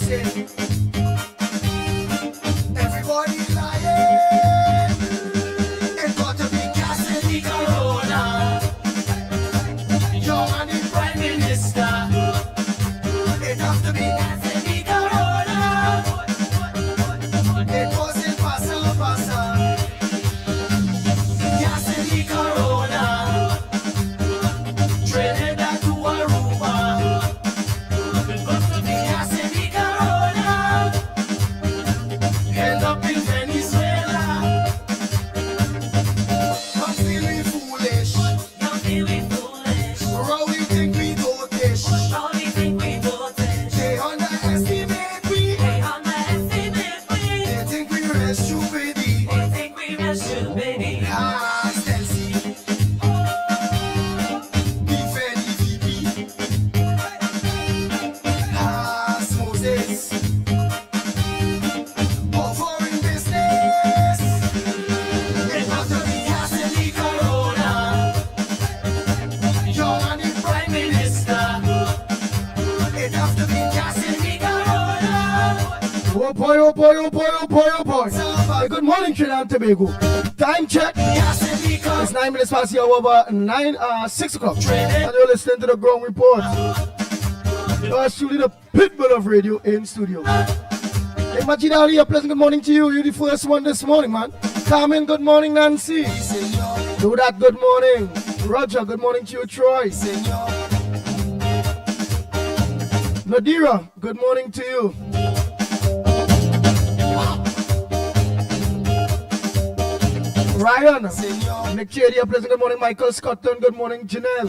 relaxing. Everybody lying. It got to be gas in the corona. Young and the prime minister. It have to be gas in the corona. It wasn't passa. Gas in the corona. Trinidad to Aruba. It got to be gas in the corona. End up in Venezuela. I'm feeling foolish. You're feeling foolish. How we think we dotish. How do you think we do this? They underestimate me. They underestimate me. They think we rest stupid. They think we mess you, baby. Ah, Stelzy. Defendi VP. Ah, Moses. For foreign business. It must be gas in the corona. Young and the prime minister. It have to be gas in the corona. Oh boy, oh boy, oh boy, oh boy, oh boy. Hey, good morning, Trinidad and Tobago. Time check. Gas in the corona. It's 9 minutes past the hour over 6 o'clock. And you're listening to the Ground Report. Yours truly, the pitbull of radio in studio. Hey, Mickie, a pleasant good morning to you. You're the first one this morning, man. Carmen, good morning, Nancy. Do that, good morning. Roger, good morning to you, Troy. Nadira, good morning to you. Ryan, Nick Chady, a pleasant good morning. Michael Scotton, good morning. Janelle.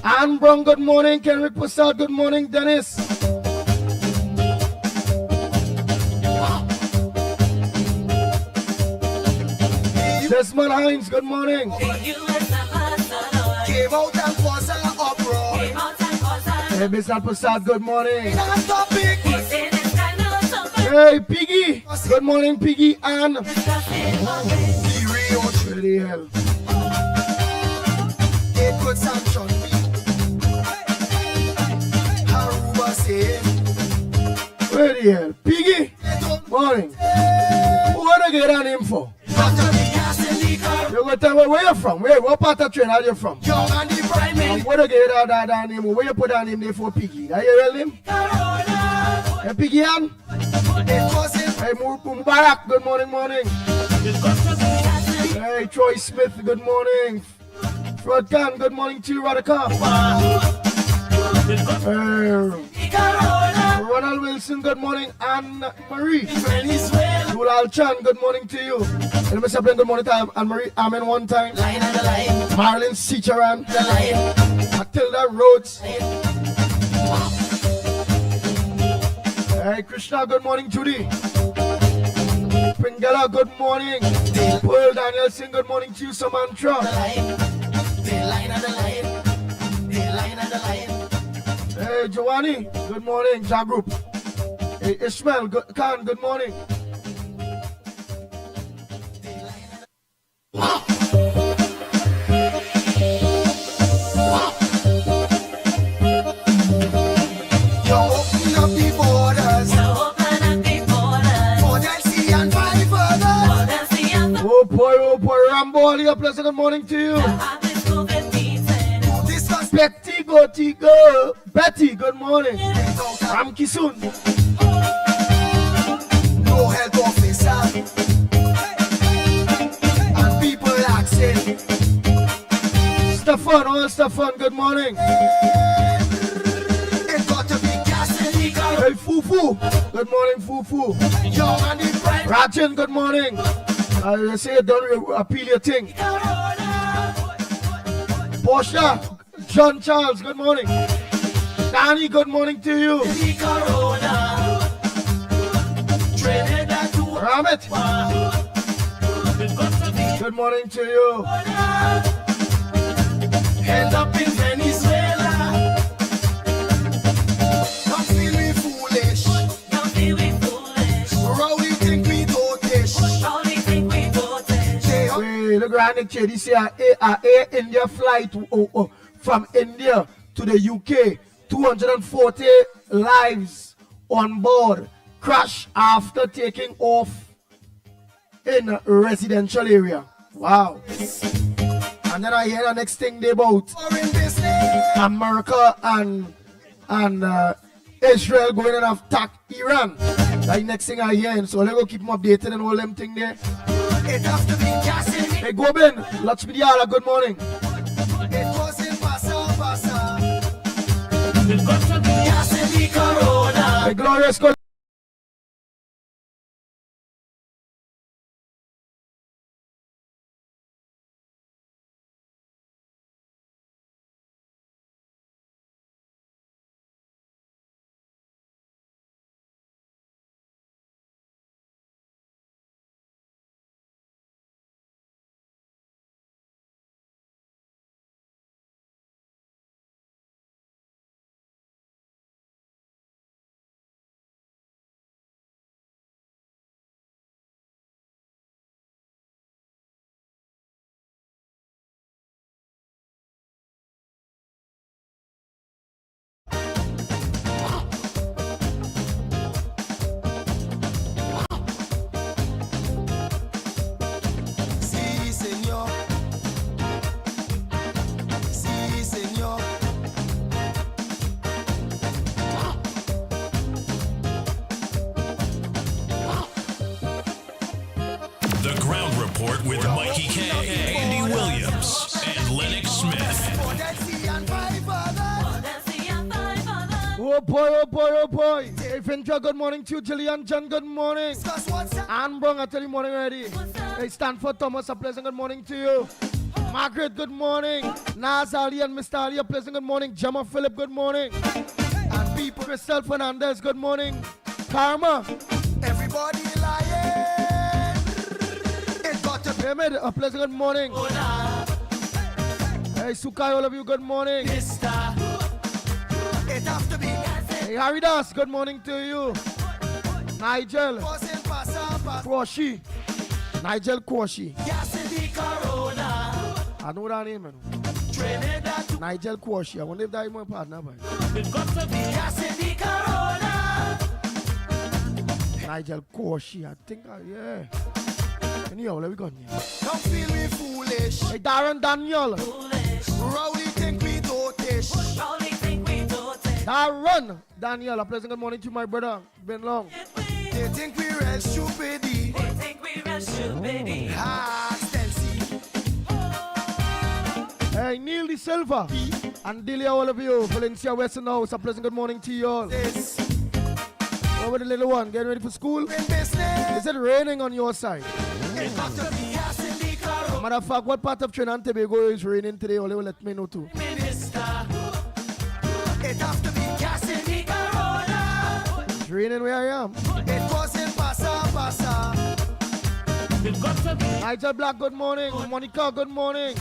Anne Brown, good morning. Kenrick Passad, good morning. Dennis. Desmond Hines, good morning. The U.S. ambassador Came out and was an uproar. came out and was a Hey, Mr. Passad, good morning. That topic. He's in his kind of something. Hey, Piggy, good morning, Piggy. Anne. Disgusting. The real Where the hell? they could sanction me. Aruba say Where the hell? Piggy, they don't morning. Who wanna get on him for? have to be gas in the corona. You go tell me where you from? What part of Trinidad are you from? Young and the prime And minister. where you get that name? Where you put that name there for Piggy? Are you real name? Hey, Piggy Ann? It wasn't Hey, Mubarak, good morning, morning. Hey, Troy Smith, good morning. Fred Khan, good morning to you, Radaka. Ronald Wilson, good morning. Anne Marie. Venezuela. Dulal Chan, good morning to you. And Mr. Blaine, good morning to Anne Marie Amen one time. Line on the line. Marilyn Sicharan. The line. Matilda Rhodes. Hey, Krishna, good morning, Judy. Pringala, good morning. Pearl Danielson, good morning to you, Samantha. The line on the line. The line on the line. Hey, Giovanni, good morning, Jagroup. Hey, Ishmael Khan, good morning. You open up the borders. So open up the borders. For them see and find further. For them see and Oh boy, Rambo, Ali, a pleasant good morning to you. have this COVID beaten. Discuss Betty, go. Betty, good morning. Ram Kisun. no health officer. And people asking. Stefan, good morning. It got to be gas in the corona. Hey, Fufu, good morning, Fufu. Young and the prime Rajan, good morning. I say don't appeal your thing. Portia, John Charles, good morning. Danny, good morning to you. the corona. Trinidad to Ramit, good morning to you. end up in Venezuela. Don't feel me foolish. You're feeling foolish. How you think we dotish. How do you think we do this? They Hey, look around the kid. This is a Air India flight from India to the UK. 240 lives on board crash after taking off in a residential area. Wow. And then I hear the next thing they about Foreign business. America and Israel going and attack Iran. That's the next thing I hear. So let's go keep them updated and all them thing there. It have to be gas in Hey, go Ben. Let's be the good morning. It wasn't pasa. Gas in the Corona. Hey, glorious call. Sí, señor. Sí, señor. The Ground Report with Mikey K, Andy Williams, and Lennox Smith. For that sea and five others. That's the other. Oh boy. Hey, Finja, good morning to you. Jillian John, good morning. Cause what's up? Anne Brong, I tell you morning already. Hey, Stanford Thomas, a pleasant good morning to you. Margaret, good morning. Naz Ali and Mr. Ali, a pleasant good morning. Gemma Phillip, good morning. And people, Crystal Fernandez, good morning. Karma, Everybody lying. It got to be David, a pleasant good morning. Hey, Sukai, all of you, good morning. It have to be Hey, Haridas, good morning to you. Nigel wasn't pasa. Kwashi. Nigel Kwashi. Gas in the Corona. I know that name, man. Trinidad. Nigel Kwashi. I wonder if that is my partner, man. Gas in the Corona. Nigel Kwashi, I think, yeah. Anyhow, let me go. Don't feel me foolish. Hey, Darren Daniel. Foolish. Rowdy think we dotish. Probably think we don't take Darren Daniel, a pleasant good morning to my brother. Been long. it. They think we real stupid. They think we real shit, baby. Ah, Stancy. Hey, Neil De Silva. And Delia, all of you. Valencia Western House, a pleasant good morning to you all. This Over the little one, getting ready for school. in business. Is it raining on your side? It got to be gas in the Corona. Matter of fact, what part of Trinidad and Tobago is raining today? Only will let me know too. Minister. It have to be gas in the Corona. It's raining where I am. It wasn't pasa. Nigel Black, good morning. Monica, good morning.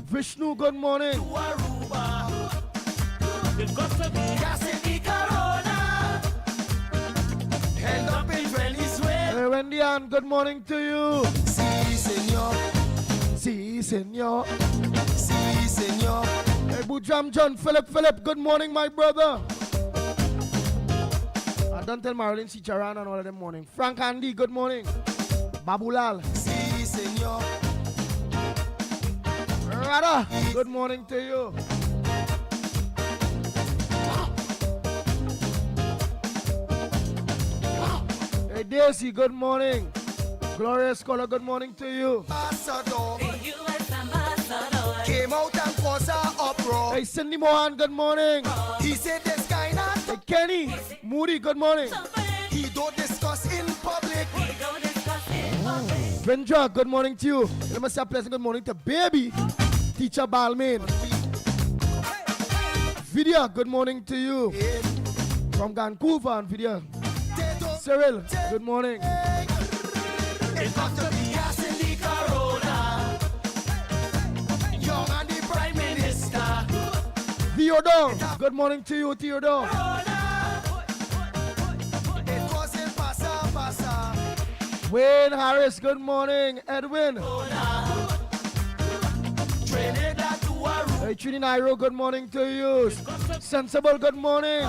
Vishnu, good morning. Aruba. Gas in the Corona. End up in Venezuela. Hey, Wendy Ann, good morning to you. Si, señor. Si, senor. Si, señor. Hey, Bujam John, Philip, good morning, my brother. I don't tell Marilyn Sicharan and all of them morning. Frank Andy, good morning. Babulal. Si, señor. Rada, good morning to you. Hey, Daisy, good morning. Glorious Scholar, good morning to you. Ambassador. The U.S. ambassador. Came out and caused a uproar. Hey, Cindy Mohan, good morning. He said this kind of Hey, Kenny, Moody, good morning. he don't discuss in public. We don't discuss it public. Benja, good morning to you. Let me say a pleasant good morning to baby teacher Balmain. Vidya, good morning to you. From Vancouver and Vidya. Cyril, good morning. It got to be gas in the Corona. Young and the Prime Minister. Theodore, good morning to you, Theodore. It wasn't pasa. Wayne Harris, good morning. Edwin. Trinidad to Aruba. Hey, Trini Nairo, good morning to you. Sensible, good morning.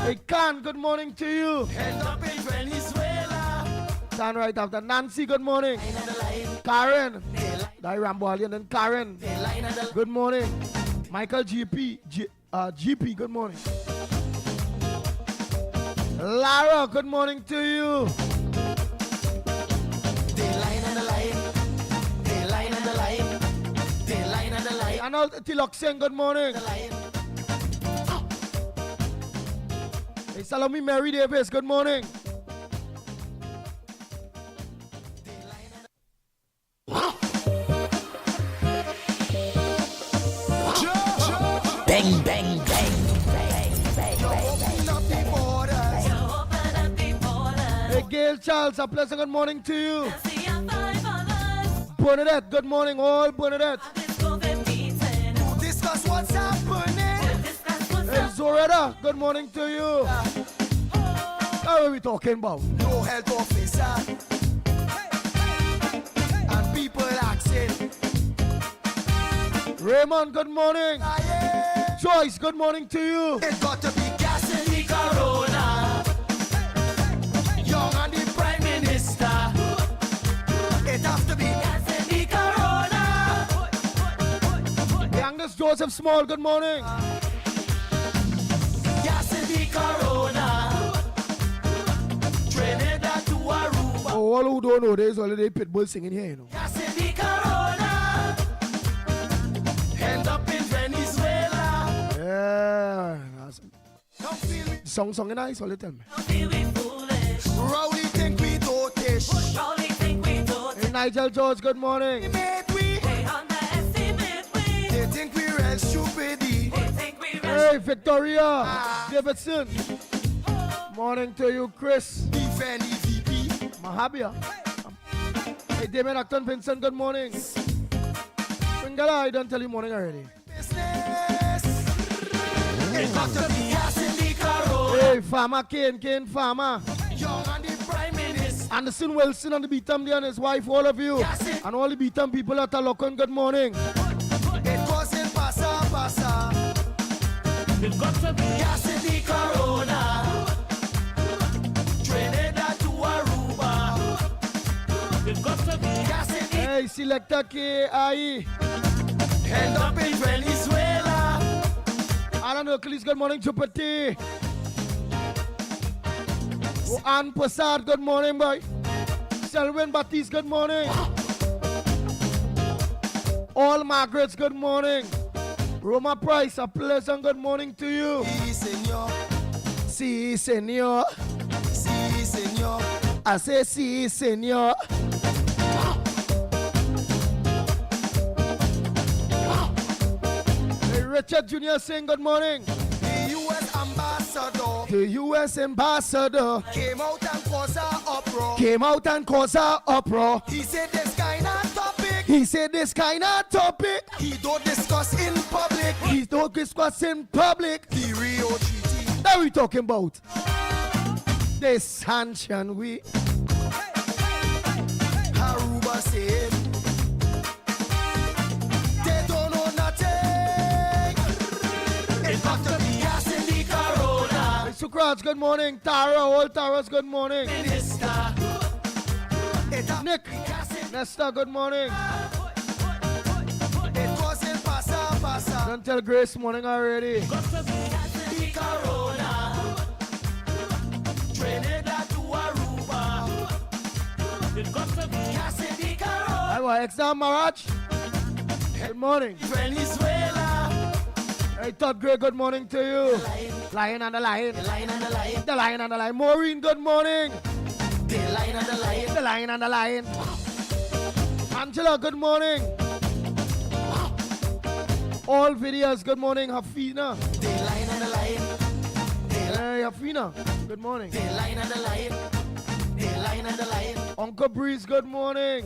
Hey, Khan, good morning to you. End up in Venezuela. Stand right after. Nancy, good morning. Karen. Die Rambolian and Karen. Good morning. Michael GP, good morning. Lara, good morning to you. Arnold Tiloxen, good morning. Hey, Salome Mary Davis, good morning. Bang, bang, bang. Open up the borders. Open up the borders. Hey, Gail Charles, a pleasant good morning to you. See a five others. Bernadette, good morning, all Bernadette. This COVID beaten. Discuss what's happening. Discuss what's Hey, Zoretta, good morning to you. How are we talking about? No health officer. And people asking. Raymond, good morning. Joyce, good morning to you. It got to be gas in the Corona. Young and the Prime Minister. It has to be gas in the Corona. Youngest Joseph Small, good morning. Gas in the Corona. Trinidad to Aruba. Oh, all who don't know, there's already Pitbull singing here, you know. Gas in the Corona. End up in Venezuela. Yeah. Don't feel me. Song nice, all you tell me. Don't feel we foolish. Rowley think we dotish. Probably think we don't. Hey, Nigel George, good morning. Mate, we. They underestimate we. They think we real stupid. They think we Hey, Victoria Davidson. Morning to you, Chris. Defend the VP. Mahabia. Hey, Damien Acton Vincent, good morning. Pingala, I don't tell you morning already. Business. It got to be gas in the Corona. Hey, Farmer Kane Farmer. Young and the Prime Minister. Anderson Wilson and the Beatam there and his wife, all of you. Yes, it- And all the Beatam people at Talokon, good morning. It wasn't pasa. It got to be. Gas in the Corona. Trinidad to Aruba. It got to be. Gas in the. Hey, Selector KIE. End up in Venezuela. Alan Hercules, good morning. Chupati. Oh, Ann Passard, good morning, boy. Selwyn Batiste, good morning. All Margarets, good morning. Roma Price, a pleasant good morning to you. Sí, señor. Si, senor. Sí, señor. I say si, senor. Hey, Richard Jr. saying good morning. The U.S. ambassador The U.S. ambassador came out and caused an uproar. came out and caused an uproar. He said this kind of topic He said this kind of topic he don't discuss in public. he don't discuss in public. The Rio Treaty. That we talking about? They sanction we. Aruba said they don't know nothing. It got to be gas in the Corona. Hey, Sukraj, good morning. Tara, all Tara's good morning. Minister. It have Nick, to be gas in. Nesta, good morning. It wasn't pasa. Don't tell Grace morning already. The Corona. Trinidad to Aruba. It got to be gas in the Corona. I want exam Marach. Good morning. Venezuela. Hey, Todd Gray, good morning to you. Lion and the lion. The lion and the lion. The lion and the lion. Maureen, good morning. The lion and the lion. The lion and the lion. Angela, good morning. All videos, good morning. Hafina. The lion and the lion. Hey, Hafina, good morning. The lion and the lion. The lion and the lion. Uncle Breeze, good morning.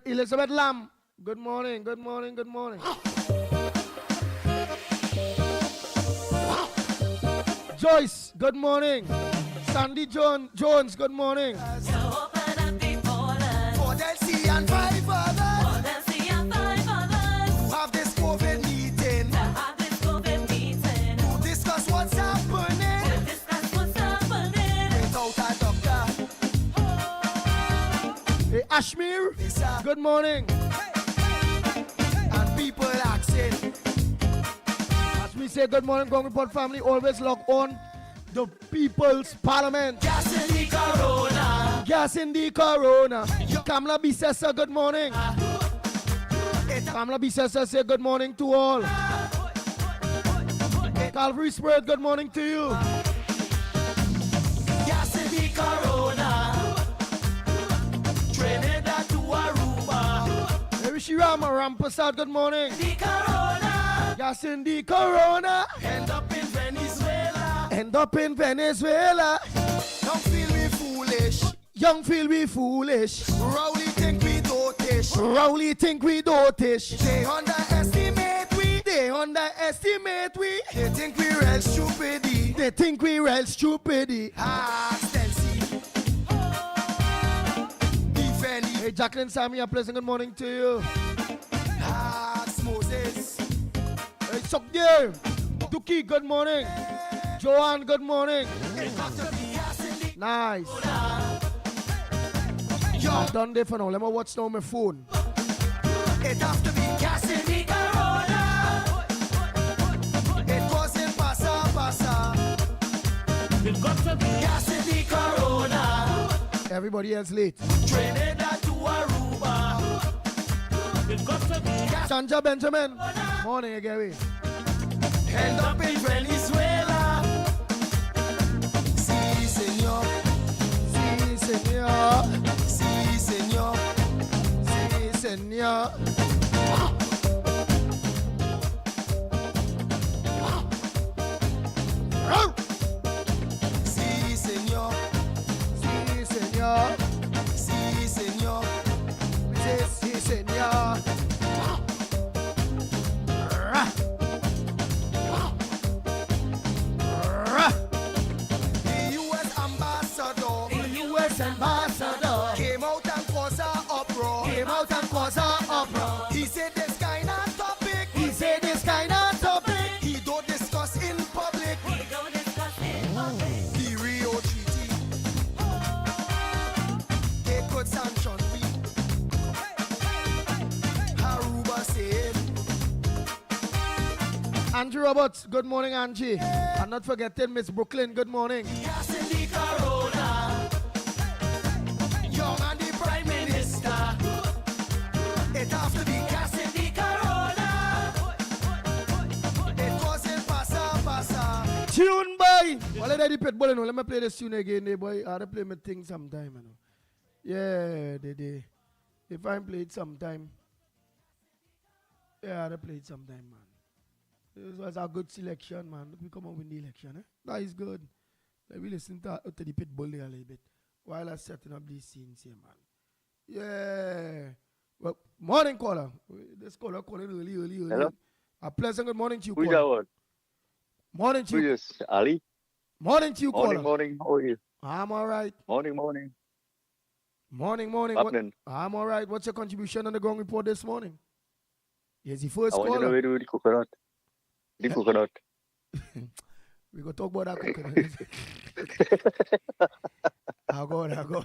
Elizabeth Lamb, good morning, good morning, good morning. Joyce, good morning. Sandy Jones, good morning. So open up the borders. For Delcy and 5 others Let's see a five others. who have this Ashmir, good morning. And people asking, Ashmir say good morning, Ground Report family. Always log on the People's Parliament. gas in the Corona. Gas in the Corona. Kamla Bisesa, good morning. Kamla Bisesa say good morning to all. Calvary Spirit, good morning to you. Gas in the Corona. Trinidad to Aruba. Shirama Rampasad, good morning. The Corona. Gas in the Corona. End up in Venezuela. End up in Venezuela. Don't feel me foolish. Young feel we foolish. Rowley think we dotish. Rowley think we dotish. They underestimate we. They underestimate we. They think we real stupid. They think we real stupid. Ah, Stancy. Defendi. Hey, Jacqueline Sammy, a pleasant good morning to you. Ah, Moses. Hey, Sok there. Duki, good morning. Joanne, good morning. It got to be gas in the Nice. Yo, I'm done there for now. Let me watch now on my phone. it have to be gas in the Corona. It wasn't pasa. It got to be. Gas in the Corona. Everybody else late. Trinidad to Aruba. It got to be. Sanja Benjamin. Morning again. End up in Venezuela. Si, senor. Si, senor. Si, senor. Si, senor. Si, senor. Si, senor. Si, senor. Si, senor. The U.S. ambassador. U.S. ambassador Came out and caused a uproar. came out and caused an uproar. He said this kind of topic. He said this kind of topic. He don't discuss in public. We don't discuss it. The Rio Treaty. They could sanction we. Aruba said. Angie Roberts, good morning, Angie. And not forgetting Miss Brooklyn, good morning. Gas in the Corona. Young and the Prime Minister. It have to be gas in the Corona. It wasn't pasa. Tune boy. Well, let the pit boy, let me play this tune again, there, boy. I have to play my thing sometime, you know. Yeah, they. If I play it sometime. Yeah, I have to play it sometime, man. This was a good selection, man. We come and win the election, eh? That is good. Let me listen to the pit bull there a little bit while I'm setting up these scenes here, man. Yeah. Well, morning, caller. This caller calling early. Hello? A pleasant good morning to you, Who's caller. that one? Morning to Who's you. this? Ali? Morning to you, caller. Morning. How are you? I'm all right. Morning. Morning. Happening? I'm all right. What's your contribution on the Ground Report this morning? Yes, the first I want to know caller. where do the coconut? The coconut. We go talk about that coconut. I go.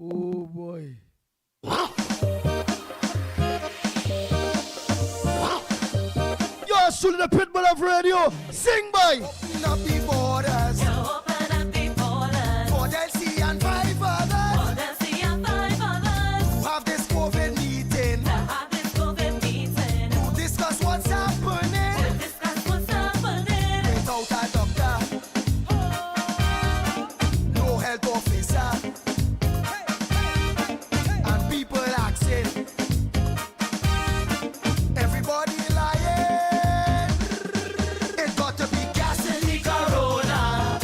Oh boy. You're still the pitbull of radio. Sing by. Open up the borders. So open up the borders. For Delcy and 5 others. For them see and 5 others. Who have this COVID meeting. To have this COVID meeting. To discuss what's happening. To discuss what's happening. Without a doctor. No health officer. And people asking. Everybody lying. It got to be gas in the Corona.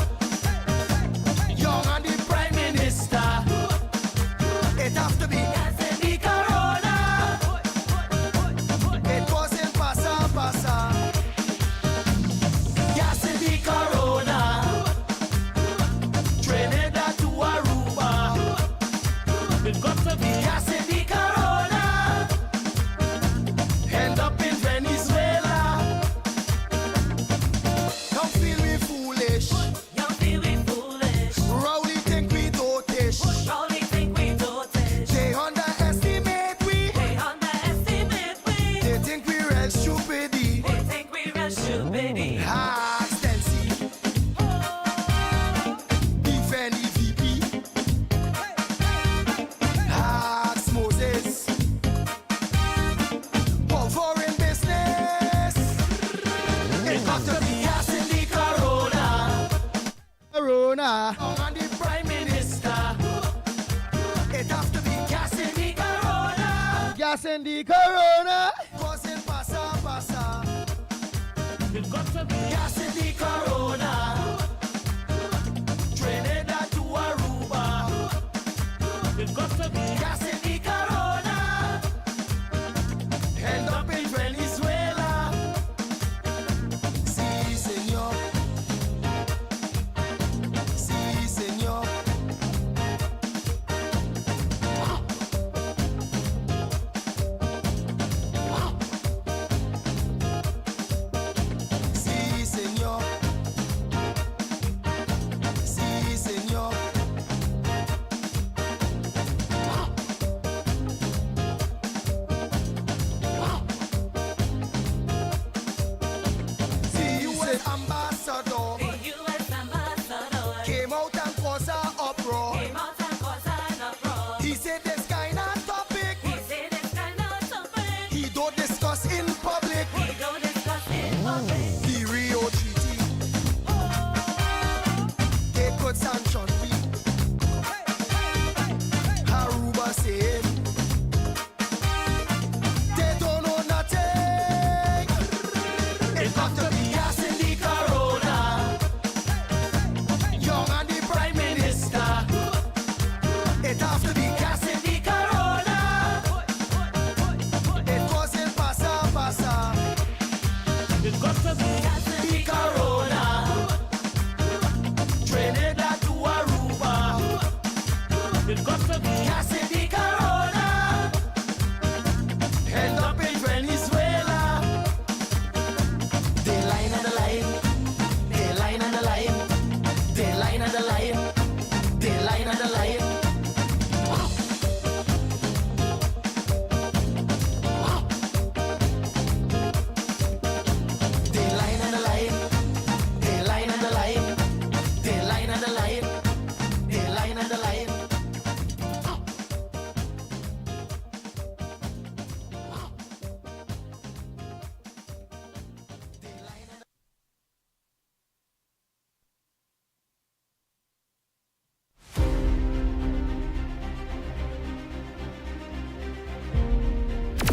Corona. Young and the Prime Minister. It have to be gas in the Corona. Gas in the Corona. Causing pasa. It got to be gas in the Corona. Trinidad to Aruba. It got to be gas in the Corona. End up in Venezuela. Sí, señor. Sí, señor. Sí, señor. Sí, señor. The U.S. ambassador The U.S. ambassador came out and caused an uproar. came out and caused an uproar. He said this kind of topic He said it's kind of something he don't discuss in public. we don't discuss in public. The Rio Treaty, they could sanction we. Aruba said they don't know nothing. It got to be gas in the Corona. Young and the Prime Minister. It have to be gas in the Corona. It causing pasa. It got to be gas in the Corona. Trinidad to Aruba. It got to be gas in the Corona. End up in Venezuela. They line on the line. They line on the line. They line on the line. They line on the line. They line on the line. They line on the line. They line on the line. They line on the line.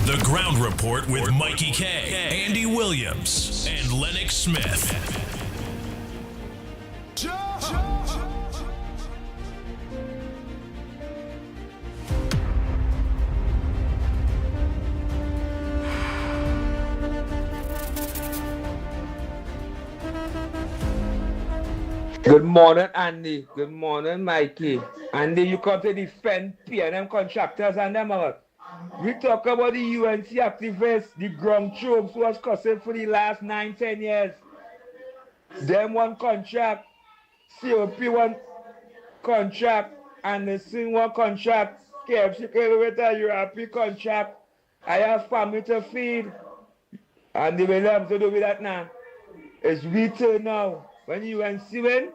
The Ground Report with Mikey K, Andy Williams, and Lennox Smith. Good morning, Andy. Good morning, Mikey. Andy, you come to defend P&M contractors and them out. We talk about the UNC activists, the ground troops who was cussing for the last 9-10 years. Them one contract, COP one contract, and the SIN one contract, KFC with a European contract. I have family to feed. And they will have to do with that now. It's we turn now. When UNC win,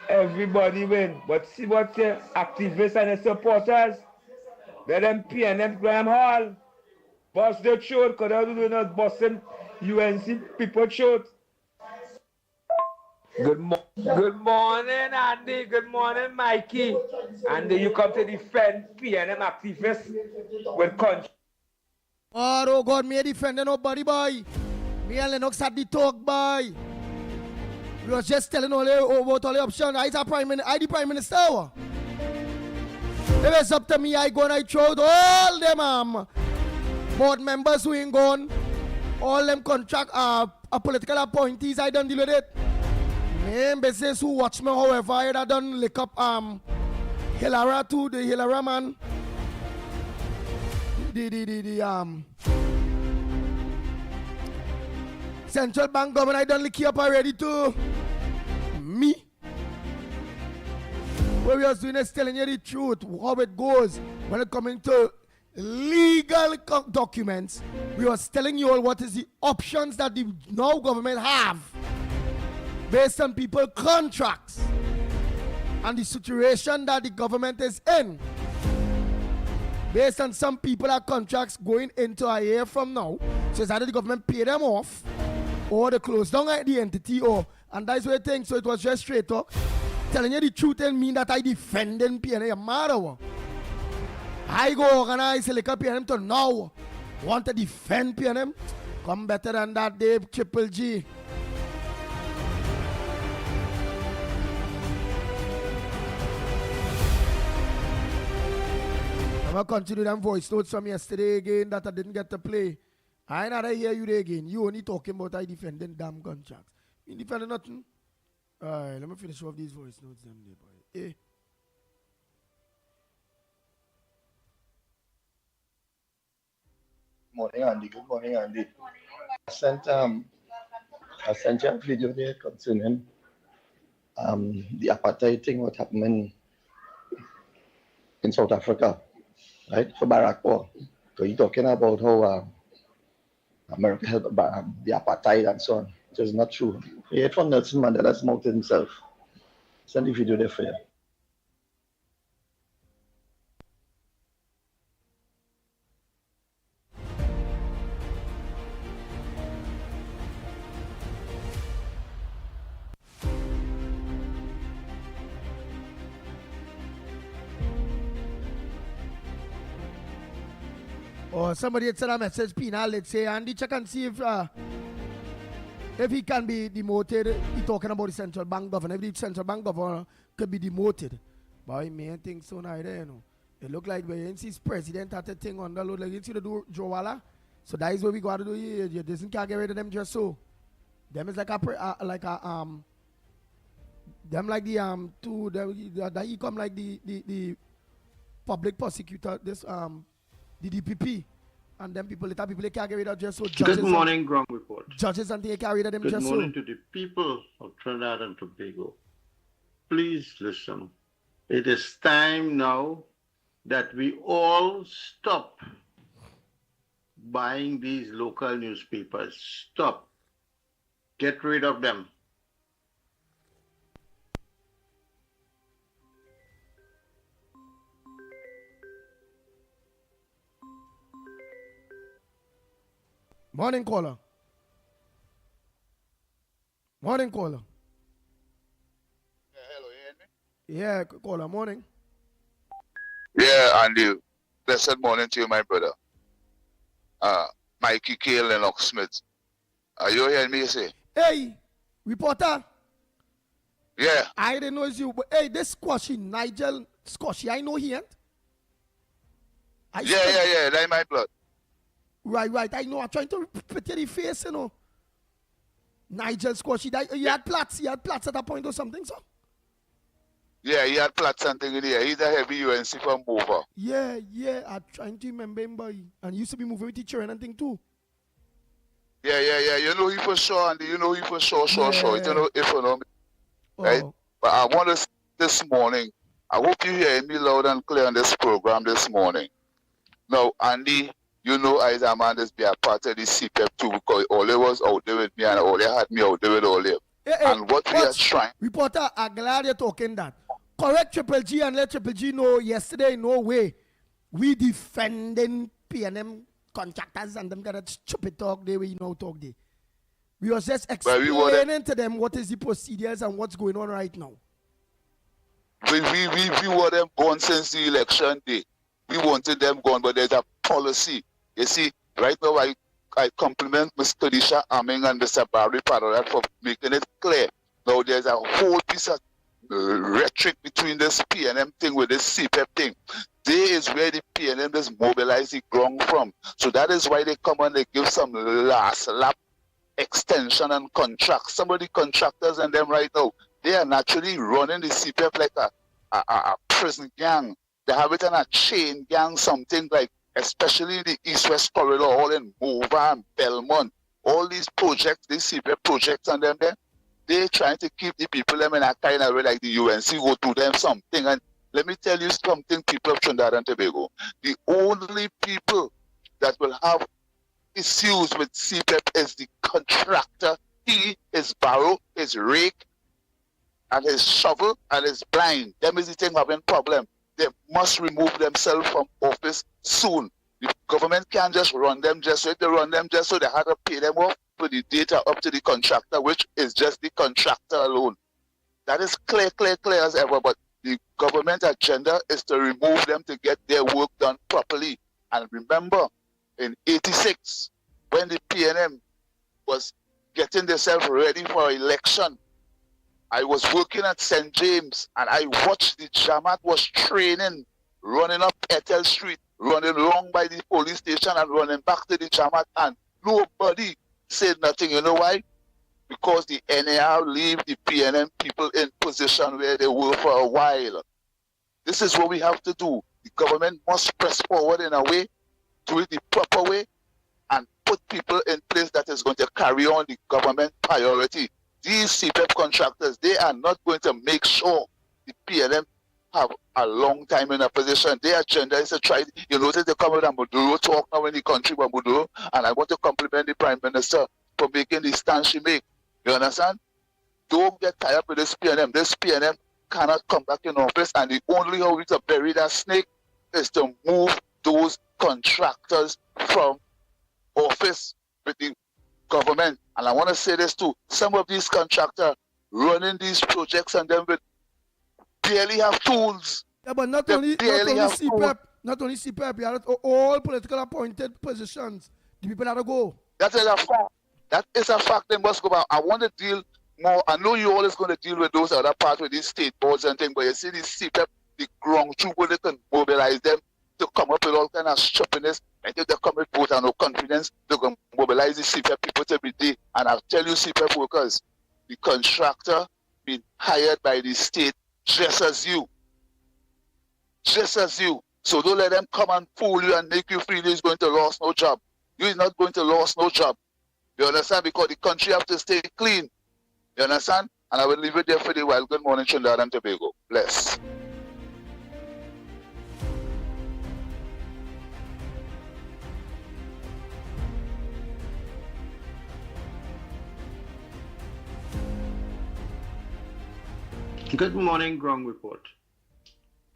everybody win. But see what the activists and the supporters, let them P&M Graham Hall, bust the throat, because they're not busting UNC people throat. Good morning, Andy. Good morning, Mikey. Andy, you come to defend P&M activists with conscience. Oh God, me defending nobody, boy. Me and Lennox had the talk, boy. We was just telling all about all the options. I the Prime Minister. If it's up to me, I go and I throw out all them board members who ain't gone. All them contract political appointees, I done deal with it. Me business who watch me, however, I done lick up Hilara too, the Hilara man. The Central Bank government, I done lick you up already too. Me. What we are doing is telling you the truth, how it goes when it comes to legal documents. We are telling you all what is the options that the now government have based on people contracts and the situation that the government is in. Based on some people are contracts going into a year from now. So it's either the government pay them off or they close down the entity, or and that's where things. So it was just straight up telling you the truth and mean that I defending PNM. You mad or what? I go organize a little PNM to now. Want to defend PNM? Come better than that, Dave Triple G. I'm going to continue them voice notes from yesterday again that I didn't get to play. I not hear you there again. You only talking about I defending damn contracts. You defending nothing? Alright, let me finish off these voice notes them there, boy. Eh. Morning, Andy. Good morning, Andy. I sent you a video there concerning the apartheid thing, what happened in South Africa, right? For Barack Obama. So you're talking about how America helped the apartheid and so on. It is not true. He heard from Nelson Mandela's mouth himself. Send the video there for you. Or somebody had sent a message, Pina, let's say, Andy, check and see if he can be demoted. He talking about the central bank governor. If the central bank governor could be demoted. But I may think so neither, you know. It look like the NC's president had a thing on the load, like you see the Joe Walla. So that is what we got to do here. You just can't get rid of them just so. Them is like them like the two that he come like the public prosecutor, this the DPP, and then later people they can't get rid of just so. Good morning, Ground Report. Judges and they can't get rid of them Good just morning so. to the people of Trinidad and Tobago. Please listen. It is time now that we all stop buying these local newspapers. Stop. Get rid of them. Morning caller. Morning caller. Yeah, hello, you hear me? Yeah, caller, morning. Yeah, Andy. Blessed morning to you, my brother. Mickie K. Lennox Smith. Are you hearing me say? Hey, reporter. Yeah. I didn't know it's you, but hey, this squashy, Nigel Squashy, I know he ain't. Yeah, that's my blood. Right. I know. I'm trying to put the face, you know. Nigel Squashy, he had plats at that point or something, so. Yeah, he had plot something in here. He's a heavy UNC from over. Yeah. I'm trying to remember him, boy. And he used to be moving with teacher and anything too. Yeah. You know he for sure, Andy. You know he for sure. You know if you know me. Right? Oh. But I want to say this morning, I hope you hear me loud and clear on this program this morning. Now, Andy, you know I am man that's be a part of the CPEP too because all they was out there with me and all they had me out there with all them. And what we are trying. Reporter, I'm glad you're talking that. Correct Triple G and let Triple G know yesterday, no way. We defending PNM contractors and them got a stupid talk there we know talk there. We was just explaining to them what is the procedures and what's going on right now. We want them gone since the election day. We wanted them gone, but there's a policy. You see, right now I compliment Mr. Disha Aming and Mr. Barry Padorat for making it clear. Now there's a whole piece of rhetoric between this PNM thing with this CPEP thing. There is where the PNM is mobilized the ground from. So that is why they come and they give some last lap extension and contract. Some of the contractors and them right now, they are naturally running the CPEP like a prison gang. They have it in a chain gang, something like, especially the East-West Corridor, all in Mova and Belmont. All these projects, these CPEP projects and them there, they're trying to keep the people them in a kind of way like the UNC go to them something. And let me tell you something, people of Trinidad and Tobago. The only people that will have issues with CPEP is the contractor. He, his barrow, his rake, and his shovel, and his blind. Them is the thing having problem. They must remove themselves from office soon. The government can't just run them just so they run them just so they have to pay them off for the data up to the contractor, which is just the contractor alone. That is clear as ever. But the government agenda is to remove them to get their work done properly. And remember, in '86, when the PNM was getting themselves ready for election, I was working at St. James and I watched the Jamaat was training, running up Ethel Street, running along by the police station and running back to the Jamaat, and nobody said nothing. You know why? Because the NAR leave the PNM people in position where they were for a while. This is what we have to do. The government must press forward in a way, do it the proper way, and put people in place that is going to carry on the government priority. These CPEP contractors, they are not going to make sure the PNM have a long time in a position. Their agenda is to try, you notice they come with a Maduro talk now in the country about Maduro, and I want to compliment the Prime Minister for making the stand she make. You understand? Don't get tied up with this PNM. This PNM cannot come back in office, and the only way to bury that snake is to move those contractors from office with the government. And I want to say this too, some of these contractors running these projects and them with barely have tools. Yeah, but not only CPEP, you have all political appointed positions. The people have to go. That is a fact. That is a fact they must go back. I want to deal more. I know you're always going to deal with those other parts with these state boards and things, but you see these CPEP, the ground troop, they can mobilize them to come up with all kind of stupidness. And if they come with vote and no confidence, they can mobilize the CPEP people every day. And I'll tell you, CPEP workers, the contractor been hired by the state just as you. Just as you. So don't let them come and fool you and make you feel he's going to lose no job. You're not going to lose no job. You understand? Because the country have to stay clean. You understand? And I will leave it there for the while. Good morning, Trinidad and Tobago. Bless. Good morning, Ground Report.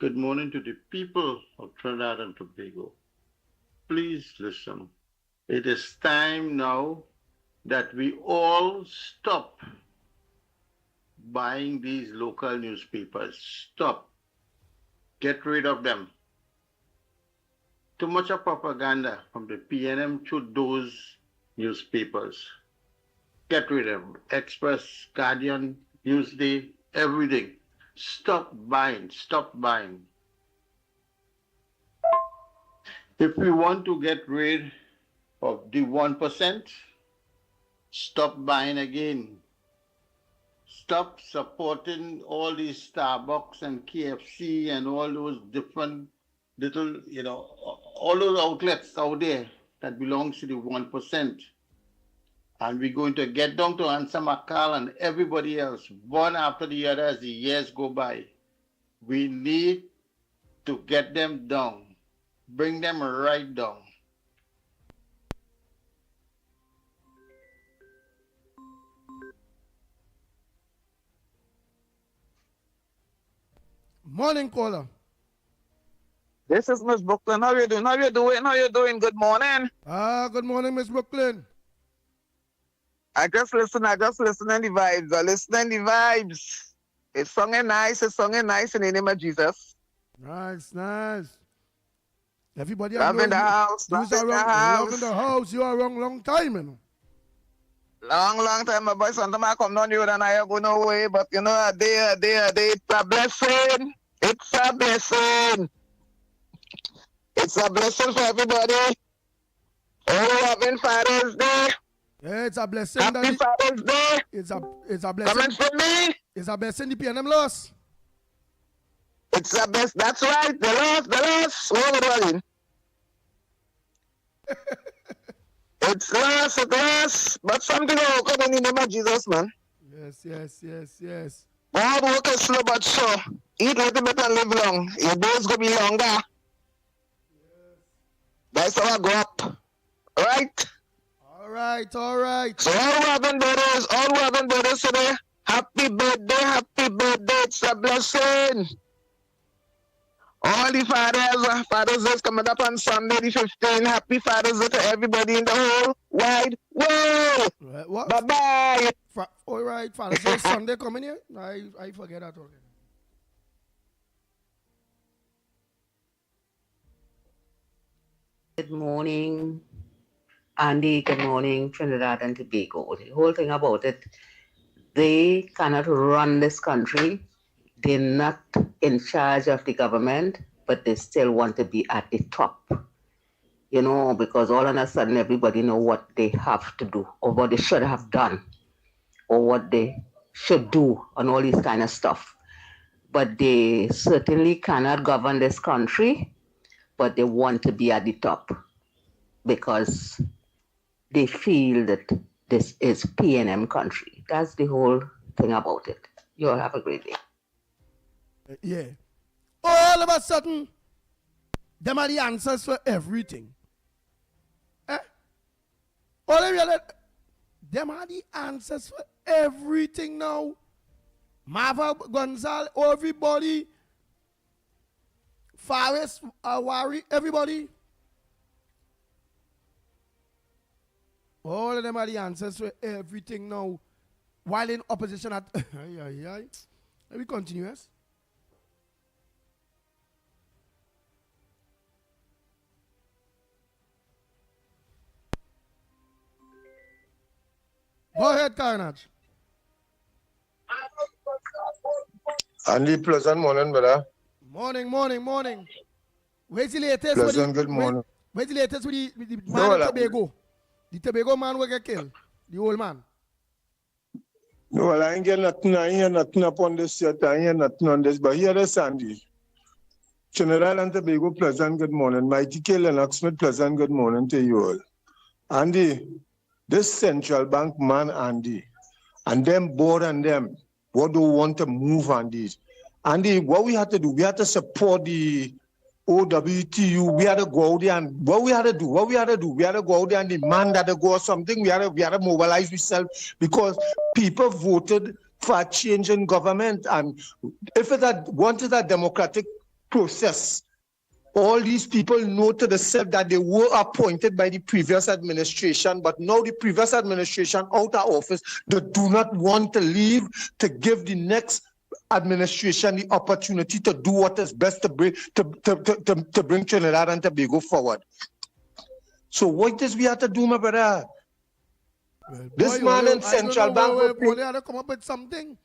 Good morning to the people of Trinidad and Tobago. Please listen. It is time now that we all stop buying these local newspapers. Stop. Get rid of them. Too much of propaganda from the PNM to those newspapers. Get rid of them. Express, Guardian, Newsday, everything. Stop buying. Stop buying. If we want to get rid of the 1%, stop buying again. Stop supporting all these Starbucks and KFC and all those different little, all those outlets out there that belongs to the 1%. And we're going to get down to Ansa Makal and everybody else, one after the other as the years go by. We need to get them down, bring them right down. Morning, caller. This is Miss Brooklyn. How you doing? How you doing? Good morning. Good morning, Miss Brooklyn. I just listening the vibes. I listening the vibes. It's singing nice in the name of Jesus. Nice. Everybody love in the house. Love in the house. You are wrong long time, you know. Long time, my boy. Sometimes I come down here and I go no way. But a day. It's a blessing. It's a blessing. It's a blessing for everybody. Oh, having Father's Day. Yeah, it's a blessing. Happy Father's Day. It's a blessing. Coming from me. It's a blessing the PNM loss. It's a best. That's right. The loss. It's loss. But something will come in the name of Jesus, man. Yes. God work is slow but sure. Eat little bit and live long. Your days gonna be longer. Yes. That's how I go up. Right? All right. So all who haven't brothers today, happy birthday. It's a blessing. All the Father's Day is coming up on Sunday the 15th. Happy Father's Day to everybody in the whole wide world. What? Bye-bye. All right. right, Father. So Sunday coming here? I forget that already. Good morning, Andy. Good morning, Trinidad and Tobago. The whole thing about it, they cannot run this country. They're not in charge of the government, but they still want to be at the top. You know, because all of a sudden everybody know what they have to do or what they should have done or what they should do and all these kind of stuff. But they certainly cannot govern this country, but they want to be at the top because they feel that this is PNM country. That's the whole thing about it. You all have a great day. Yeah. All of a sudden, them are the answers for everything. All of you, them are the answers for everything now. Marva Gonzalez, everybody. Faris, Awari, everybody. All of them are the answers for everything now. While in opposition at... Let me continue, yes? Go ahead, Carnage. Andy, pleasant morning, brother. Morning. Where's the latest? Pleasant good morning. Where's the latest with the man in Tobago? The Tobago man will get killed. The old man. No, well, I ain't get nothing upon this yet. I ain't get nothing on this. But here is Andy. General and Tobago, pleasant good morning. Mickie K. Lennox Smith, pleasant good morning to you all. Andy, this central bank man, Andy, and them board and them, what do want to move on these? Andy, what we had to do, we had to support the OWTU. We had to go out there and we had to go out there and demand that they go or something. We had to mobilize ourselves because people voted for a change in government. And if it had wanted a democratic process, all these people know to themselves that they were appointed by the previous administration, but now the previous administration out of office, they do not want to leave to give the next administration the opportunity to do what is best to bring Trinidad and Tobago forward. So what is we have to do, my brother? Well, this man in Central Bank they had to come up with something.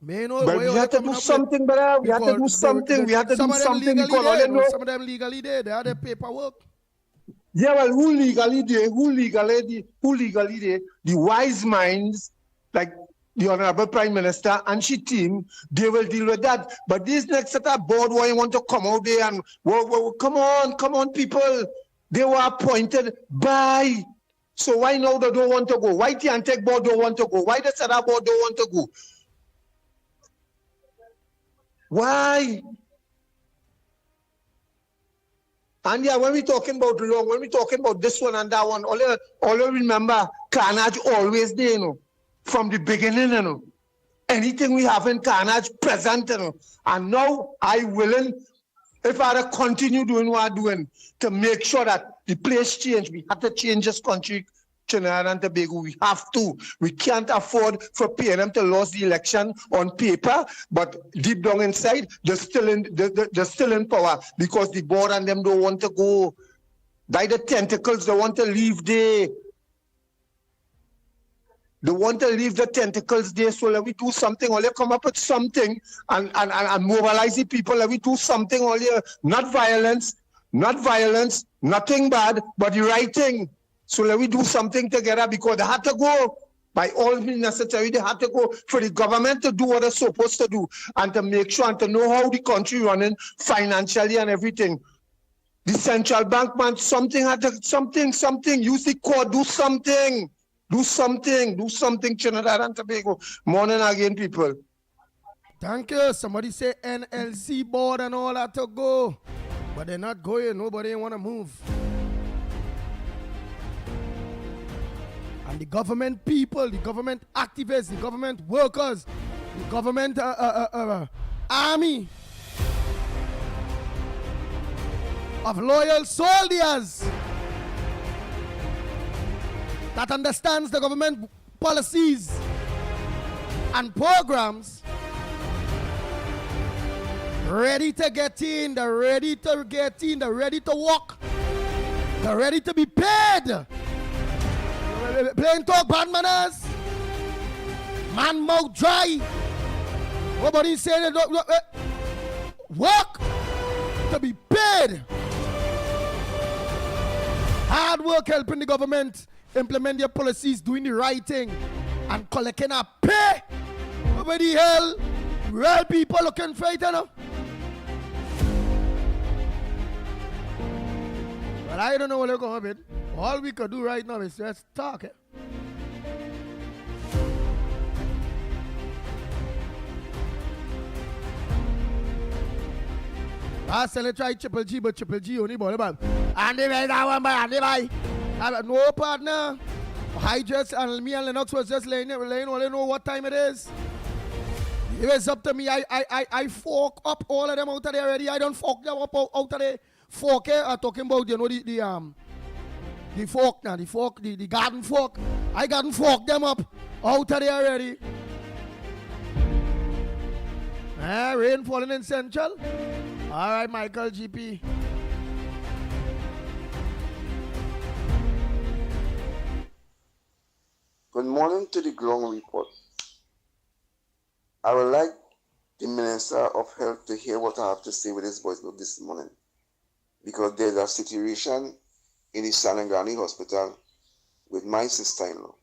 But we have to do something, brother. We have to do something. We have to do something because some of them legally there. They had their paperwork. Yeah, well, who legally there? The wise minds, like the Honorable Prime Minister and she team, they will deal with that. But this next set of board, why you want to come out there and come on, people. They were appointed by. So why now they don't want to go? Why the Antec board don't want to go? Why the Sada board don't want to go? Why? And yeah, when we talking about long, when we talking about this one and that one, all you remember, carnage always there, you know, from the beginning, you know. Anything we have in carnage present, you know. And now I willing, if I continue doing what I'm doing, to make sure that the place change. We have to change this country, Trinidad and Tobago. We have to. We can't afford for PNM to lose the election on paper, but deep down inside, they're still in power because the board and them don't want to go. By the tentacles, they want to leave there. They want to leave the tentacles there, so let me do something, or let come up with something and mobilize the people. Let me do something, or not violence, nothing bad, but the right thing. So let me do something together because they had to go. By all means necessary, they had to go for the government to do what they're supposed to do and to make sure and to know how the country running financially and everything. The central bank man, something, use the court, do something, Trinidad and Tobago. Morning again, people. Thank you. Somebody say NLC board and all that to go, but they're not going. Nobody want to move. And the government people, the government activists, the government workers, the government army of loyal soldiers that understands the government policies and programs ready to get in, they're ready to get in, they're ready to walk, they're ready to be paid. Playing talk bad manners, man mouth dry. Nobody saying it. Work to be paid. Hard work helping the government implement their policies, doing the right thing, and collecting a pay. Nobody hell, real people looking for it, you know. But I don't know what they're going to be. All we could do right now is just talk. I said let's try Triple G, but Triple G only bought about. And they made that one by Andy by. No partner. I just and me and Lennox was just laying only know what time it is. It was up to me. I fork up all of them out of there already. I don't fork them up out of there. Fork here. I'm talking about the fork now, the garden fork. I garden fork them up out of there already. Rain falling in Central. All right, Michael GP. Good morning to the ground report. I would like the Minister of Health to hear what I have to say with his voice note this morning, because there's a situation in the Salangani hospital with my sister-in-law.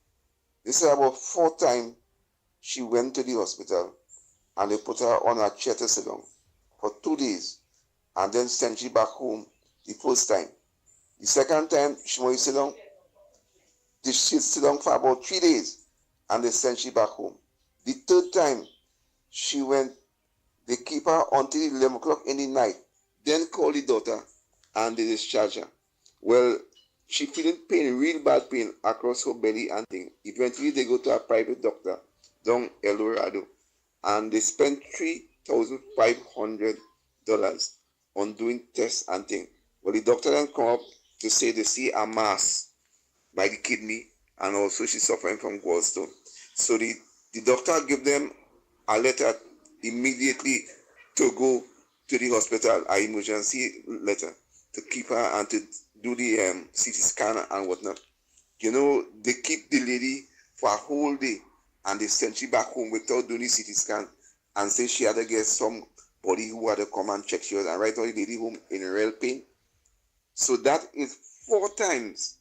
This is about 4th time she went to the hospital and they put her on a chair to sit down for 2 days and then sent she back home the first time. The second time she went to sit down, she sit down for about 3 days and they sent she back home. The third time she went, they keep her until 11 o'clock in the night, then call the daughter and they discharge her. Well, she feeling pain, real bad pain across her belly and thing. Eventually they go to a private doctor down El Dorado and they spend $3,500 on doing tests and thing. Well, the doctor then come up to say they see a mass by the kidney and also she's suffering from gallstone. So the doctor give them a letter immediately to go to the hospital, an emergency letter to keep her and to do the CT scan and whatnot. You know, they keep the lady for a whole day and they sent she back home without doing the CT scan and say she had to get somebody who had to come and check she was, and right now the lady home in real pain. So that is 4 times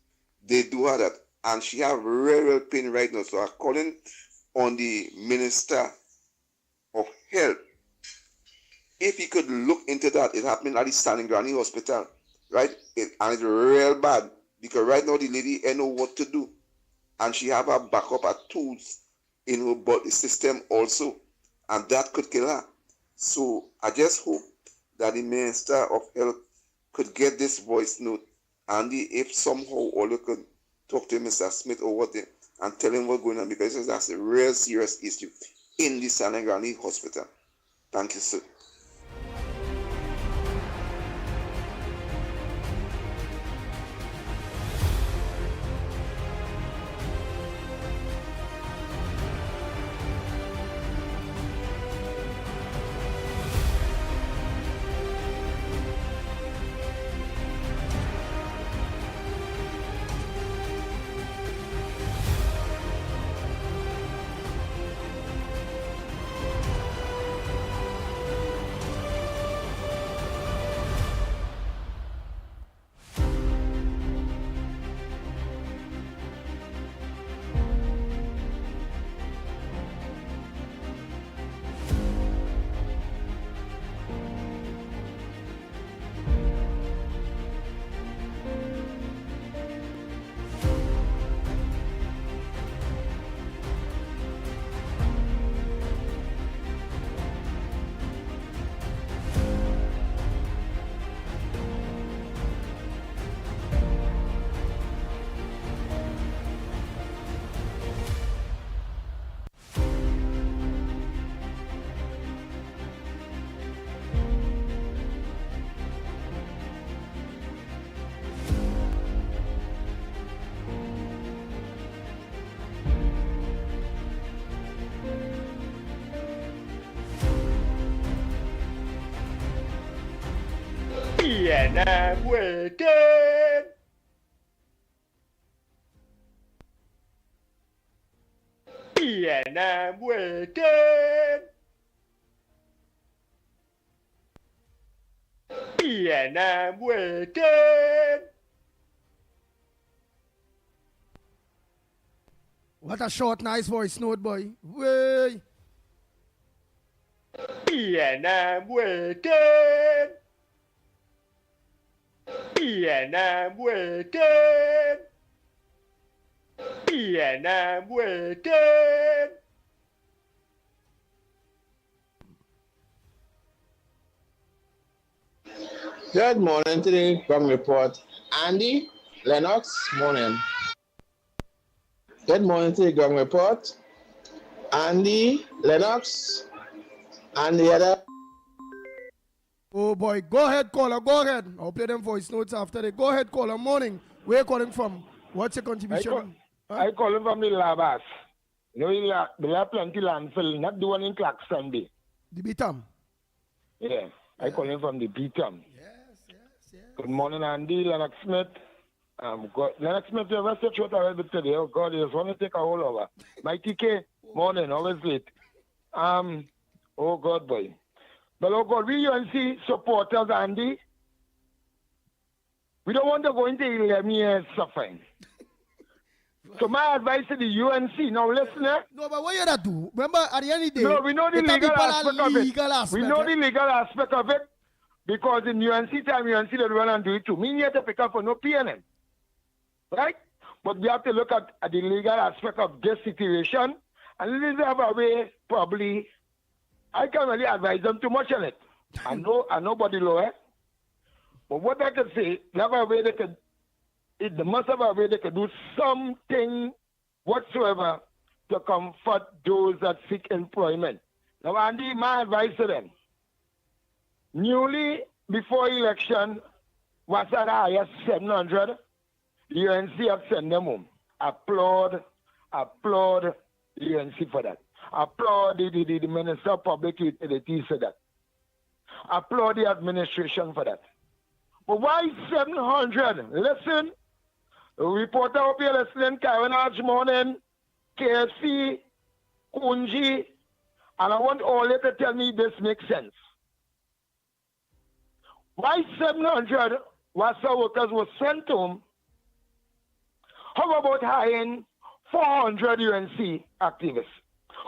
they do her that, and she have real pain right now. So I'm calling on the Minister of Health, if he could look into that. It happened at the Salangani hospital, right? And it's real bad because right now the lady ain't know what to do, and she have a backup of tools in her body system also, and that could kill her. So I just hope that the Minister of Health could get this voice note, and if somehow or you could talk to Mr. Smith or what and tell him what's going on, because that's a real serious issue in the Salangani hospital. Thank you, sir. And I'm waiting. And I'm waiting. And I'm waiting. What a short, nice voice, Note Boy. Way. And I'm waiting. And I'm waiting. And I'm waiting. Good morning to the Ground Report. Andy, Lennox, morning. Good morning to the Ground Report. Andy, Lennox, and the other. Oh boy, go ahead, caller, go ahead. I'll play them voice notes after they. Go ahead, caller. Morning. Where you calling from? What's your contribution? I calling from the Labas. You know, there are plenty landfill, not the one in Claxton Bay. The Bitam. Yeah, I calling from the Bitam. Yes. Good morning, Andy, Lennox Smith. Lennox Smith, you ever stretch out a little bit today? Oh God, you just want to take a whole over. Mickie K, morning, always late. Oh God, boy. But oh God, we UNC supporters, Andy, we don't want to go into 11 years suffering. So my advice to the UNC, now listen, No, but what you that do? Remember, at the end of the day, no, we know the legal aspect of it. We know eh? the legal aspect of it because in UNC time, UNC they run and do it too. Me need to pick up for no PNM, right? But we have to look at the legal aspect of this situation, and this have a way probably. I can't really advise them too much on it. I know body law, but what I can say, they have a way they could. They must have a way they could do something whatsoever to comfort those that seek employment. Now, Andy, my advice to them, newly before election was at the highest 700, the UNC have sent them home. Applaud the UNC for that. Applaud the Minister of Public Utilities for that. Applaud the administration for that. But why 700? Listen, reporter up here listening, Karen Arch morning, KFC, Kunji, and I want all you to tell me this makes sense. Why 700 Wassa workers were sent home? How about hiring 400 UNC activists,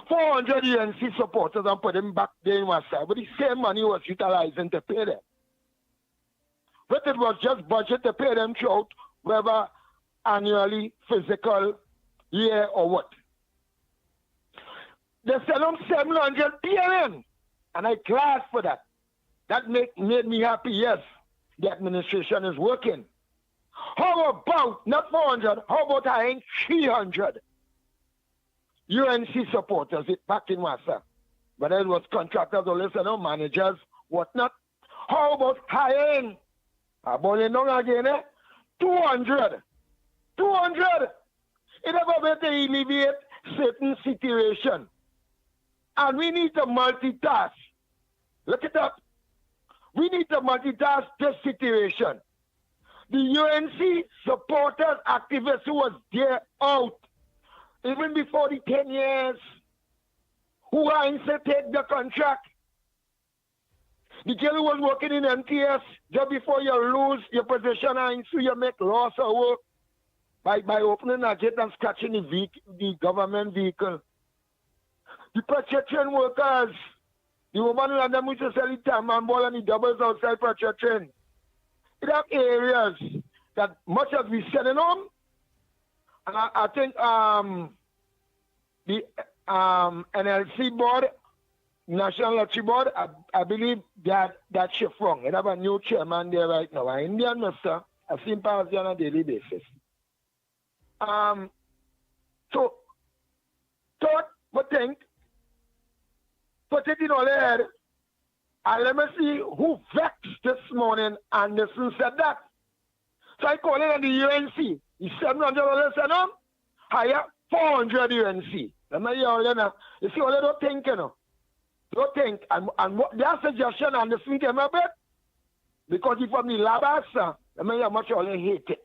400 UNC supporters and put them back there in Wassa? But the same money was utilizing to pay them. But it was just budget to pay them throughout, whether annually, physical, year, or what. They sent them 700 PLN, and I class for that. That made me happy, yes. The administration is working. How about, not 400, how about hiring 300 UNC supporters back in Wassa? Whether it was contractors or listeners, managers, whatnot. How about hiring, again, 200. 200! It never way to alleviate certain situation. And we need to multitask. Look it up. We need to multitask this situation. The UNC supporters, activists who was there out, even before the 10 years, who are inserted the contract. The girl who was working in MTS, just before you lose your position and so you make loss of work by opening a gate and scratching the government vehicle. The protection workers, the woman and them which is selling time and ball and the doubles outside protection. It have areas that much as we sending them, and I think the NLC board, National Lottery Board, I believe that shift wrong. It have a new chairman there right now, an Indian mister. I've seen policy on a daily basis. So, thought, but think, put it in all head, and let me see who vexed this morning, Anderson said that. So I call it on the UNC. He's $700 sent him, hire 400 UNC. Let me hear all you know. You see, all you don't think, you know. Don't think. And what their suggestion, Anderson came up with, Because if I'm in Labasa, I mean, how much only hate it.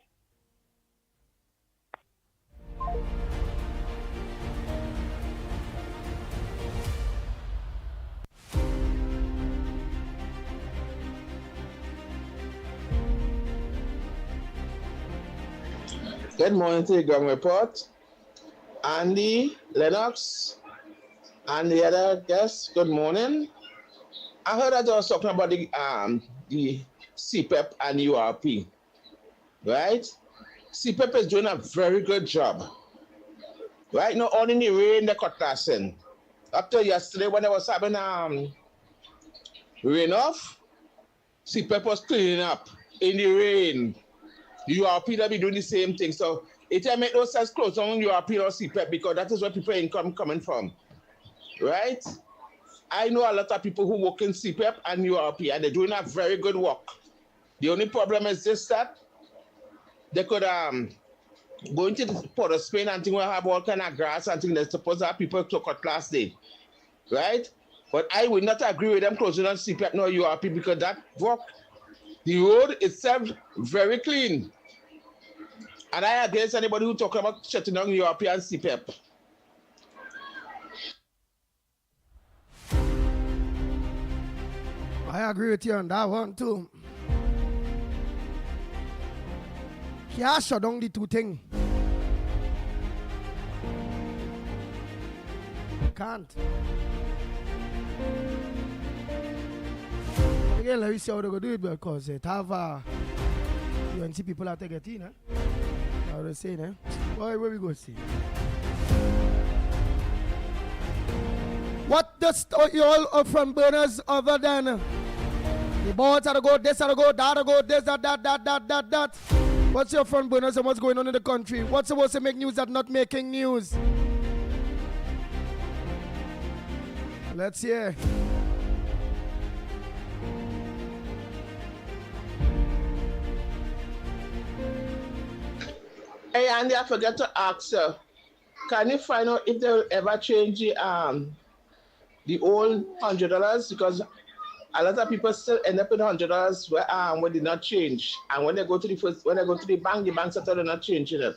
Good morning to the ground report. Andy, Lennox, and the other guests, good morning. I heard that I was talking about the CPEP and URP, right? CPEP is doing a very good job. Right now, only in the rain they cut us in. Up to yesterday when I was having rain off, CPEP was cleaning up in the rain. URP will be doing the same thing. So it make no sense close on URP or CPEP because that is where people income coming from. Right? I know a lot of people who work in CPEP and URP and they're doing a very good work. The only problem is just that they could go into the Port of Spain and think we'll have all kind of grass and things. They're supposed to have people to cut last day. Right? But I would not agree with them closing on CPEP nor URP because that work, the road itself very clean. And I against anybody who talk about shutting down URP and CPEP. I agree with you on that one too. Can't shut down the two things. Can't. Again, let me see how they're going to do it because it have UNC people have to get in. How they saying, Boy, where we go see? What does you all from burners other than the boards are to go, this are to go, that to go, this, that. What's your front burners and what's going on in the country? What's supposed to make news that not making news? Let's hear. Hey Andy, I forgot to ask you. Can you find out if they will ever change the old $100 because a lot of people still end up with $100 when they not change, and when they go to the bank said they're not changing it.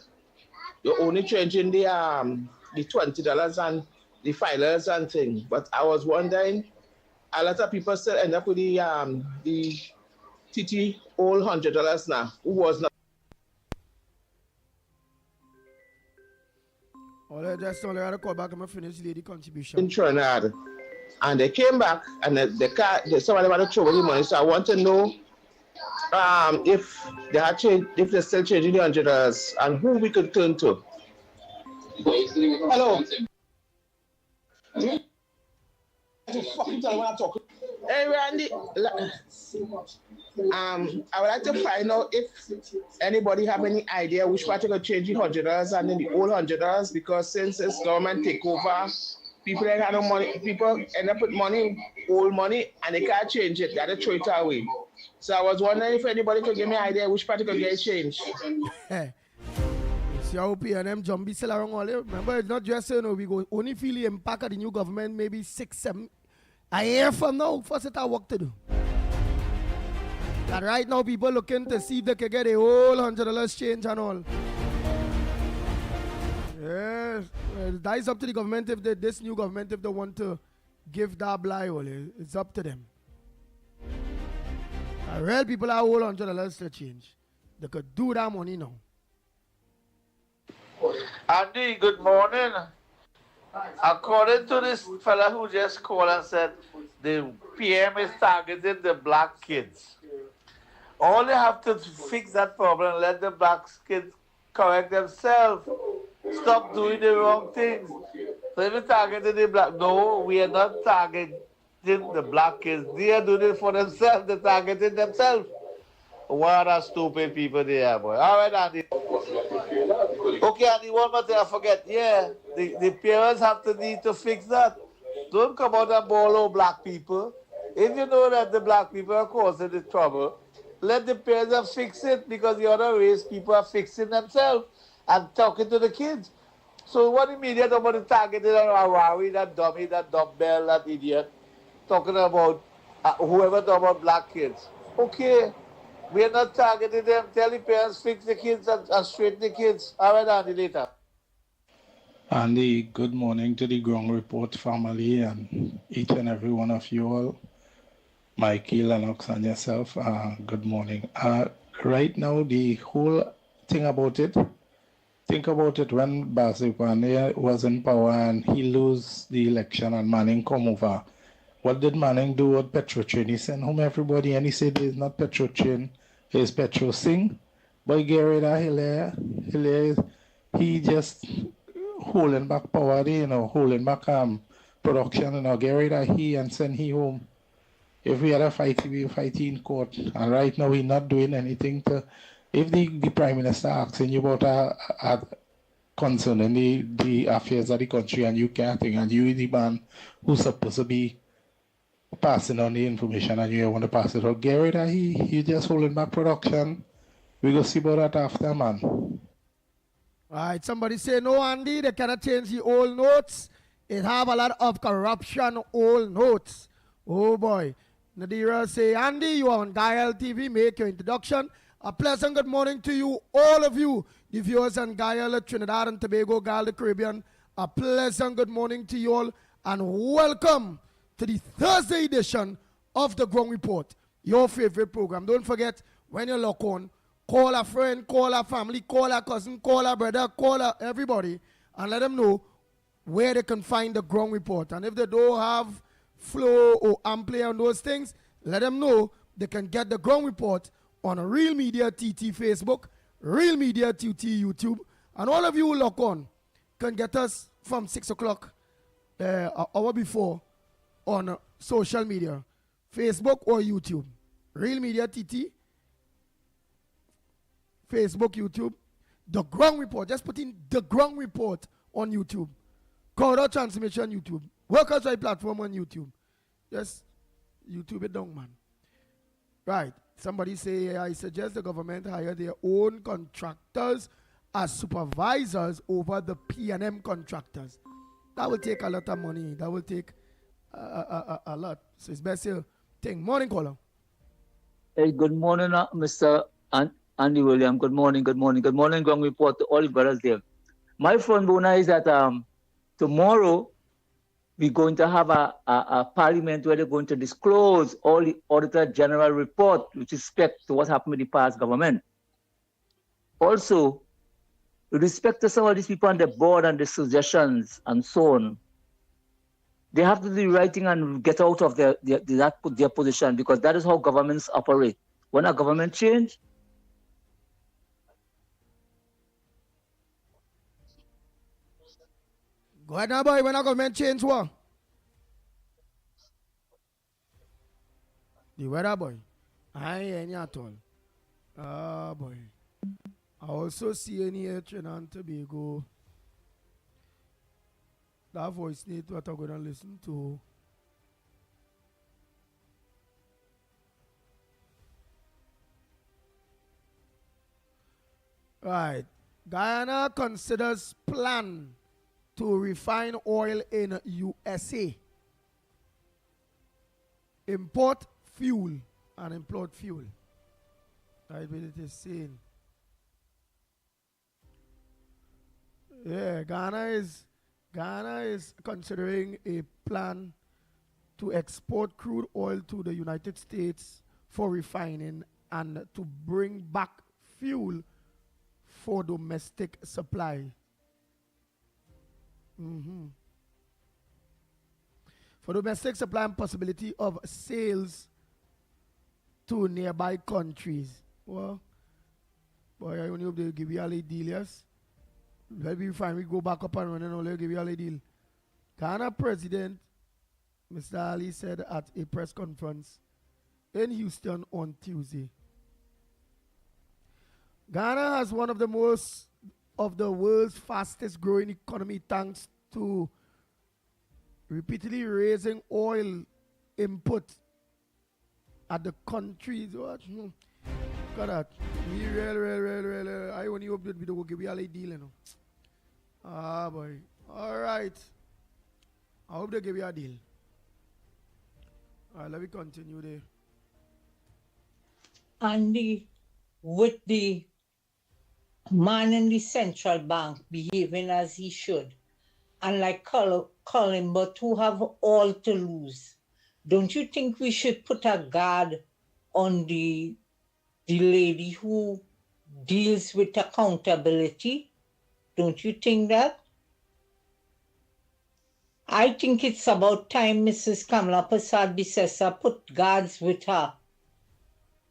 You're only changing the $20 and the filers and things. But I was wondering, a lot of people still end up with the TT old $100 now. Who was not? I just only had to call back and finish the contribution. In Trinidad. And they came back and somebody wanted to throw away the money. So I want to know if they had changed, if they're still changing the $100 and who we could turn to. Hello. Hey Randy, I would like to find out if anybody have any idea which part to change the $100 and then the old $100 because since this government take over, people ain't have no money. People end up with money, old money, and they can't change it. They have to throw it away. So I was wondering if anybody could give me an idea which part could get changed. See how PNM Jumbie still around all there. Remember, it's not just we go only feel the impact of the new government maybe 6-7 a year from now. First, it have work to do. And right now, people looking to see if they can get a whole $100 change and all. Yes, that is up to the government if this new government if they want to give that blind all. It's up to them. And real people have whole $100 to change. They could do that money now. Andy, good morning. According to this fella who just called and said the PM is targeting the black kids. All they have to fix that problem, let the black kids correct themselves. Stop doing the wrong things. So if you're targeting the black, no, we are not targeting the black kids. They are doing it for themselves. They're targeting themselves. What a stupid people they are, boy. All right, Andy. Okay, Andy, one more thing I forget. Yeah, the parents need to fix that. Don't come out and borrow black people. If you know that the black people are causing the trouble, let the parents fix it because the other race people are fixing themselves and talking to the kids. So what the media talking about the targeted Arawi, that dummy, that dumbbell, that idiot, talking about whoever talking about black kids. Okay, we're not targeting them. Tell the parents, fix the kids and straighten the kids. All right, Andy, later. Andy, good morning to the Ground Report family and each and every one of you all. Mikey, Lennox, and yourself, good morning. Right now, the whole thing about it, think about it when Basipane was in power and he lose the election and Manning come over. What did Manning do with Petrotrain? He sent home everybody and he said there's not Petrotrain, it's Petro Sing. But get rid of Hilaire, he just holding back power, holding back production, get rid of he and send he home. If we had a fight, we would fight in court. And right now, we're not doing anything to. If the Prime Minister asking you about a concerning the affairs of the country and you can't think, and you the man who's supposed to be passing on the information and you want to pass it on, get rid of he. You just holding back production. We go see about that after, man. All right, somebody say no, Andy. They cannot change the old notes. It have a lot of corruption old notes. Oh boy. Nadira say, Andy, you are on Gael TV. Make your introduction. A pleasant good morning to you, all of you, the viewers on Gael, Trinidad and Tobago, Gael, the Caribbean. A pleasant good morning to you all, and welcome to the Thursday edition of the Ground Report, your favorite program. Don't forget, when you log on, call a friend, call a family, call a cousin, call a brother, call everybody, and let them know where they can find the Ground Report. And if they don't have Flow or Amplay and those things, let them know they can get the Ground Report on Real Media TT Facebook, Real Media TT YouTube, and all of you who log on can get us from 6 o'clock an hour before on social media, Facebook or YouTube. Real Media TT, Facebook, YouTube, the Ground Report. Just put in the Ground Report on YouTube. Crowd Transmission YouTube. Workers' Right Platform on YouTube. Just YouTube it down, man. Right. Somebody say, I suggest the government hire their own contractors as supervisors over the P&M contractors. That will take a lot of money. That will take a lot. So it's best here. Morning, caller. Hey, good morning, Mr. Andy William. Good morning, good morning. Good morning, Ground Report to all the brothers there. My friend Bona is that tomorrow we're going to have a parliament where they're going to disclose all the Auditor General report with respect to what happened with the past government. Also, with respect to some of these people on the board and the suggestions and so on, they have to do the right thing and get out of their position, because that is how governments operate. When a government change, go ahead now, boy. When a government change what? The weather, boy. I ain't any at all. Ah, boy. I also see any here Trinidad and Tobago. That voice need what I'm going to listen to. Right. Guyana considers plan to refine oil in USA. Import fuel and import fuel. Right, what it is saying. Yeah, Ghana is considering a plan to export crude oil to the United States for refining and to bring back fuel for domestic supply. For domestic supply and possibility of sales to nearby countries. Well, boy, I only hope they'll give you a deal, yes? Let me find we go back up and run and they'll give you a deal. Ghana President Mr. Ali said at a press conference in Houston on Tuesday. Ghana has one of the most of the world's fastest growing economy thanks to repeatedly raising oil input at the country's what? Got that. We real. I only hope that we don't give you a deal, you know. Ah boy. Alright. I hope they give you a deal. Alright, let me continue there. Andy, with the man in the central bank behaving as he should, and like Colin, but who have all to lose, don't you think we should put a guard on the lady who deals with accountability? Don't you think that? I think it's about time Mrs. Kamala Prasad Bisesa put guards with her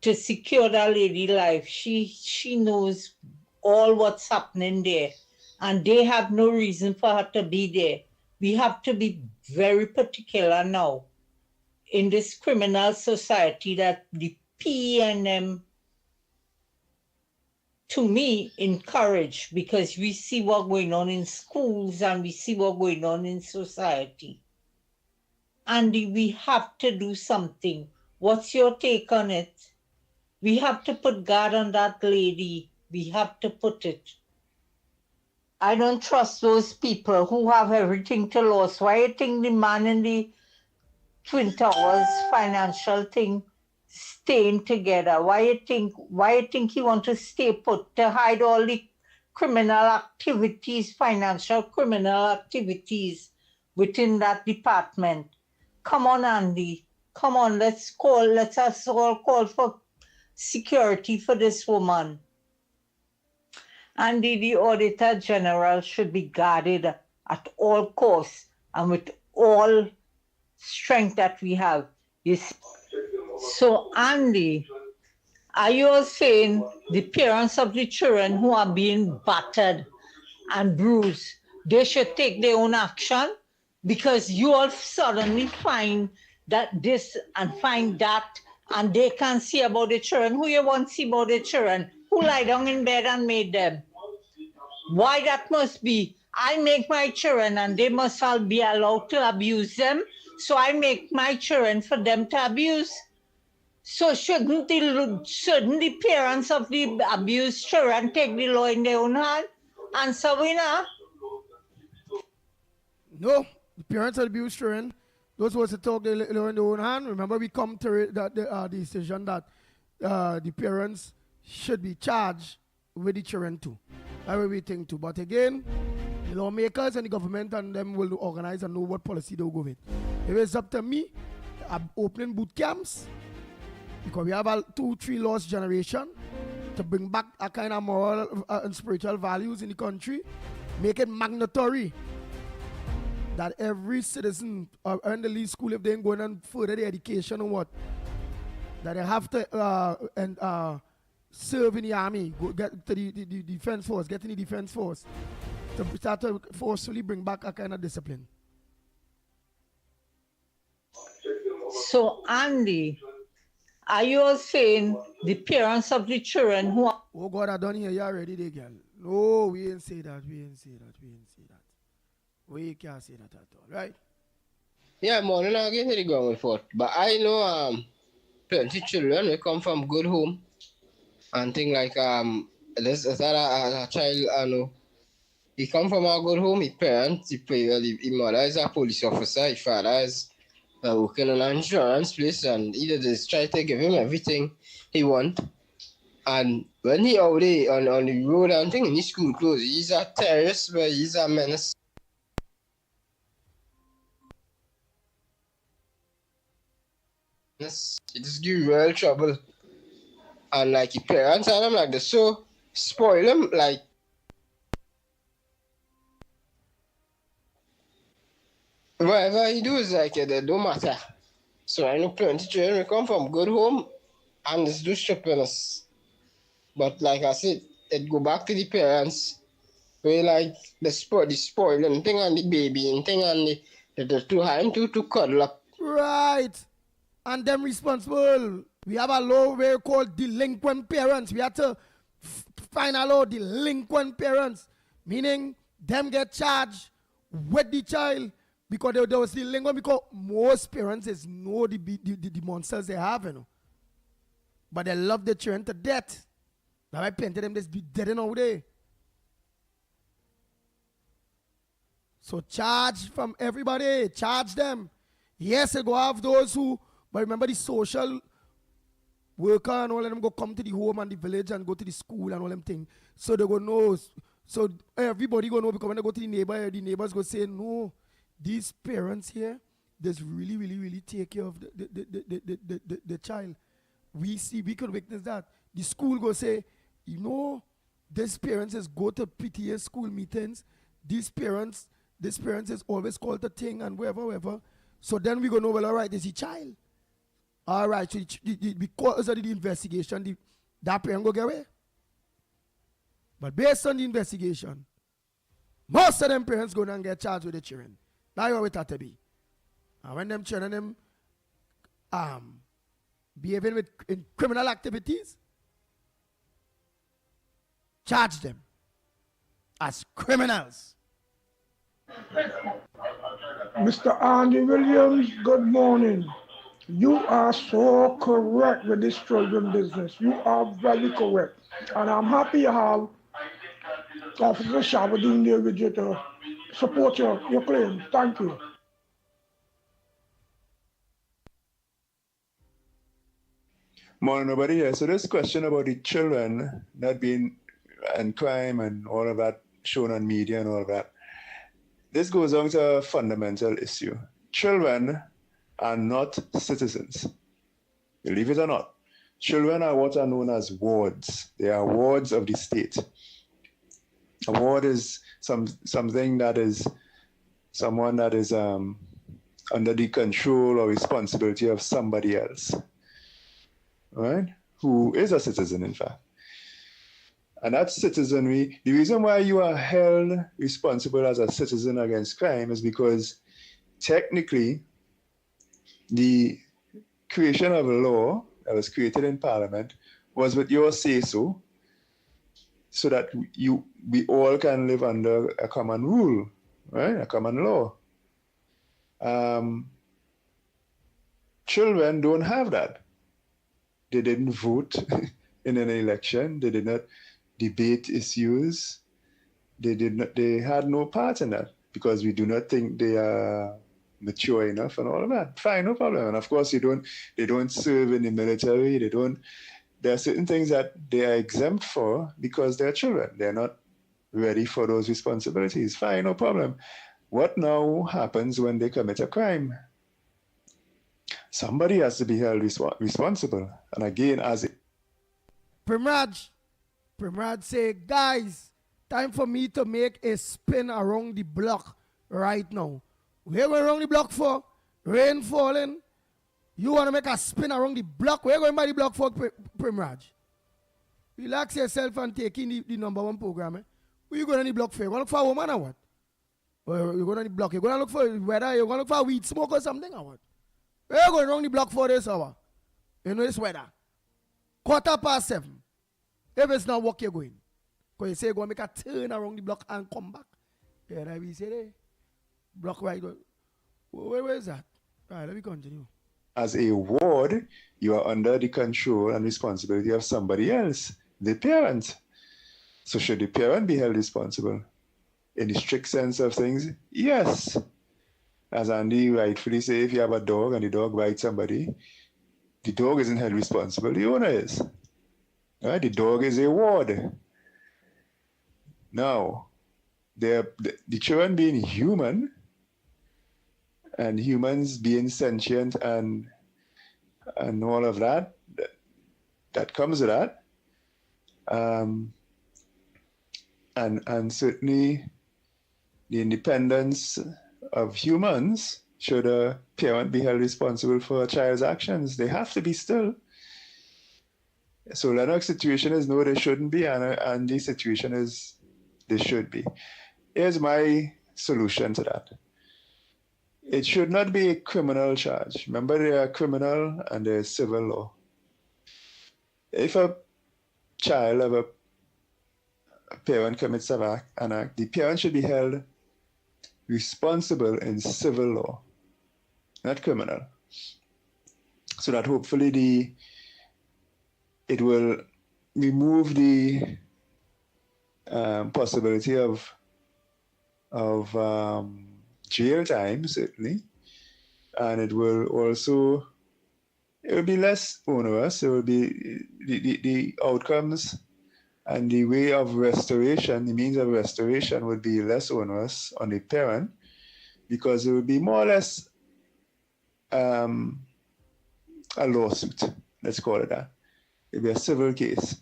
to secure that lady life. She knows all what's happening there, and they have no reason for her to be there. We have to be very particular now in this criminal society that the PNM, to me, encourage, because we see what's going on in schools and we see what's going on in society. Andy, we have to do something. What's your take on it? We have to put guard on that lady. We have to put it. I don't trust those people who have everything to lose. Why you think the man in the Twin Towers financial thing staying together? Why you think he want to stay put to hide all the criminal activities, financial criminal activities within that department? Come on, Andy. Come on, let us all call for security for this woman. Andy, the Auditor General should be guarded at all costs and with all strength that we have. Yes. So, Andy, are you all saying the parents of the children who are being battered and bruised, they should take their own action? Because you all suddenly find that this and find that, and they can't see about the children. Who you want to see about the children? Who lie down in bed and made them? Why that must be? I make my children and they must all be allowed to abuse them. So I make my children for them to abuse. So shouldn't the parents of the abused children take the law in their own hand? Answer, winner. No, the parents of the abused children, those who was to talk the law in their own hand. Remember, we come to the decision that the parents should be charged with the children too. That's what we think too. But again, the lawmakers and the government and them will organize and know what policy they'll go with. If it's up to me, I'm opening boot camps because we have a 2-3 lost generation to bring back a kind of moral and spiritual values in the country. Make it mandatory that every citizen in the least school, if they're going on further their education or what, that they have to serve in the army, go get to the defense force, get in the defense force, to start to forcefully bring back a kind of discipline. So, Andy, are you all saying the parents of the children who are... Oh God, I don't hear you already, they girl. No, we ain't say that, we ain't say that, we ain't say that. We can't say that at all, right? Yeah, morning again to the ground report. But I know plenty children will come from good home and things like this is a child I know. He come from a good home, his parents, his mother is a police officer, his father is working on an insurance place, and either just try to give him everything he want. And when he out there on the road and thing in his school clothes, he's a terrorist, but he's a menace. It just give you real trouble. And like his parents and them like they so spoil him like whatever he do is like it don't matter. So I know plenty children come from good home and just do stupidness. But like I said, it go back to the parents where like the spoiling thing on the baby and thing on the too high and to cuddle up. Right. And them responsible. We have a law where called delinquent parents. We have to find a law delinquent parents, meaning them get charged with the child because they was delinquent, because most parents is know the monsters they have, you know. But they love the children to death. Now I plenty them just be dead nowadays. So charge from everybody, charge them. Yes, they go have those who, but remember the social worker and all of them go come to the home and the village and go to the school and all them things. So they go know. So everybody go know because when they go to the neighbors go say, no, these parents here, just really, really, really take care of the child. We can witness that. The school go say, you know, these parents is go to PTA school meetings. These parents is always called the thing and wherever. So then we go know, well, all right, there's a child. All right, so because of the investigation, that parent go get away. But based on the investigation, most of them parents go and get charged with the children. That's how it had to be. And when them children behaving with in criminal activities, charge them as criminals. Mr. Andy Williams, good morning. You are so correct with this children business. You are very correct. And I'm happy you have Officer Shabadine there with you to support your claim. Thank you. Morning, nobody here. So this question about the children not being and crime and all of that shown on media and all of that, this goes on to a fundamental issue. Children are not citizens. Believe it or not. Children are what are known as wards. They are wards of the state. A ward is something that is someone that is under the control or responsibility of somebody else, right? Who is a citizen, in fact. And that citizenry, the reason why you are held responsible as a citizen against crime is because technically the creation of a law that was created in Parliament was with your say-so, so that we all can live under a common rule, right? A common law. Children don't have that. They didn't vote in an election. They did not debate issues. They had no part in that because we do not think they are mature enough and all of that. Fine, no problem. And of course, they don't serve in the military. There are certain things that they are exempt for because they're children. They're not ready for those responsibilities. Fine, no problem. What now happens when they commit a crime? Somebody has to be held responsible. And again, as it... Primraj say, guys, time for me to make a spin around the block right now. Where we around the block for? Rain falling. You want to make a spin around the block? Where going by the block for, Primraj? Relax yourself and take in the number one program. Where you going on the block for? You going to look for a woman or what? Or you going on the block? You going to look for whether you going to look for weed smoke or something or what? Where you going around the block for this hour? You know this weather. 7:15. If it's not work, you're going. Because you say you're going to make a turn around the block and come back. Yeah, that we say there. Block right. Where is that? All right, let me continue. As a ward, you are under the control and responsibility of somebody else, the parent. So should the parent be held responsible? In the strict sense of things, yes. As Andy rightfully said, if you have a dog and the dog bites somebody, the dog isn't held responsible, the owner is. Right? The dog is a ward. Now, the children being human, and humans being sentient and all of that comes with that. And certainly the independence of humans, should a parent be held responsible for a child's actions, they have to be still. So Lennox situation is no, they shouldn't be, and the situation is they should be. Here's my solution to that. It should not be a criminal charge. Remember, there are criminal and there is civil law. If a child of a parent commits an act, the parent should be held responsible in civil law, not criminal. So that hopefully it will remove the possibility of jail time, certainly, and it will also it will be less onerous. It will be the outcomes and the way of restoration, the means of restoration would be less onerous on the parent because it would be more or less a lawsuit. Let's call it that. It would be a civil case.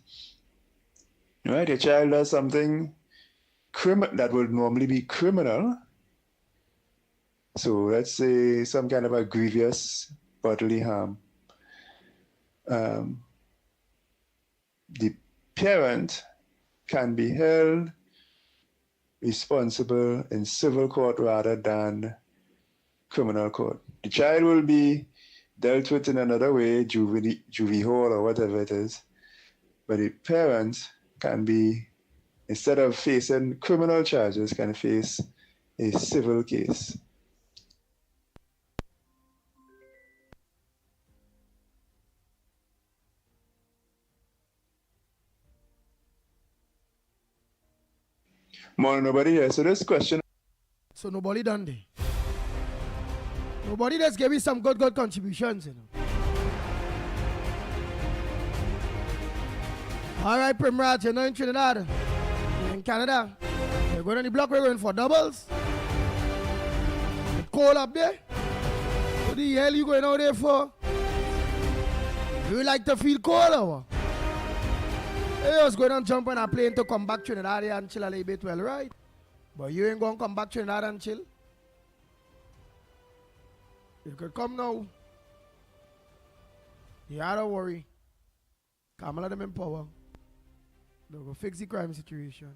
Right? Your child does something that would normally be criminal. So let's say some kind of a grievous bodily harm. The parent can be held responsible in civil court rather than criminal court. The child will be dealt with in another way, juvie hall or whatever it is, but the parent can be, instead of facing criminal charges, can face a civil case. More nobody here. So this question. So nobody done there. Nobody just gave me some good contributions, you know. All right, Primrod, you're not in Trinidad. You're in Canada. You're going on the block, we're going for doubles. It's cold up there. What the hell you going out there for? You like to feel cold or what? You just going and jump on a plane to come back to Trinidad and chill a little bit, well, right? But you ain't going to come back to Trinidad and chill. You could come now. Yeah, don't worry. Kamala them in power. They'll go fix the crime situation.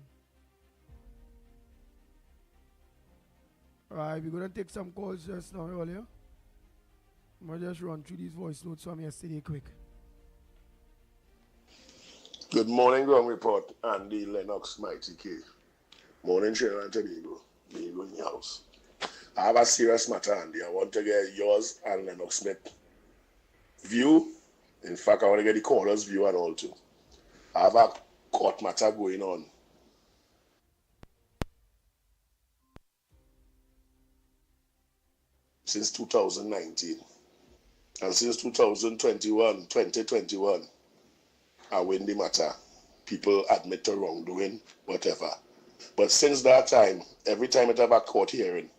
Alright, we're going to take some calls just now, earlier. I'm going to just run through these voice notes from yesterday quick. Good morning, Ground Report. Andy, Lennox, Mickie. Morning, Trinidad and Tobago. Tobago in the house. I have a serious matter, Andy. I want to get yours and Lennox Smith view. In fact, I want to get the caller's view and all too. I have a court matter going on. Since 2019. And since 2021, I win the matter. People admit to wrongdoing, whatever. But since that time, every time I have a court hearing,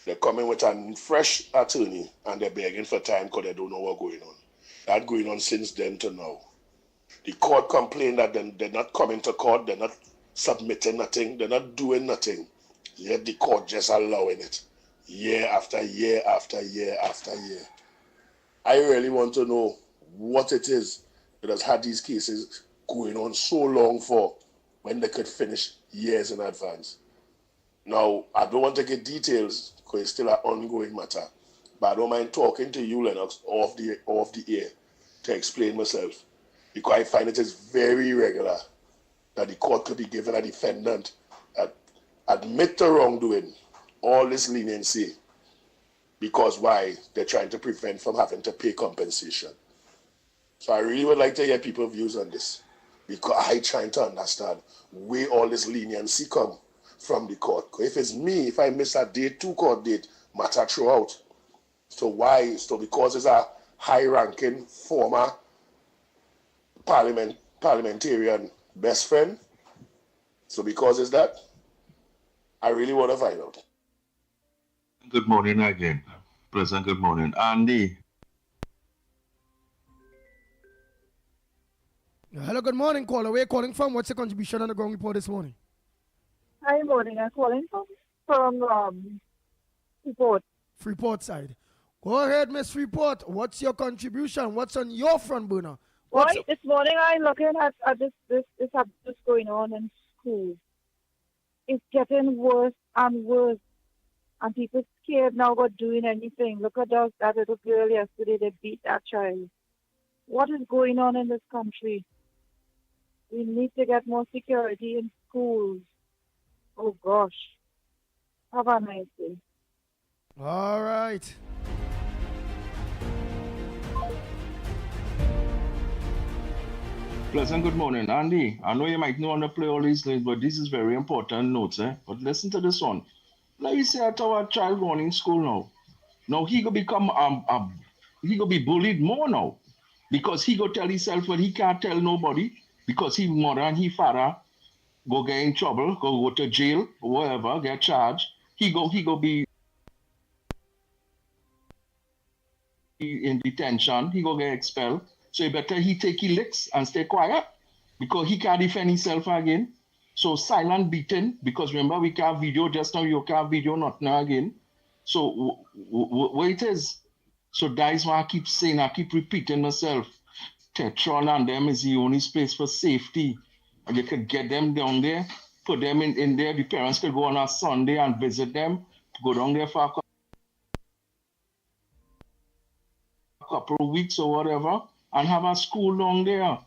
they're coming with a fresh attorney and they're begging for time because they don't know what's going on. That's going on since then to now. The court complained that they're not coming to court, they're not submitting nothing, they're not doing nothing. Yet the court just allowing it. Year after year after year after year. I really want to know what it is that has had these cases going on so long for when they could finish years in advance. Now, I don't want to get details because it's still an ongoing matter, but I don't mind talking to you, Lennox, off the air to explain myself because I find it is very irregular that the court could be given a defendant that admit to wrongdoing, all this leniency, because why? They're trying to prevent from having to pay compensation. So I really would like to hear people's views on this because I'm trying to understand where all this leniency come from the court. If it's me, if I miss a date, 2 court date, matter throughout. So why? So because it's a high-ranking former parliamentarian best friend. So because it's that, I really want to find out. Good morning again. Pleasant good morning. Andy. Hello, good morning, caller. Where are you calling from? What's your contribution on the Ground Report this morning? Hi, morning. I'm calling from Freeport. Freeport side. Go ahead, Miss Freeport. What's your contribution? What's on your front burner? Right, this morning I'm looking at this abuse going on in schools. It's getting worse and worse. And people scared now about doing anything. Look at that little girl yesterday. They beat that child. What is going on in this country? We need to get more security in schools. Oh, gosh. Have a nice day. All right. Pleasant good morning. Andy, I know you might not want to play all these things, but this is very important notes, eh? But listen to this one. Like you say, at our child going in school now. Now he gonna become he gonna be bullied more now. Because he go tell himself what he can't tell nobody because he mother and he father go get in trouble, go to jail, or whatever, get charged. He go be in detention, he go get expelled. So you better he take his licks and stay quiet because he can't defend himself again. So silent beaten because remember we can't video just now, you can't video not now again. So what it is? So that is why I keep saying, I keep repeating myself. Tetron and them is the only space for safety. And you could get them down there, put them in there. The parents could go on a Sunday and visit them, go down there for a couple of weeks or whatever, and have a school down there.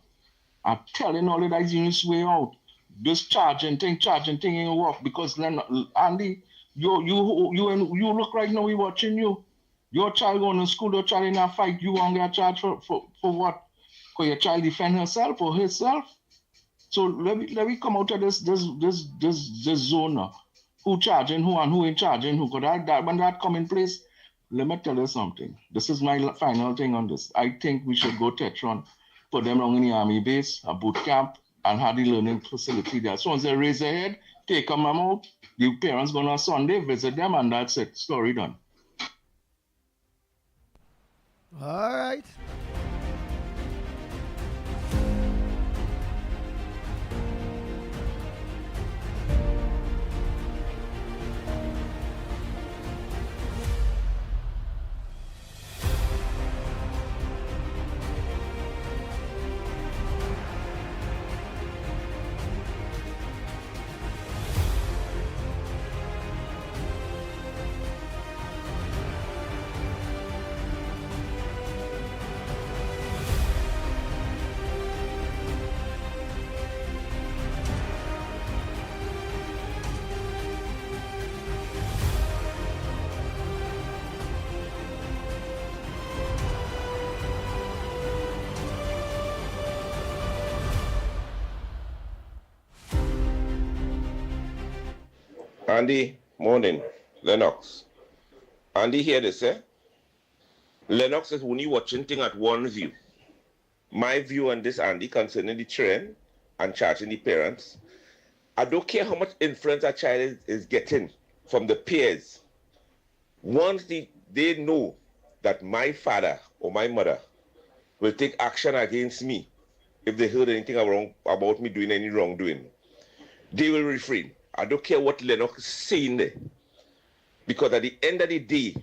I'm telling all of that is the easiest way out. This charging thing ain't work because then Andy, you look right now, we watching you. Your child going to school, your child in a fight, you won't get charged for what? For your child defend herself or herself? So let me come out of this zone now. Who charging who and who ain't charging who? Because when that come in place, let me tell you something. This is my final thing on this. I think we should go Tetron, put them wrong in the army base, a boot camp, and have the learning facility there. So once they raise their head, take them out, the parents go on Sunday, visit them, and that's it. Story done. All right. Andy, morning. Lennox. Andy, hear this, eh? Lennox is only watching thing at one view. My view on this, Andy, concerning the children and charging the parents. I don't care how much influence a child is getting from the peers. Once they know that my father or my mother will take action against me if they heard anything wrong about me doing any wrongdoing, they will refrain. I don't care what Lennox is saying there. Because at the end of the day,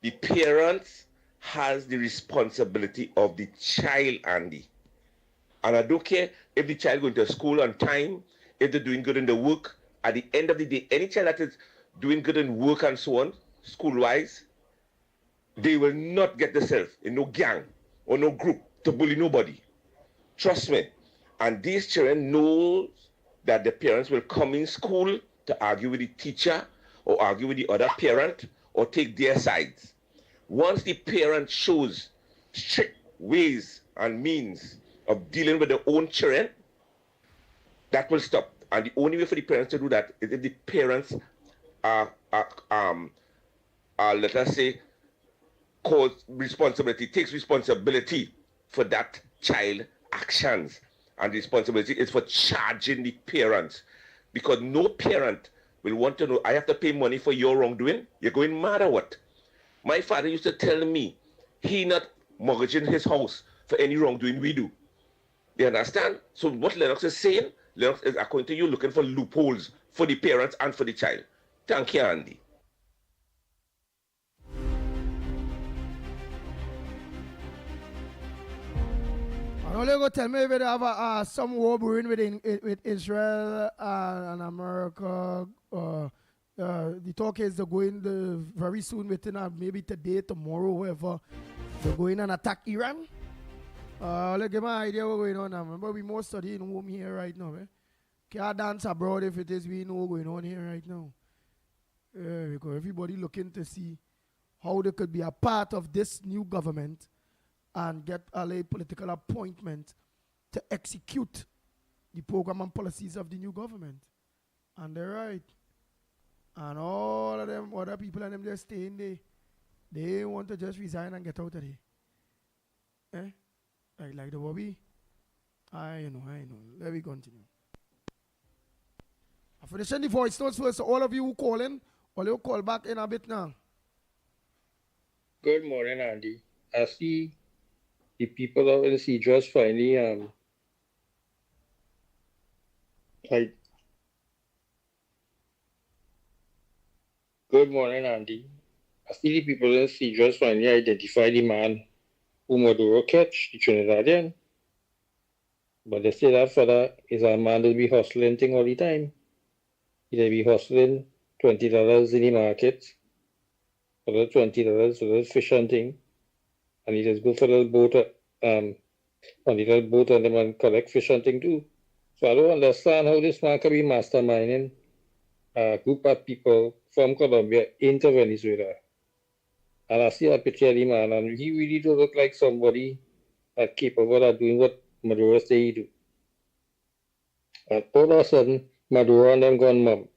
the parents has the responsibility of the child, Andy. And I don't care if the child going to school on time, if they're doing good in the work. At the end of the day, any child that is doing good in work and so on, school-wise, they will not get themselves in no gang or no group to bully nobody. Trust me. And these children know that the parents will come in school to argue with the teacher or argue with the other parent or take their sides. Once the parent shows strict ways and means of dealing with their own children, that will stop. And the only way for the parents to do that is if the parents are let us say, takes responsibility for that child actions. And the responsibility is for charging the parents. Because no parent will want to know, I have to pay money for your wrongdoing. You're going mad or what? My father used to tell me, he not mortgaging his house for any wrongdoing we do. You understand? So what Lennox is saying, Lennox is, according to you, looking for loopholes for the parents and for the child. Thank you, Andy. And all you go tell me if they have some war brewing with Israel and America. The talk is they're going very soon, within maybe today, tomorrow, whatever. They're going and attack Iran. Let's give me an idea what's going on now. Remember, we more studying home here right now. Can't dance abroad if it is we know what's going on here right now. Because everybody looking to see how they could be a part of this new government and get a political appointment to execute the program and policies of the new government. And they're right. And all of them, other people and them just staying there. They want to just resign and get out of there. Like the Bobby. I know. Let me continue. I'm finishing the voice notes first. So all of you who call in, all you call back in a bit now. Good morning, Andy. I see the people out in the sea just finally like good morning, Andy. I see the people in the sea just finally identify the man who Maduro catch, the Trinidadian. But they say that fella is a man that be hustling thing all the time. He'll be hustling $20 in the market for the $20 for the fish hunting. And he just go for the boat on the little boat and the man collect fish hunting too. So I don't understand how this man can be masterminding a group of people from Colombia into Venezuela. And I see a picture of the man, and he really does look like somebody that's capable of doing what Maduro say he do. And all of a sudden, Maduro and them gone mum.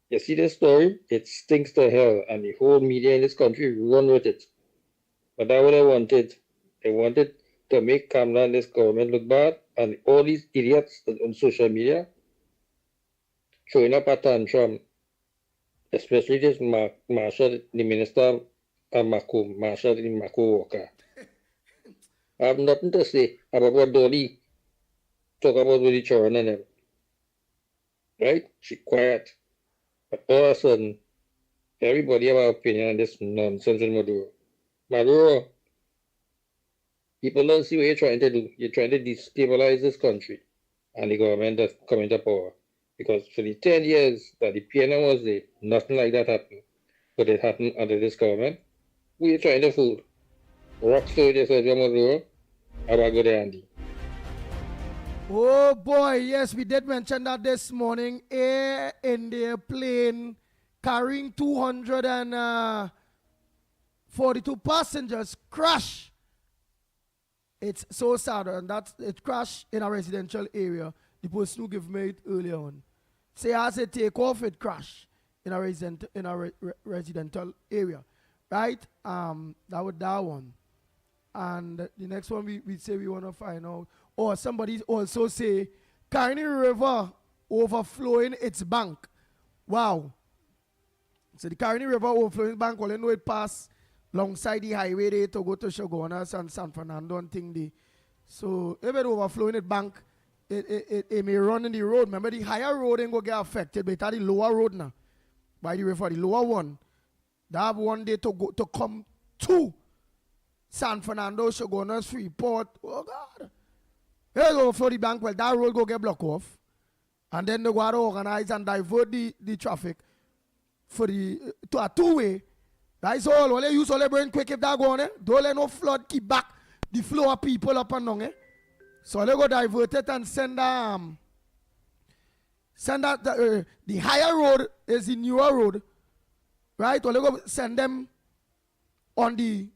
You see this story? It stinks to hell, and the whole media in this country run with it. But that's what they wanted. They wanted to make Kamala and this government look bad, and all these idiots on social media showing up at tantrum, especially this Marshall, the minister of Mako, Marshall in Mako Walker. I have nothing to say about what Dolly talk about with the children and them. Right? She quiet. But all of a sudden, everybody have an opinion on this nonsense in Maduro. Maduro, people don't see what you're trying to do. You're trying to destabilize this country and the government that's coming to power. Because for the 10 years that the PNM was there, nothing like that happened. But it happened under this government. We are trying to fool. Rock story, Sergio Maduro. Have a good day, Andy. Oh boy, yes, we did mention that this morning. Air India plane carrying 242 passengers crashed. It's so sad, and it crashed in a residential area. The person who gave me it earlier on. Say as a takeoff, it crashed in a residential area, right? That was that one. And the next one we say we want to find out. Or somebody also say, Carney River overflowing its bank. Wow. So the Carney River overflowing bank, all you know it pass alongside the highway there to go to Shogunas and San Fernando and thing there. So if it overflowing its bank, it may run in the road. Remember the higher road ain't going to get affected, but the lower road now. By the river, the lower one. They have one day to come to San Fernando, Shogunas, Freeport. Oh God. They go for the bank, well, that road go get blocked off. And then they go to organize and divert the traffic for to a two-way. That's all. All they use all their brain quick if that go on. Don't let no flood keep back the flow of people up and down. So they go divert it and send the higher road is the newer road. Right? Or they go send them on the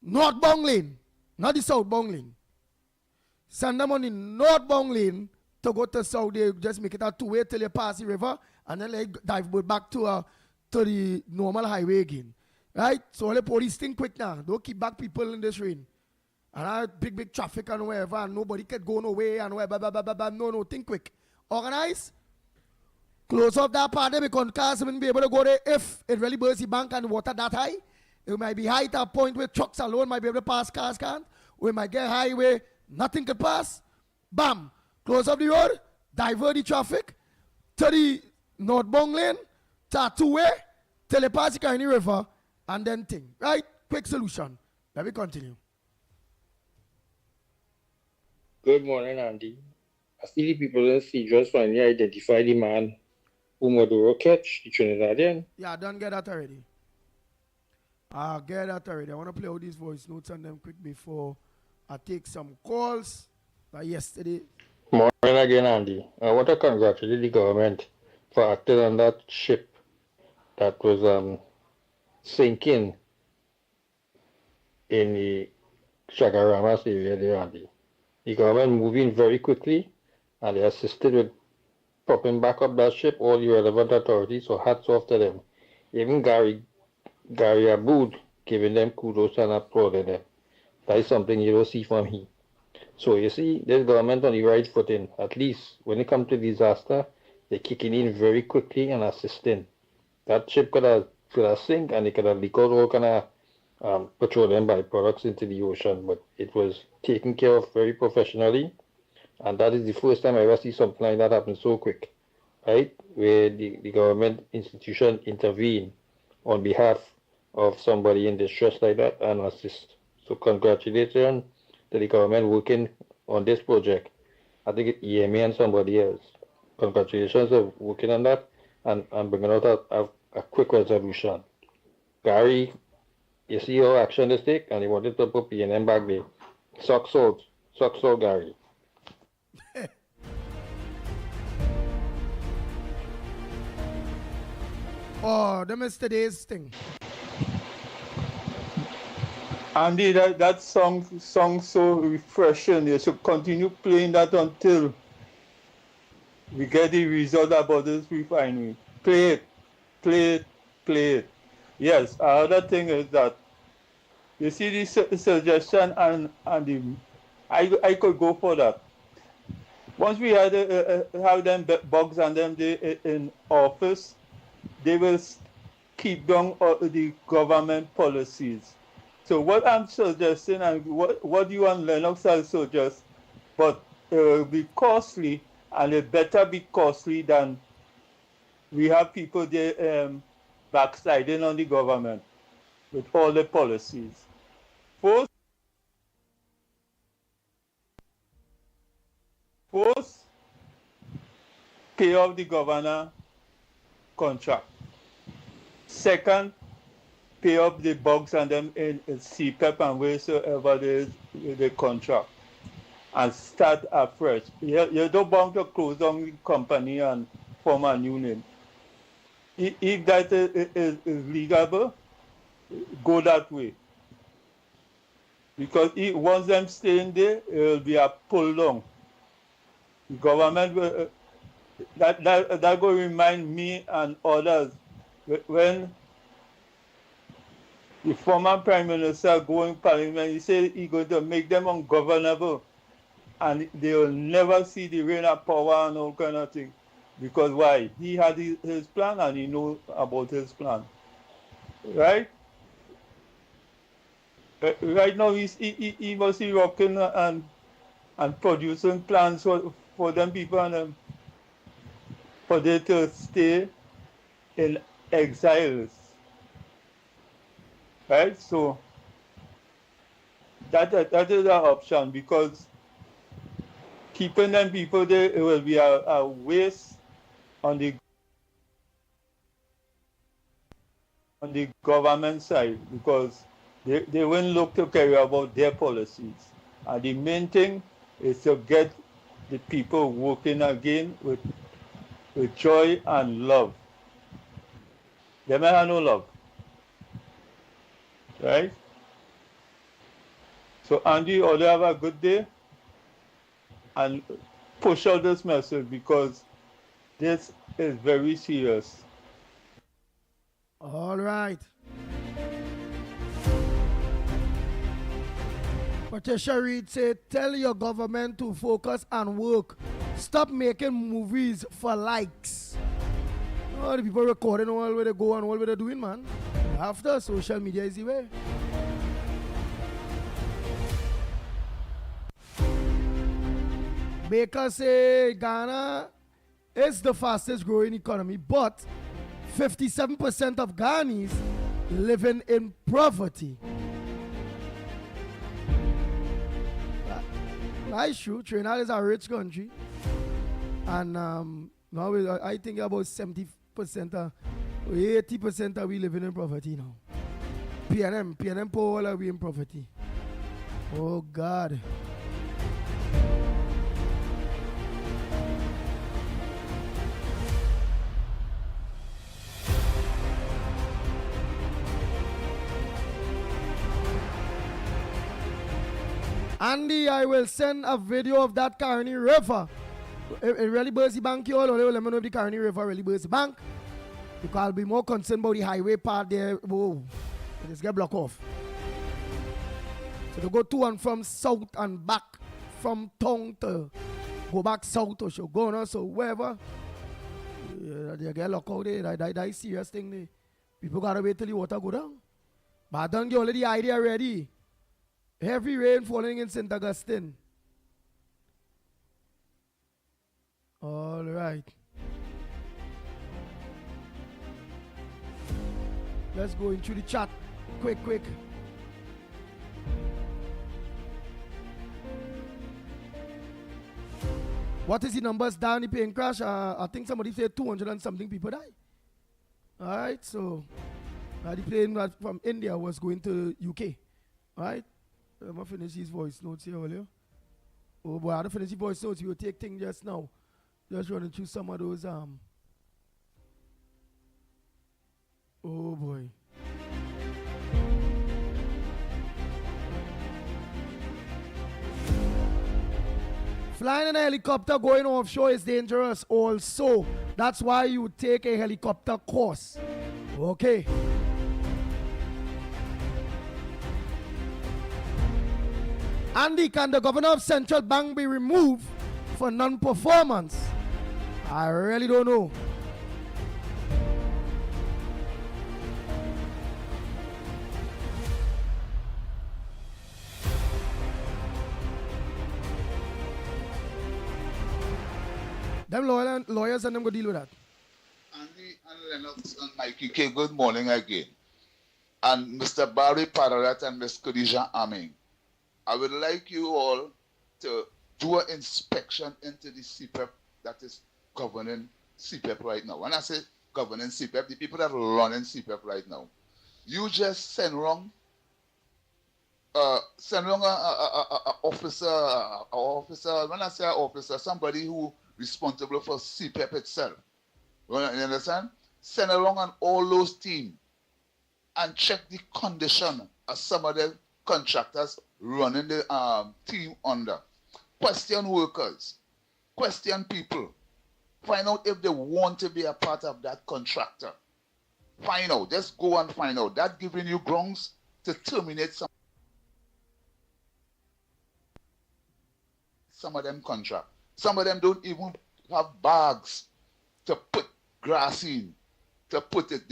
northbound lane, not the southbound lane. Send them on the northbound lane to go to south. They just make it a two-way till you pass the river, and then they divert back to the normal highway again. Right? So all the police think quick now. Don't keep back people in this rain. And I big traffic and wherever, and nobody can go nowhere and wherever. No, think quick. Organize. Close off that part there because cars won't be able to go there if it really bursts the bank and the water that high. It might be high to a point where trucks alone might be able to pass, cars can't. We might get high where nothing could pass. Bam. Close up the road. Divert the traffic to the northbound lane, to a two-way, till they pass the Carney River, and then thing. Right? Quick solution. Let me continue. Good morning, Andy. I see the people in the sea just finally identify the man who Maduro catch, the Trinidadian. Yeah, don't get that already. I get that already. I want to play all these voice notes on them quick before I take some calls. Like yesterday. Morning again, Andy. I want to congratulate the government for acting on that ship that was sinking in the Chagaramas area there, Andy. The government moving very quickly, and they assisted with propping back up that ship, all the relevant authorities, so hats off to them. Even Gary Aboud giving them kudos and applauding them That is something you don't see from here. So you see, this government on the right footing. At least when it comes to disaster, they're kicking in very quickly and assisting. That ship could have sink and it could have leaked out all kind of petroleum byproducts into the ocean, but it was taken care of very professionally. And that is the first time I ever see something like that happen so quick, right? Where the government institution intervene on behalf of somebody in distress like that and assist. So congratulations to the government working on this project. I think it's EMA and somebody else. Congratulations of working on that and bringing out a quick resolution. Gary, you see how action is taken and he wanted to put PNM back there. Socks out, Gary. Oh, them is today's thing. Andy, that song so refreshing. You should continue playing that until we get the result about this refinery. Play it. Yes, another thing is that you see this suggestion and I could go for that. Once we had have them bugs and them in office, they will keep down the government policies. So what I'm suggesting and what you and Lennox are suggest, but it will be costly and it better be costly than we have people there backsliding on the government with all the policies. First, pay off the governor contract. Second, pay up the bugs and them in CPEP and wheresoever there is the contract and start afresh. You don't want to close down the company and form a new name. If that is legal, go that way. Because once them staying there, it will be a pull down. The government will, that will remind me and others when the former Prime Minister going Parliament, he said he's going to make them ungovernable and they will never see the reign of power and all kind of thing. Because why? He had his plan and he knows about his plan. Right? Right now he must be working and producing plans for them people and for them to stay in exiles. Right? So that is an option because keeping them people there, it will be a waste on the government side because they won't look to care about their policies. And the main thing is to get the people working again with joy and love. They may have no love. Right? So Andy, you have a good day and push out this message because this is very serious. All right. Patricia Reed said, tell your government to focus and work. Stop making movies for likes. Oh, the people recording all where they go and all where they're doing, man. After social media is the way. Baker say Ghana is the fastest growing economy, but 57% of Ghanaians living in poverty. That's true. Trinidad is a rich country. And now I think about 70% 80% are we living in poverty now. PNM poor are we in poverty. Oh God. Andy, I will send a video of that Carney River. It really burst the bank, you all. Let me know if the Carney River really burst the bank. Because I'll be more concerned about the highway part there. Whoa. It just get blocked off. So they go to and from south and back from town to go back south to Shogona, so wherever. They get locked out there. That serious thing there. People gotta wait till the water go down. But I don't get already the idea ready. Heavy rain falling in St. Augustine. All right. Let's go into the chat. Quick. What is the numbers down the plane crash? I think somebody said 200 and something people died. All right, so the plane from India was going to UK. All right, I'm going to finish his voice notes here earlier. Oh boy, I don't finish the voice notes. We will take things just now. Just running through some of those. Oh boy. Flying in a helicopter going offshore is dangerous also. That's why you take a helicopter course. Okay. Andy, can the governor of Central Bank be removed for non-performance? I really don't know. Them lawyers and them go deal with that. Andy and Lennox and Mickie K, good morning again. And Mr. Barry Pararat and Ms. Khadija Aming, I would like you all to do an inspection into the CPEP that is governing CPEP right now. When I say governing CPEP, the people that are running CPEP right now, you just send wrong a officer, when I say officer, somebody who responsible for CPEP itself. You understand? Send along on all those teams and check the condition of some of the contractors running the team under. Question workers, question people, find out if they want to be a part of that contractor. Find out, just go and find out. That's giving you grounds to terminate some of them contracts. Some of them don't even have bags to put grass in, to put it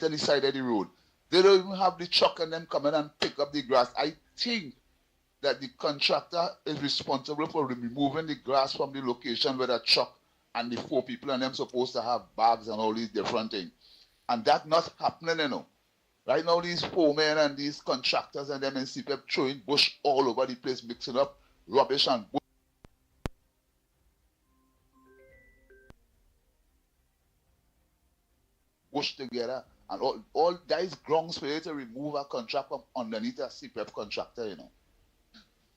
on the side of the road. They don't even have the truck and them coming and pick up the grass. I think that the contractor is responsible for removing the grass from the location with a truck and the 4 people and them supposed to have bags and all these different things. And that's not happening, you know. Right now, these foremen and these contractors and them in CPEP throwing bush all over the place, mixing up rubbish and bush together, and all that is grounds for you to remove a contract from underneath a CPEP contractor, you know.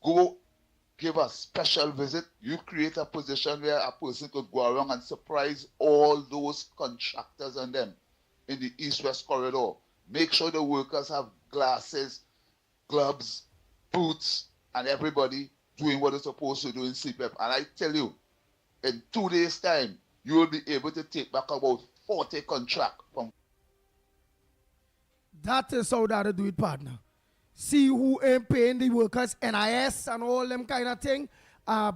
Go give a special visit. You create a position where a person could go around and surprise all those contractors and them in the east-west corridor. Make sure the workers have glasses, gloves, boots, and everybody doing what they're supposed to do in CPEP. And I tell you, in 2 days' time, you will be able to take back about 40 contracts from. That is how that do it, partner. See who ain't paying the workers NIS and all them kind of thing.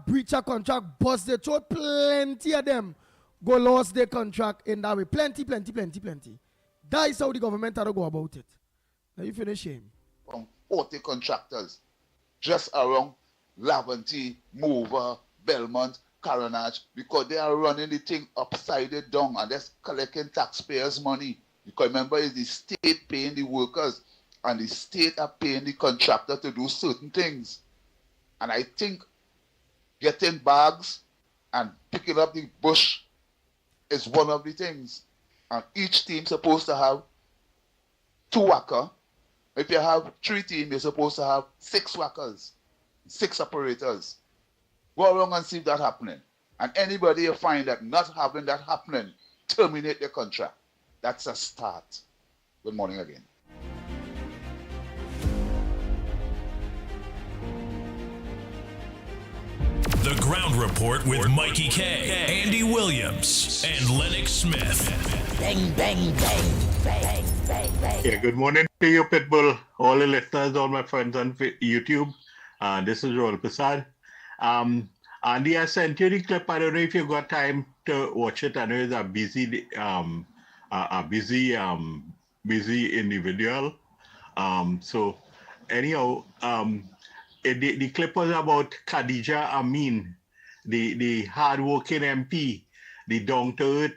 Breach a contract, bust the throat. Plenty of them go lost their contract in that way. Plenty. That is how the government had to go about it. Now you finish him. From 40 contractors just around Laventy, Mover, Belmont, Coronage, because they are running the thing upside down and that's collecting taxpayers' money. Because remember, it's the state paying the workers and the state are paying the contractor to do certain things. And I think getting bags and picking up the bush is one of the things. And each team supposed to have 2 workers. If you have 3 teams, you're supposed to have 6 workers, 6 operators. Go around and see if that's happening. And anybody you find that not having that happening, terminate the contract. That's a start. Good morning again. The Ground Report with Mikey K, Andy Williams, and Lennox Smith. Bang, bang, bang, bang, bang, bang. Yeah, good morning to you, Pitbull, all the listeners, all my friends on YouTube. This is Roel Prasad. Andy, I sent you the clip. I don't know if you got time to watch it. I know it's a busy individual. So anyhow, the clip was about Khadija Amin, the hardworking MP, the down-to-earth,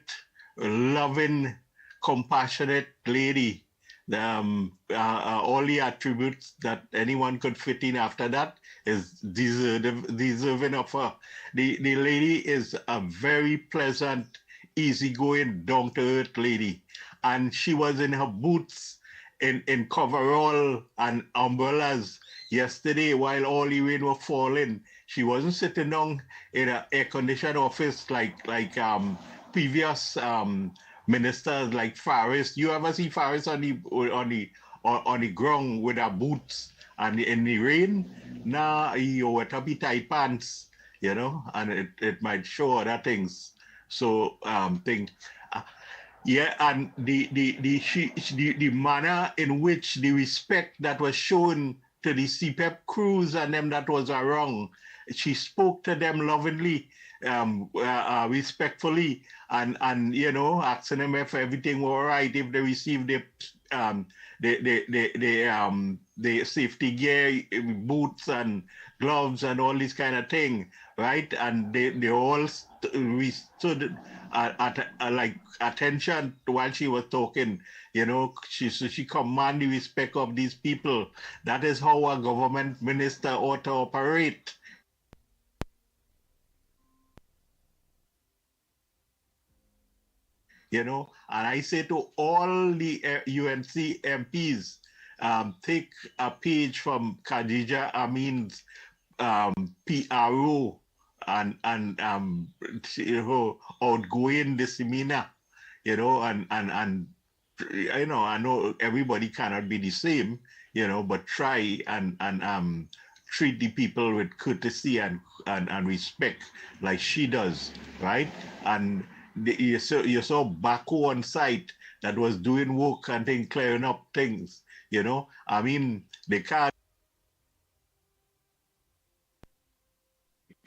loving, compassionate lady. All the attributes that anyone could fit in after that is deserving of her. The lady is a very pleasant, easygoing, down-to-earth lady. And she was in her boots, in coverall and umbrellas yesterday while all the rain was falling. She wasn't sitting down in an air-conditioned office like previous ministers like Faris. You ever see Faris on the ground with her boots and in the rain? Nah, he wet up his tight pants, you know, and it might show other things. So yeah, and the manner in which the respect that was shown to the CPEP crews and them that was wrong, she spoke to them lovingly, respectfully, and you know, asking them if everything was all right, if they received the safety gear, boots and gloves and all this kind of thing, right? And they all stood at like attention while she was talking. You know, she command the respect of these people. That is how a government minister ought to operate. You know, and I say to all the UNC MPs, take a page from Khadija Amin's PRO and you know, outgoing demeanor, you know, and you know, I know everybody cannot be the same, you know, but try and treat the people with courtesy and respect like she does, right? And you saw Baku on site that was doing work and things, clearing up things, you know. I mean, they can't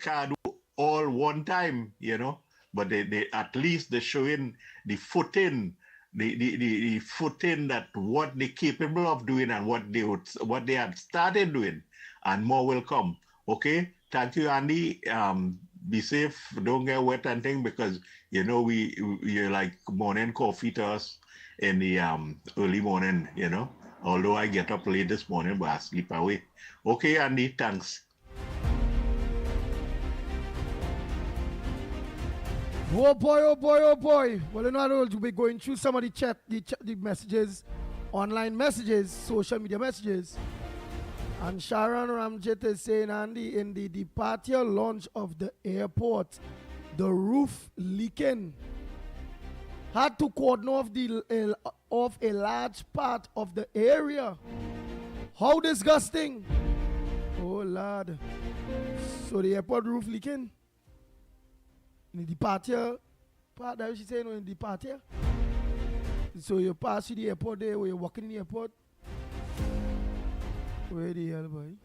do all one time, you know, but they at least they're showing the footing, the footing that what they're capable of doing and what they had started doing, and more will come. Okay, thank you, Andy. Be safe, don't get wet and thing, because you know you're like morning coffee to us in the early morning, you know. Although I get up late this morning, but I sleep away. Okay, Andy, thanks. Oh boy, oh boy, oh boy. Well, you know, we'll be going through some of the messages, online messages, social media messages. And Sharon Ramjet is saying, Andy, in the departure launch of the airport, the roof leaking. Had to cordon off a large part of the area. How disgusting. Oh, Lord. So the airport roof leaking? In the departure part, that she's saying, in the departure? So you pass through the airport there, where you're walking in the airport? Where the hell, boy?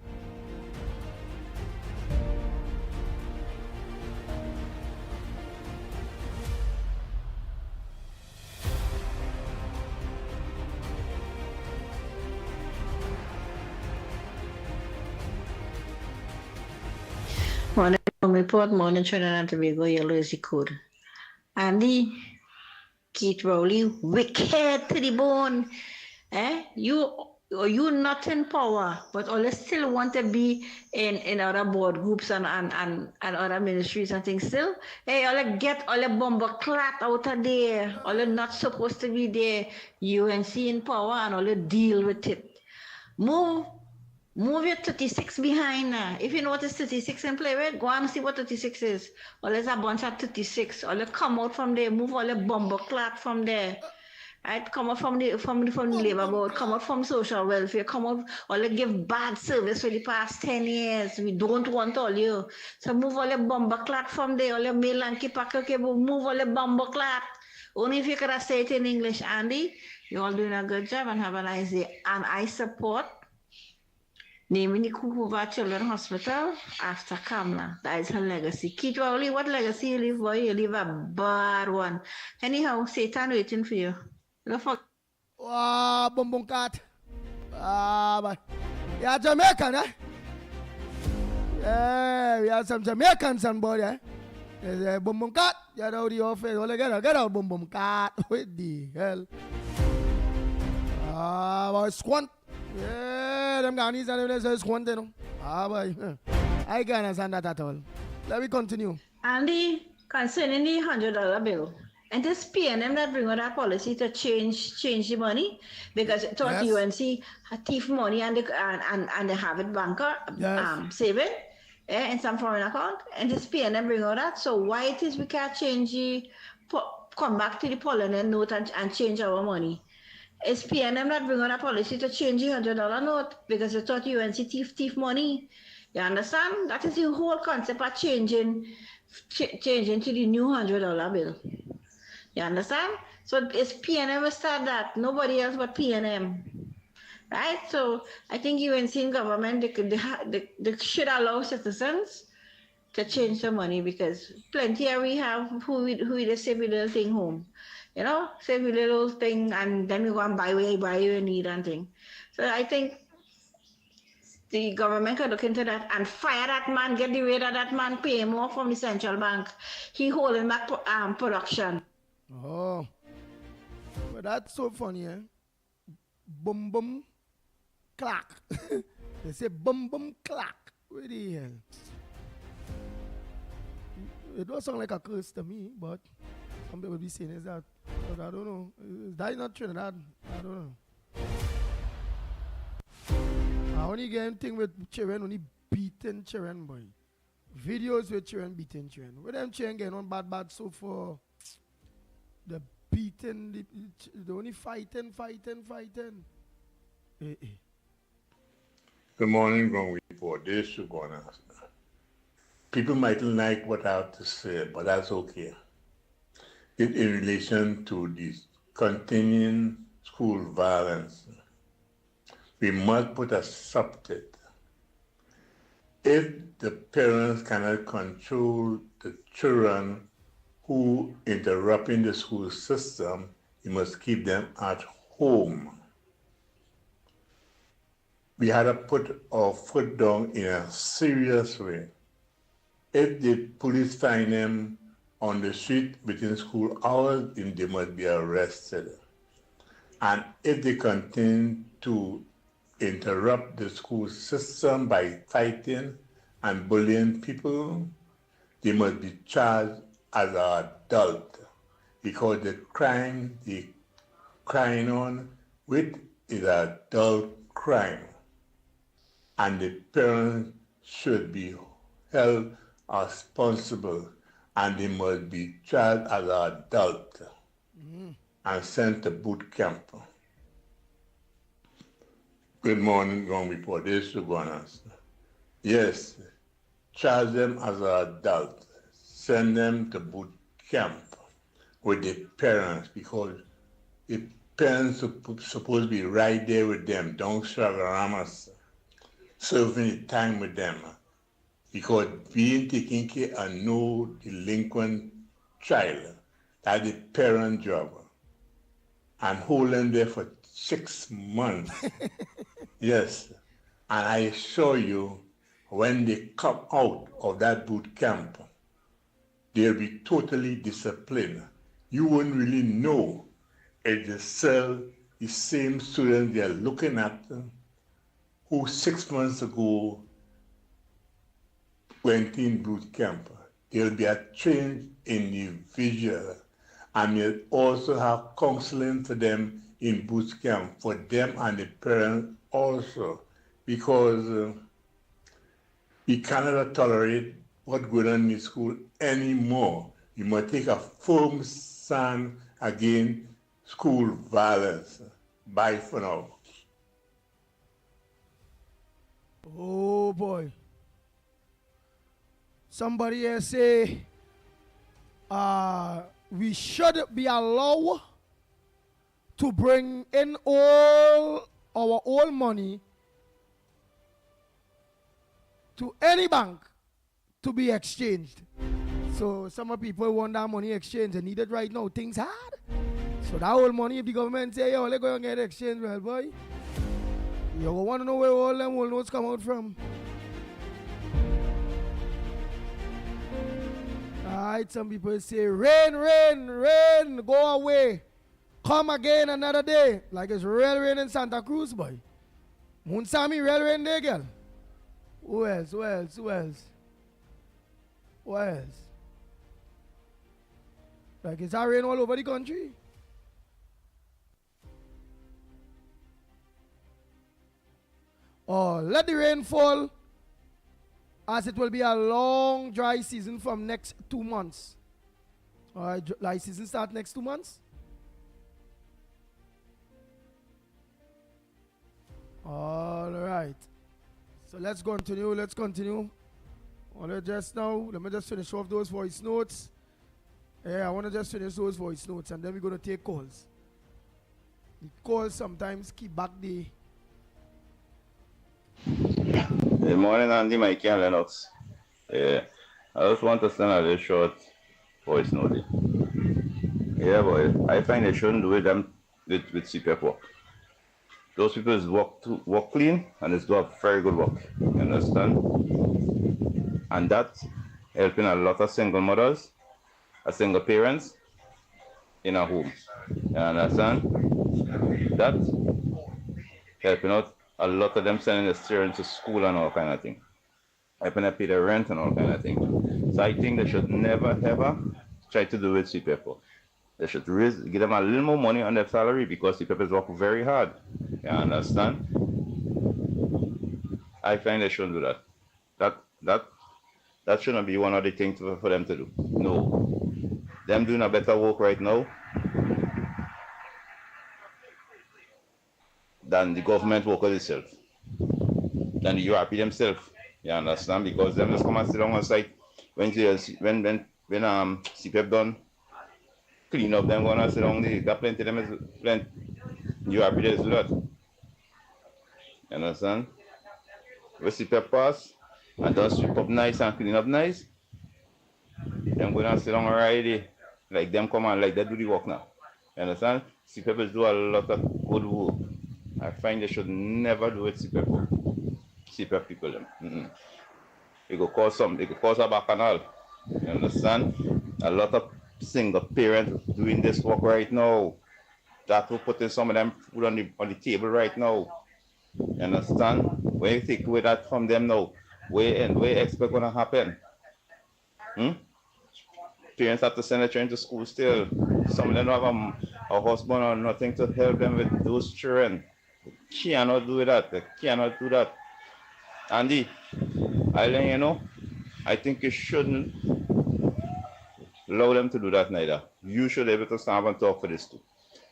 Morning, report, morning, Trinidad and Tobago, yellow is the code. Andy, Keith Rowley, wicked to the bone. You not in power, but all still want to be in other board groups and other ministries and things still. Hey, all get all the bomber clat out of there. All not supposed to be there. UNC in power and all deal with it. Move your 36 behind now. If you know what is 36 and play with, go and see what 36 is. All is a bunch of 36. All come out from there, move all the bomber clat from there. right? Come out from the labor board, come out from social welfare, come out, all you give bad service for the past 10 years. We don't want all you. So move all your bomber clat from there, all your mail and keep move all your bomber clat. Only if you could have said it in English, Andy. You're all doing a good job and have a nice day. And I support naming the Kukuva Children's Hospital after Kamla. That is her legacy. Kid Rowley, what legacy you leave, boy? You leave a bad one. Anyhow, Satan waiting for you. Look for. Wow, boom boom cat. Ah, but you're Jamaican, eh? Yeah, we have some Jamaicans on board, eh? There's a boom boom cat. Get out of the office. Well, get out, boom boom cat. What the hell? Ah, boy, squant. Yeah, them Ghanaians and them say squant, you know. Ah, boy. I can't understand that at all. Let me continue. Andy, concerning the $100 bill, and this PNM that bring out that policy to change the money because it thought UNC thief money and they have it banker saving in some foreign account, and this PNM bring out that. So why it is we can't change come back to the Pollen note and change our money? It's PNM that bring out a policy to change the $100 note because they thought UNC thief money. You understand? That is the whole concept of changing to the new $100 bill. You understand? So it's PNM who start that. Nobody else but PNM. Right? So I think UNC and government, they should allow citizens to change the money because plenty here we have who they save a little thing home. You know, save a little thing and then we go and buy what you need and thing. So I think the government could look into that and fire that man, get the rate of that man, pay more from the central bank. He holding back production. Oh, but that's so funny, eh? Boom, boom, clack. They say boom, boom, clack. What the hell? It does sound like a curse to me, but some people be saying is that. But I don't know. Is that not Trinidad? I don't know. I only get anything with children, only beating children, boy. Videos with children beating children. With them children getting on bad so far. The beating, the only fighting. Good morning, Grown Report. This is going on. People might like what I have to say, but that's okay. In relation to this continuing school violence, we must put a stop to it. If the parents cannot control the children who interrupting the school system, you must keep them at home. We had to put our foot down in a serious way. If the police find them on the street within school hours, then they must be arrested. And if they continue to interrupt the school system by fighting and bullying people, they must be charged as an adult because the crime they're crying on with is an adult crime. And the parents should be held responsible and they must be charged as an adult and sent to boot camp. Good morning, Ground Report. This is Guanas. Yes, charge them as an adult. Send them to boot camp with the parents because the parents are supposed to be right there with them. Don't struggle around serving the time with them. Because being taking care of no delinquent child, that's the parent job. And hold them there for 6 months. Yes. And I assure you, when they come out of that boot camp, they'll be totally disciplined. You won't really know if they sell the same students they're looking at who 6 months ago went in boot camp. There'll be a trained individual, and you'll also have counseling for them in boot camp for them and the parents also, because we cannot tolerate what's going on in school anymore. You must take a firm stand against school violence. Bye for now. Oh boy. Somebody here say we should be allowed to bring in all our old money to any bank to be exchanged. So some people want that money exchanged and need it right now. Things hard. So that old money, if the government say, yo, let's go and get exchange, well, boy, you want to know where all them old notes come out from. Alright, some people say, rain, rain, rain, go away. Come again another day. Like it's real rain in Santa Cruz, boy. Munsami, real rain there, girl. Who else? Who else? Who else? What else? Like it's rain all over the country. Oh, let the rain fall, as it will be a long dry season from next 2 months. All right, dry season start next 2 months. All right. So let's continue. Let's continue. Let me just finish off those voice notes. Yeah, I want to just finish those voice notes and then we're going to take calls. The calls sometimes keep back the... Good morning, Andy, Mickie, and Lennox. Yeah, I just want to send a little short voice note. Yeah, boy, I find they shouldn't do it with CPF work. Those people work clean and they do a very good work. You understand? And that's helping a lot of single mothers, single parents in a home. You understand? That's helping out a lot of them sending their children to school and all kind of thing. Helping them pay their rent and all kind of thing. So I think they should never ever try to do with CPF. They should give them a little more money on their salary because CPF work very hard. You understand? I find they shouldn't do that. That shouldn't be one of the things for them to do. No. Them doing a better work right now than the government workers itself, than the URP themselves. You understand? Because them just come and sit down on site when CPF done clean up, them gonna sit down. They got plenty of them, plenty. URP just do that. You understand? When CPF pass and don't sweep up nice and clean up nice, them gonna sit down already. Like them come on, like they do the work now. You understand? CPF do a lot of good work. I find they should never do it CPF people them. It could cause a bacchanal. You understand? A lot of single parents doing this work right now. That will put in some of them food on the table right now. You understand? When you take away that from them now, where expect gonna happen? Parents have to send their children to school still. Some of them don't have a husband or nothing to help them with those children. They cannot do that. They cannot do that. Andy, I think you shouldn't allow them to do that neither. You should be able to stand up and talk for this too.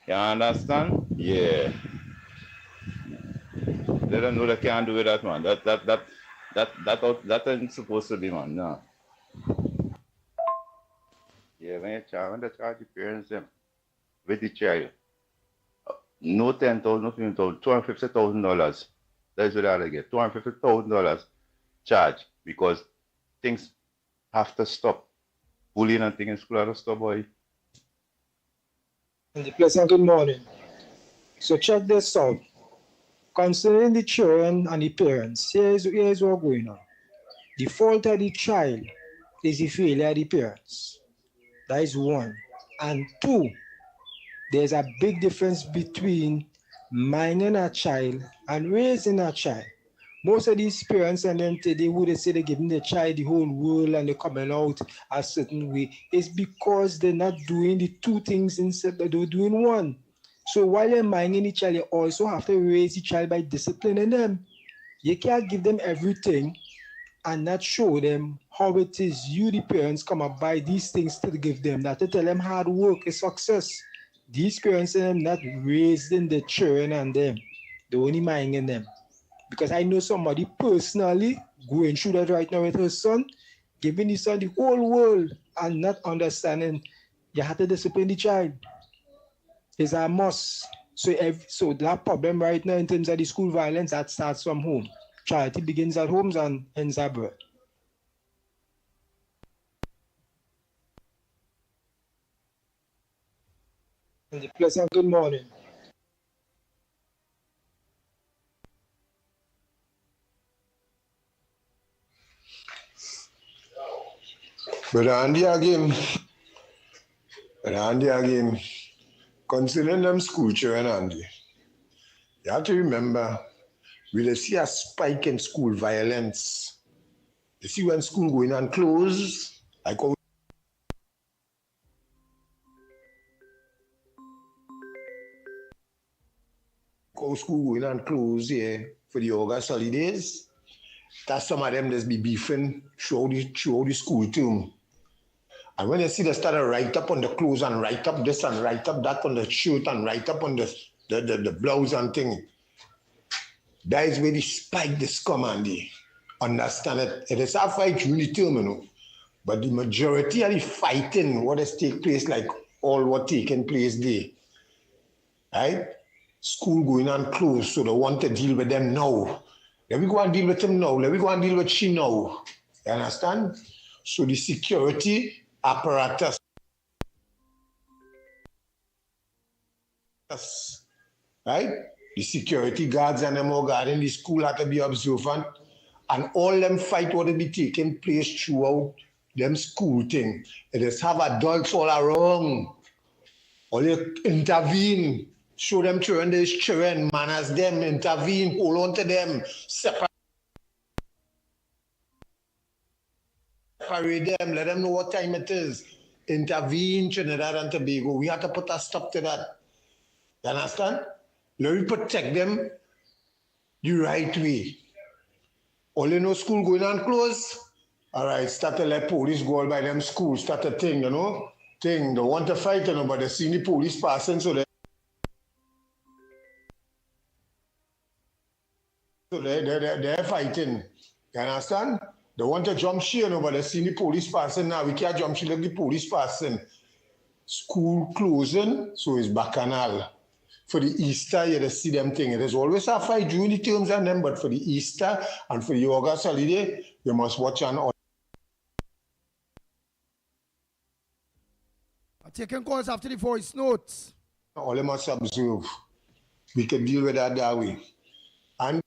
You understand? Yeah. Let them know they can't do that, man. That ain't supposed to be, man. No. Yeah, when they charge the parents them with the child, no $10,000, no $15,000, $250,000. That's what I get. $250,000 charge because things have to stop. Bullying and things in school have to stop, boy. And the pleasant good morning. So check this out. Concerning the children and the parents, here's what's going on. The fault of the child is the failure of the parents. That is one. And two, there's a big difference between minding a child and raising a child. Most of these parents, and then they would say they're giving the child the whole world and they're coming out a certain way. It's because they're not doing the two things instead, they're doing one. So while you're minding the child, you also have to raise the child by disciplining them. You can't give them everything and not show them how it is you, the parents, come up by these things to give them, not to tell them hard work is success. these parents are not raising the children and them. They're only minding them. Because I know somebody personally going through that right now with her son, giving his son the whole world and not understanding you have to discipline the child. It's a must. So that problem right now in terms of the school violence, that starts from home. Charity begins at homes and ends abroad. Pleasant good morning. But Andy again, considering them school children, Andy, you have to remember, we'll see a spike in school violence. You see when school going on close, like how school going on close here for the August holidays, that's some of them that's be beefing throughout the school term. And when you see they start to write up on the clothes and write up this and write up that on the shirt and write up on the blouse and thing, that is where the spike this come, Andy. Understand it? It is a fight during the term, you know. But the majority of the fighting, what has taken place, like all what taken place there, right? School going on close, so they want to deal with them now. Let me go and deal with them now. Let me go and deal with she now. You understand? So the security apparatus, right? The security guards and them all guarding the school have to be observant. And all them fight what will be taking place throughout them school thing. It is have adults all around. All you intervene. Show them children there's children, manners them, intervene, hold on to them, separate them, let them know what time it is. Intervene, Trinidad and Tobago. We have to put a stop to that. You understand? Let me protect them the right way. All you know, school going on close. All right, start to let police go all by them schools, start a thing, you know? Thing, they want to fight, you know, but they see the police passing, so they're fighting. You understand? They want to jump share, you know, but they see the police passing now. We can't jump share like the police passing. School closing, so it's bacchanal. For the Easter, you see them thing. It is always a fight during the terms and them, but for the Easter and for the August holiday, you must watch and all. Taking calls after the voice notes. All you must observe. We can deal with that way. And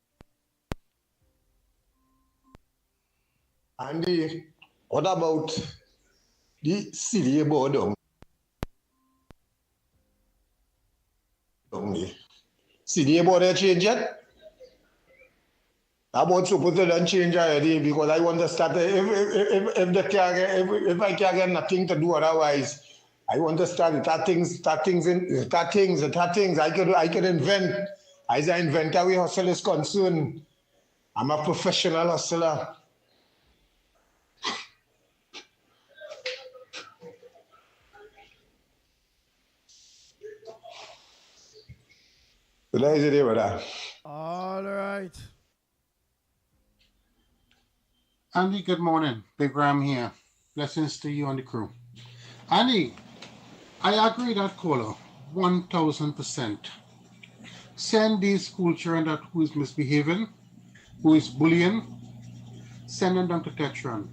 what about the city board down there? City board they change yet? I'm not supposed to change already because I want to start. If I can't get nothing to do otherwise, I want to start things. I could invent. As an inventor, we hustle is concerned. I'm a professional hustler. So that is it, brother. All right. Andy, good morning. Big Ram here. Blessings to you and the crew. Andy, I agree that caller, 1000%. Send these school children that who is misbehaving, who is bullying, send them down to Tetron.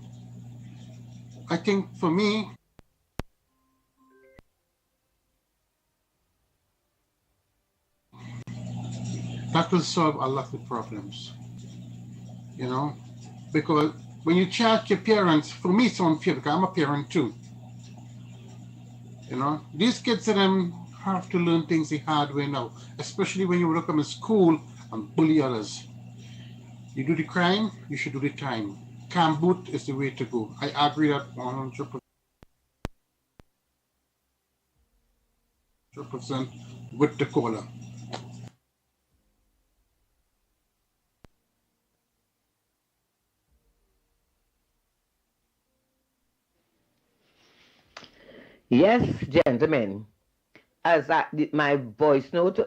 I think for me, that will solve a lot of problems, you know, because when you charge your parents, for me it's unfair because I'm a parent too. You know, these kids and them have to learn things the hard way now, especially when you look at school and bully others. You do the crime, you should do the time. Camp boot is the way to go. I agree that 100% with the caller. Yes, gentlemen. as my voice note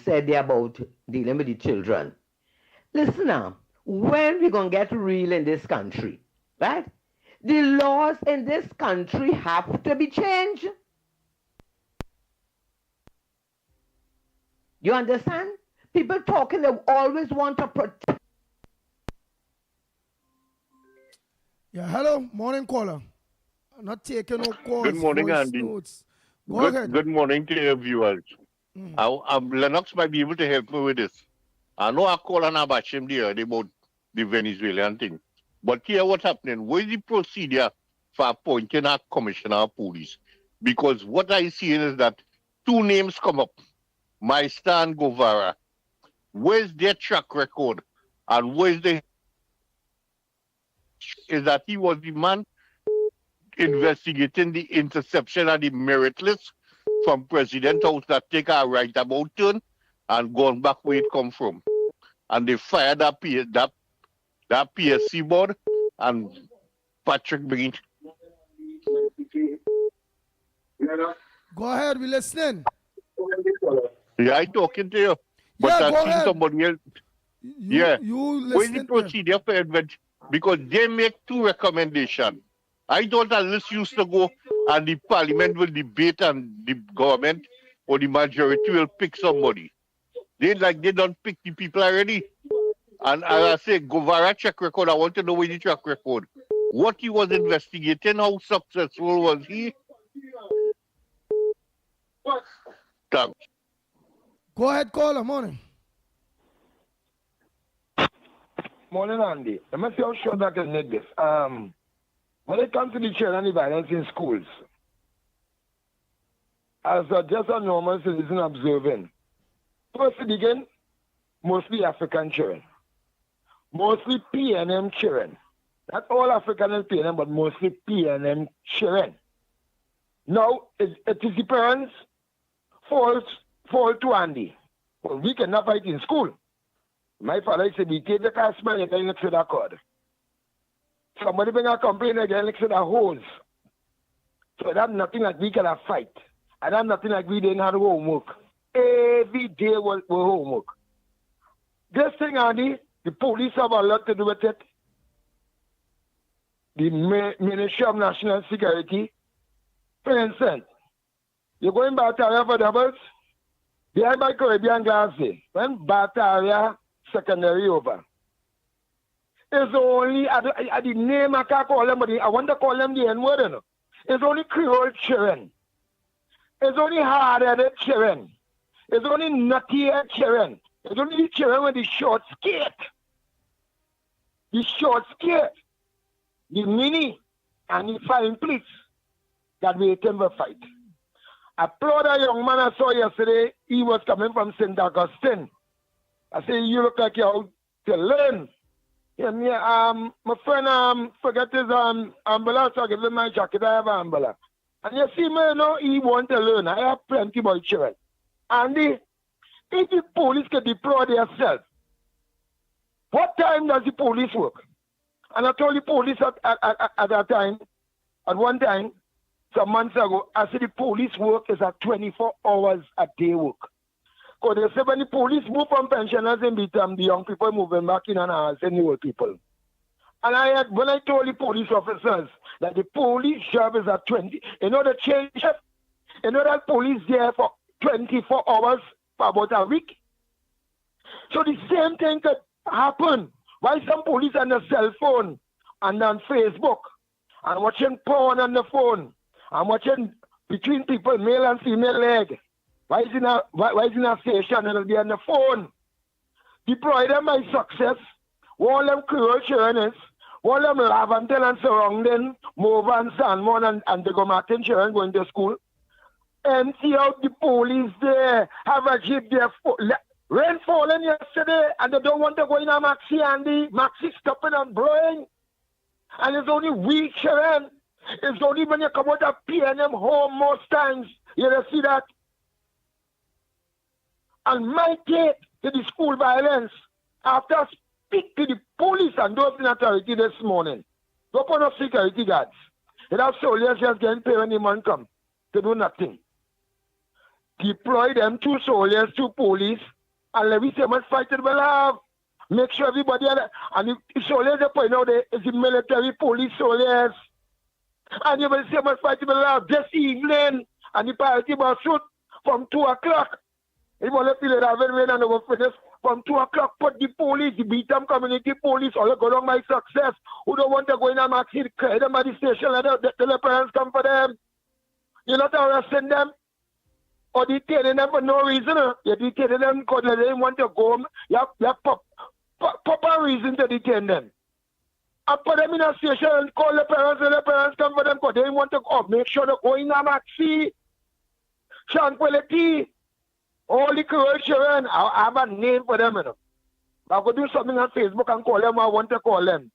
said there about dealing with the children. Listen now, when we gonna get real in this country, right? The laws in this country have to be changed. You understand? People talking, they always want to protect. Yeah, hello, morning caller. I'm not taking no calls. Good morning, voice Andy. notes. Go ahead. Good morning to your viewers. Lennox might be able to help me with this. I know I called and I bash him the other about the Venezuelan thing. But here what's happening? What is the procedure for appointing a commissioner of police? Because what I see is that two names come up. Meister and Guevara. Where's their track record? And where's the... Is that he was the man investigating the interception of the merit list from President House that take a right about turn and gone back where it come from. And they fired that PSC board and Patrick Green. Go ahead, we listening. Yeah, I talking to you. But Yeah, go I seen ahead. somebody else. You Where's the listening? procedure for Edward? Because they make two recommendations. I thought that this used to go and the parliament will debate and the government or the majority will pick somebody. They don't pick the people already. And as I say, Guevara track record, I want to know where the track record. What he was investigating, how successful was he? Thanks. Go ahead, caller, morning. Morning, Andy. Let me see how short I can make this. When it comes to the children and the violence in schools, as just a normal citizen observing, first to begin, mostly African children, mostly PNM children. Not all African is PNM, but mostly PNM children. Now, it is the parents' fault to Andy. Well, we cannot fight in school. My father said, we take the cash money and then look for that card. Somebody bring a complaint again, look for that hose. So that's nothing like we cannot fight. And that's nothing like we didn't have homework. Every day was homework. This thing, Andy, the police have a lot to do with it. The Ministry of National Security. For instance, you're going back to area for doubles, behind by Caribbean Glasses, when Bataria secondary over. It's only, at the name I can't call them, but I want to call them the N-word, you know. It's only Creole children. It's only hard-headed children. It's only nutty-headed children. It's only the children with the short skirt. The short skirt. The mini and the fine pleats that we never fight. I applaud a young man I saw yesterday. He was coming from St. Augustine. I say, you look like you're out to learn. Yeah, my friend forget his umbrella, so I give him my jacket. I have an umbrella. And you see me, you know, he want to learn. I have plenty of children. And if the police can deploy themselves, what time does the police work? And I told the police at that time, at one time, some months ago, I said the police work is at 24 hours a day work. Because they say when the police move from pensioners and beat them, the young people moving back in and out and the old people. And when I told the police officers that the police job is at 20, you know the change it? You know that police there for 24 hours for about a week? So the same thing could happen. Why some police on the cell phone and on Facebook and watching porn on the phone and watching between people, male and female leg? Why is in a station and it'll be on the phone? Deploy them by success. All them Creole children is, all them Lavantel and surrounding, Mova and Sanmon and the Martin children going to school. Empty out the police there, have a jeep there. Rain falling yesterday and they don't want to go in a Maxi, Andy. Maxi stopping and blowing. And it's only weak children. It's only when you come out of PNM home most times. You don't see that. And my take to the school violence, after I speak to the police and those in authority this morning, go put up security guards. It have soldiers just getting paid when the man come to do nothing. deploy them 2 soldiers, 2 police, and let me say much fighting will have. Make sure everybody, and the soldiers they point out there is the military police soldiers. And you will see much fighting will have this evening, and the party will shoot from 2 o'clock. If you want to feel it, I've been and over finish. From 2 o'clock, put the police, the Beatham community police, all go along my success. Who don't want to go in and maxi credit them at the station, let the parents come for them. You're not arresting them or detaining them for no reason. You're detaining them because they didn't want to go home. You have proper reason to detain them. And put them in a station and call the parents and the parents come for them because they didn't want to go. Make sure they go in a maxi. Tranquility. All the Creole children, I have a name for them. I could do something on Facebook and call them. I want to call them.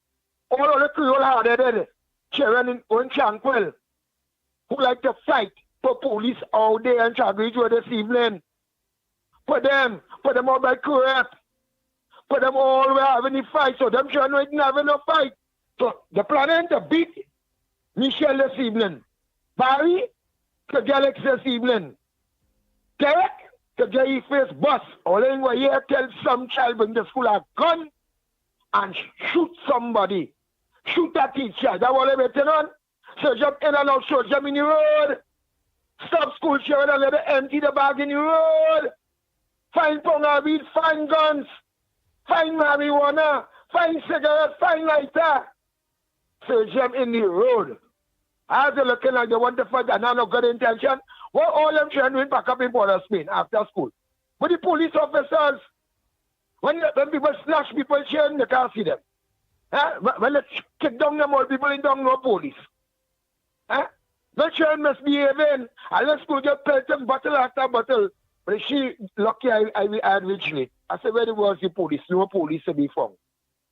All of the Creole are there. Children in Tranquil who like to fight for police all day and Chagridge this evening. Put them all by correct. Put them all where having the fight. So them children didn't have no fight. So the plan is to beat Michelle this evening. Barry to Galaxy this evening. Derek to get his face bust. All in what here tell some child bring the school a gun and shoot somebody. Shoot a teacher. That's what they're waiting on. So jump in and out, so jump in the road. Stop school children and let them empty the bag in the road. Find pound weed, find guns, find marijuana, find cigarettes, find lighter. So jump in the road. As they're looking like they want to fight and have no good intention, what all them children doing back up in Border Spain after school? With the police officers, when people snatch people children, they can't see them. When they kick down them all people in down no police. The children misbehaving. And the school get pelted bottle after bottle. But she lucky I had richly. I said, where was the police? No police to be found.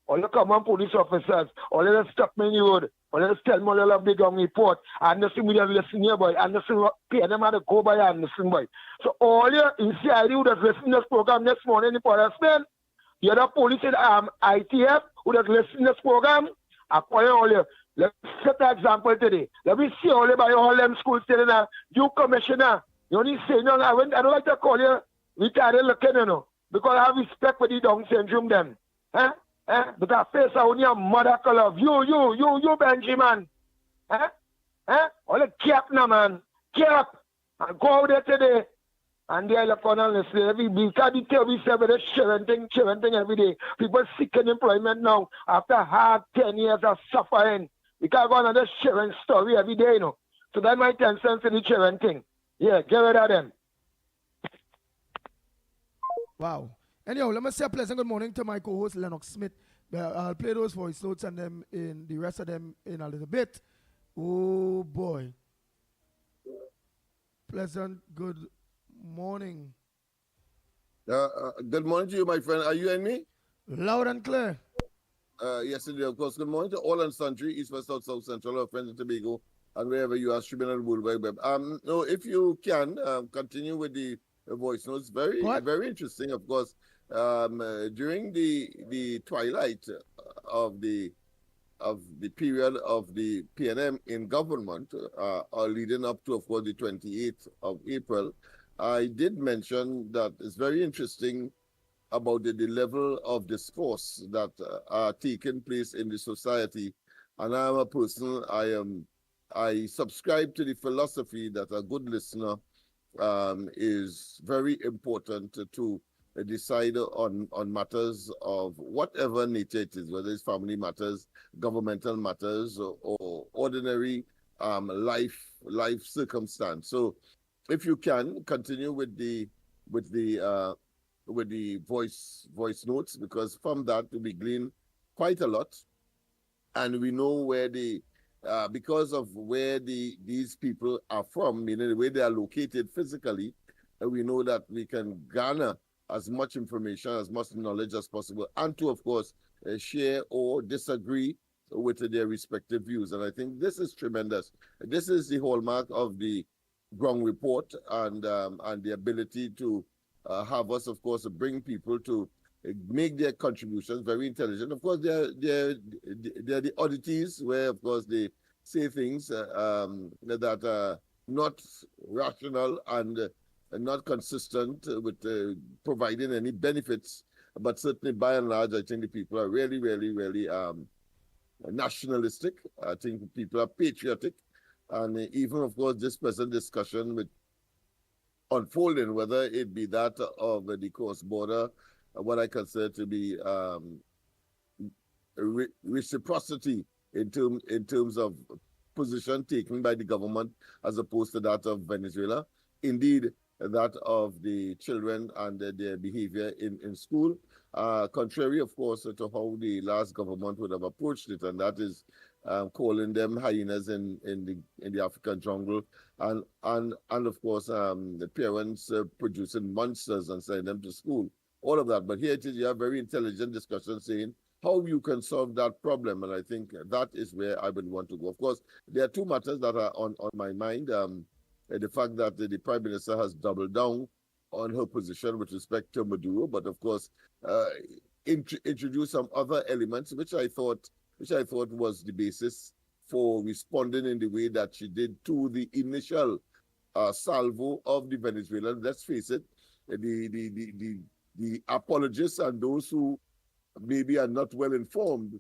All the common police officers, all of them stuck me in the road, all of them tell me all of big on report, and the thing we have listen here, boy, and the thing pay them to go by and listen, boy. So all you in CID who does listen to this program this morning in Port of Spain, the other police in ITF who does listen to this program, I call you all you. Let's set an example today. Let me see all by all them schools saying, you commissioner, you only say, no, I don't like to call you retarded looking, you know, because I have respect for the Down syndrome them. Because face are only a mother color of you, Benjamin. All the cap now, man. Cap. And go out there today. And they look on and listen. Every week, the TV said with the children thing every day. People seeking employment now after hard 10 years of suffering. We can't go on this children story every day, you know. So that's my 10 cents in the children thing. Yeah, get rid of them. Wow. Anyhow, let me say a pleasant good morning to my co-host Lennox Smith. I'll play those voice notes and them in the rest of them in a little bit. Oh boy. Pleasant good morning. Good morning to you, my friend. Are you and me? Loud and clear. Yes, indeed, of course. Good morning to all and sundry, East, West, South, South, Central, or Friends of Tobago, and wherever you are streaming on the World Wide Web. No, if you can continue with the voice notes, very interesting, of course. During the twilight of the period of the PNM in government, leading up to, of course, the 28th of April, I did mention that it's very interesting about the level of discourse that are taking place in the society. And I'm a person, I subscribe to the philosophy that a good listener is very important to decide on matters of whatever nature it is, whether it's family matters, governmental matters, or ordinary life circumstance. So if you can continue with the voice notes, because from that we glean quite a lot, and we know where because of where these people are from, meaning the way they are located physically, we know that we can garner as much information, as much knowledge as possible, and to, of course, share or disagree with their respective views. And I think this is tremendous. This is the hallmark of the ground report, and the ability to have us, of course, bring people to make their contributions very intelligent. Of course, they're the oddities where, of course, they say things that are not rational and not consistent with providing any benefits. But certainly, by and large, I think the people are really, really, really nationalistic. I think people are patriotic. And even, of course, this present discussion with unfolding, whether it be that of the cross-border, what I consider to be reciprocity in terms of position taken by the government as opposed to that of Venezuela. Indeed, that of the children and their behavior in school, contrary, of course, to how the last government would have approached it, and that is calling them hyenas in the African jungle, and of course the parents producing monsters and sending them to school, all of that. But here it is, you have very intelligent discussion saying how you can solve that problem, and I think that is where I would want to go. Of course, there are two matters that are on my mind. The fact that the Prime Minister has doubled down on her position with respect to Maduro, but of course introduced some other elements which I thought was the basis for responding in the way that she did to the initial salvo of the Venezuelans. Let's face it, the apologists and those who maybe are not well informed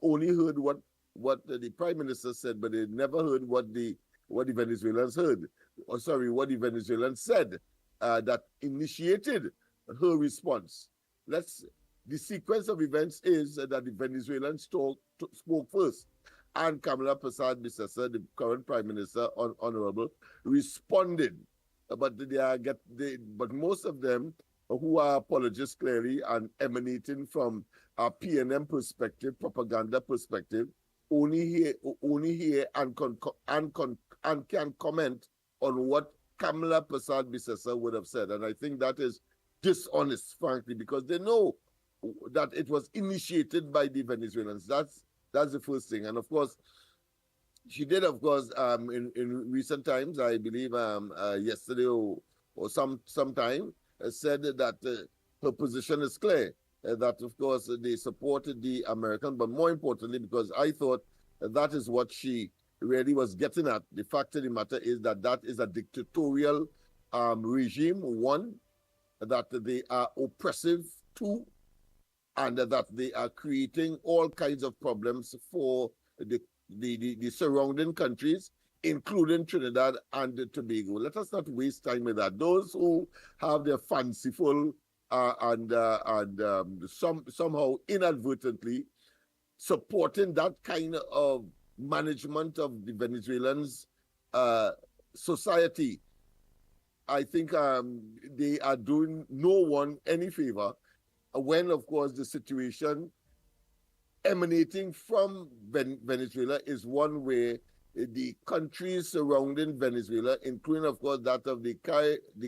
only heard what the Prime Minister said, but they never heard what the Venezuelans heard. Or sorry, what the Venezuelans said that initiated her response. The sequence of events is that the Venezuelans spoke first, and Kamala Persad-Bissessar, the current Prime Minister, Honorable, responded. But most of them, who are apologists clearly and emanating from a PNM perspective, propaganda perspective, only hear and can comment on what Kamala Persad-Bissessar would have said. And I think that is dishonest, frankly, because they know that it was initiated by the Venezuelans. That's the first thing. And of course, she did, of course, in recent times, I believe yesterday or sometime, said that her position is clear, that of course they supported the American, but more importantly, because I thought that is what she really was getting at. The fact of the matter is that is a dictatorial regime, one, that they are oppressive, two, and that they are creating all kinds of problems for the surrounding countries, including Trinidad and Tobago. Let us not waste time with that. Those who have their fanciful somehow inadvertently supporting that kind of management of the Venezuelans' society, I think they are doing no one any favor when, of course, the situation emanating from Venezuela is one where the countries surrounding Venezuela, including, of course, that of the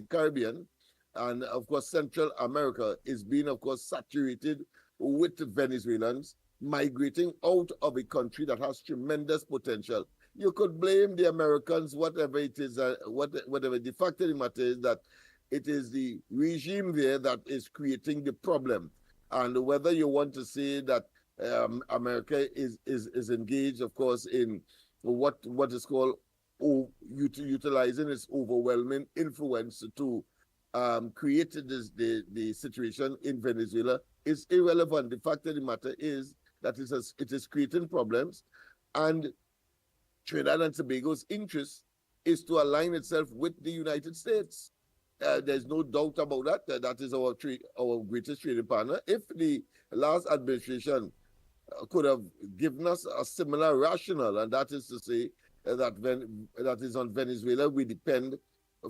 Caribbean and, of course, Central America, is being, of course, saturated with Venezuelans migrating out of a country that has tremendous potential. You could blame the Americans, whatever it is, whatever. The fact of the matter is that it is the regime there that is creating the problem. And whether you want to say that America is engaged, of course, in what is called utilizing its overwhelming influence to create the situation in Venezuela is irrelevant. The fact of the matter is that it is creating problems, and Trinidad and Tobago's interest is to align itself with the United States. There's no doubt about that. That is our greatest trading partner. If the last administration could have given us a similar rationale, and that is to say that is on Venezuela we depend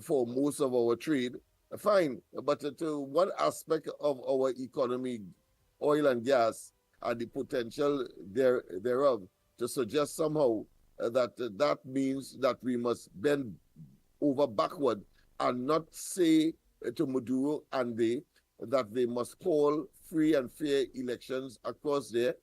for most of our trade, fine. But to one aspect of our economy, oil and gas, and the potential thereof, to suggest somehow that means that we must bend over backward and not say to Maduro and that they must call free and fair elections across there,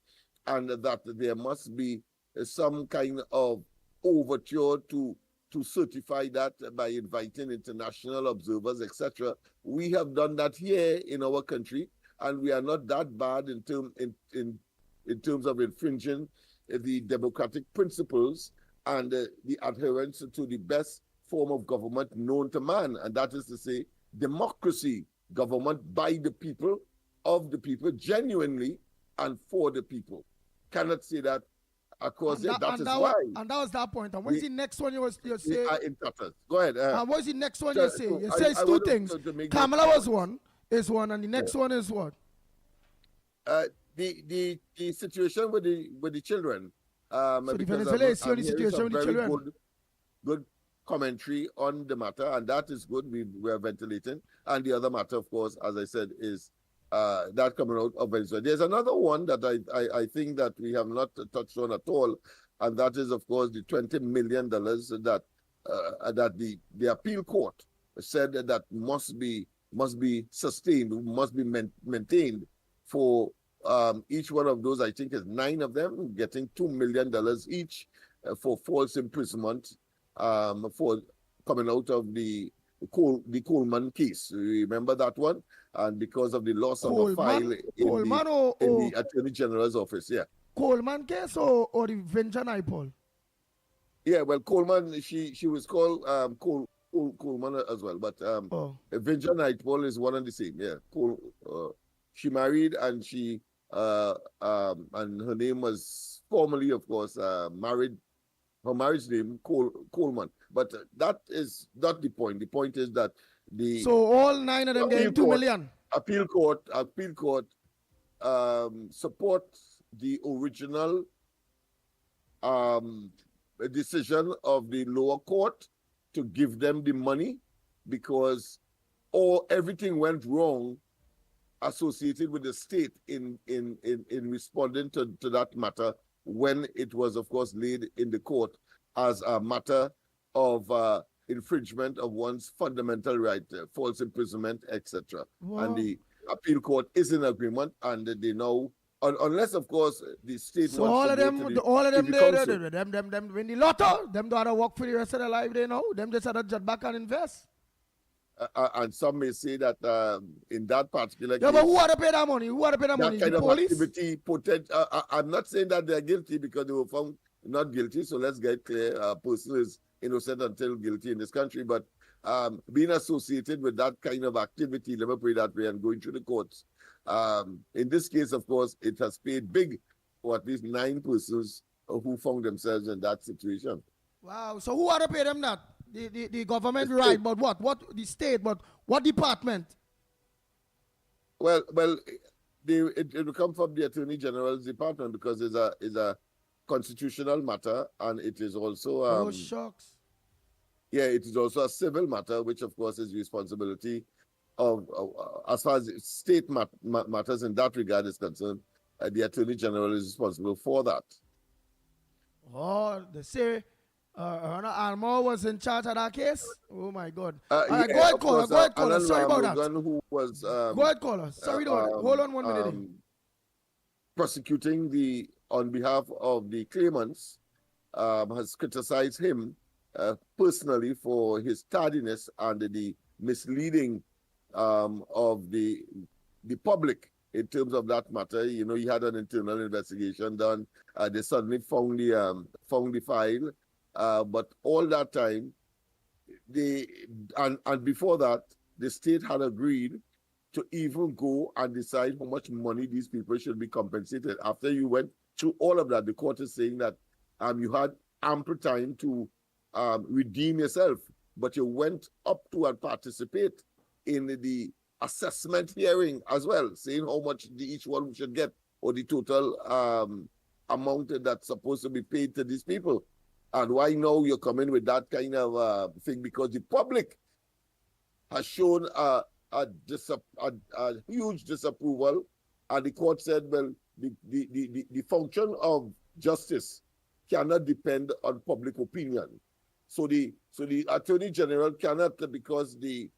and that there must be some kind of overture to certify that by inviting international observers, etc. We have done that here in our country, and we are not that bad in terms of infringing the democratic principles and the adherence to the best form of government known to man, and that is to say, democracy, government by the people, of the people, genuinely and for the people. Cannot say that across it. That is why. And that was that point. And what is the next one you say? Are in tatters. Go ahead. And what is the next one you say? So You say it's two things. Kamala was one, and the next one is what? The situation with the children. So the Venezuela is the situation with the children. Good commentary on the matter, and that is good. We are ventilating. And the other matter, of course, as I said, is that coming out of Venezuela. There's another one that I think that we have not touched on at all, and that is, of course, the $20 million that the appeal court said that must be sustained, must be maintained for each one of those. I think is 9 of them getting $2 million each for false imprisonment for coming out of the Coleman case. You remember that one? And because of the loss of a file in the Attorney General's office. Yeah. Coleman case or the Venture Naipaul? Yeah, well, Coleman, she was called Coleman as well, but Venture Naipaul is one and the same. Yeah. She married and she and her name was formerly, of course, married. Her marriage name Coleman, but that is not the point. The point is that so all 9 of them getting $2 million. Appeal court supports the original decision of the lower court to give them the money because everything went wrong associated with the state in responding to that matter when it was, of course, laid in the court as a matter of infringement of one's fundamental right, false imprisonment, etc. And the appeal court is in agreement, and they know, unless, of course, the state so wants all to of them, them win the lotto, them don't work for the rest of their life, they know. Them just had to jet back and invest. And some may say that in that particular case, but who had to pay that money? Who had to pay that money? Kind the of police? Activity I'm not saying that they're guilty because they were found not guilty. So let's get clear. A person is innocent until guilty in this country. But being associated with that kind of activity, let me put it that way, and going through the courts. In this case, of course, it has paid big for at least 9 persons who found themselves in that situation. Wow. So who had to pay them that? The government, right? But what the state? But what department? Well, it will come from the Attorney General's department because it's a constitutional matter, and it is also oh shucks. Yeah, it is also a civil matter, which of course is responsibility of as far as state matters in that regard is concerned. The Attorney General is responsible for that. Oh, they say. Almore was in charge of that case? Oh my God. All right, yeah, go ahead, caller. Sorry about that. Who was, go ahead, caller. Sorry about it. Hold on 1 minute. Prosecuting on behalf of the claimants has criticized him personally for his tardiness and the misleading of the public in terms of that matter. You know, he had an internal investigation done. They suddenly found the file. But all that time, and before that, the state had agreed to even go and decide how much money these people should be compensated. After you went through all of that, the court is saying that you had ample time to redeem yourself, but you went up to and participate in the assessment hearing as well, saying how much each one should get or the total amount that's supposed to be paid to these people. And why now you're coming with that kind of thing? Because the public has shown a huge disapproval, and the court said, well, the function of justice cannot depend on public opinion. So the Attorney General cannot, because the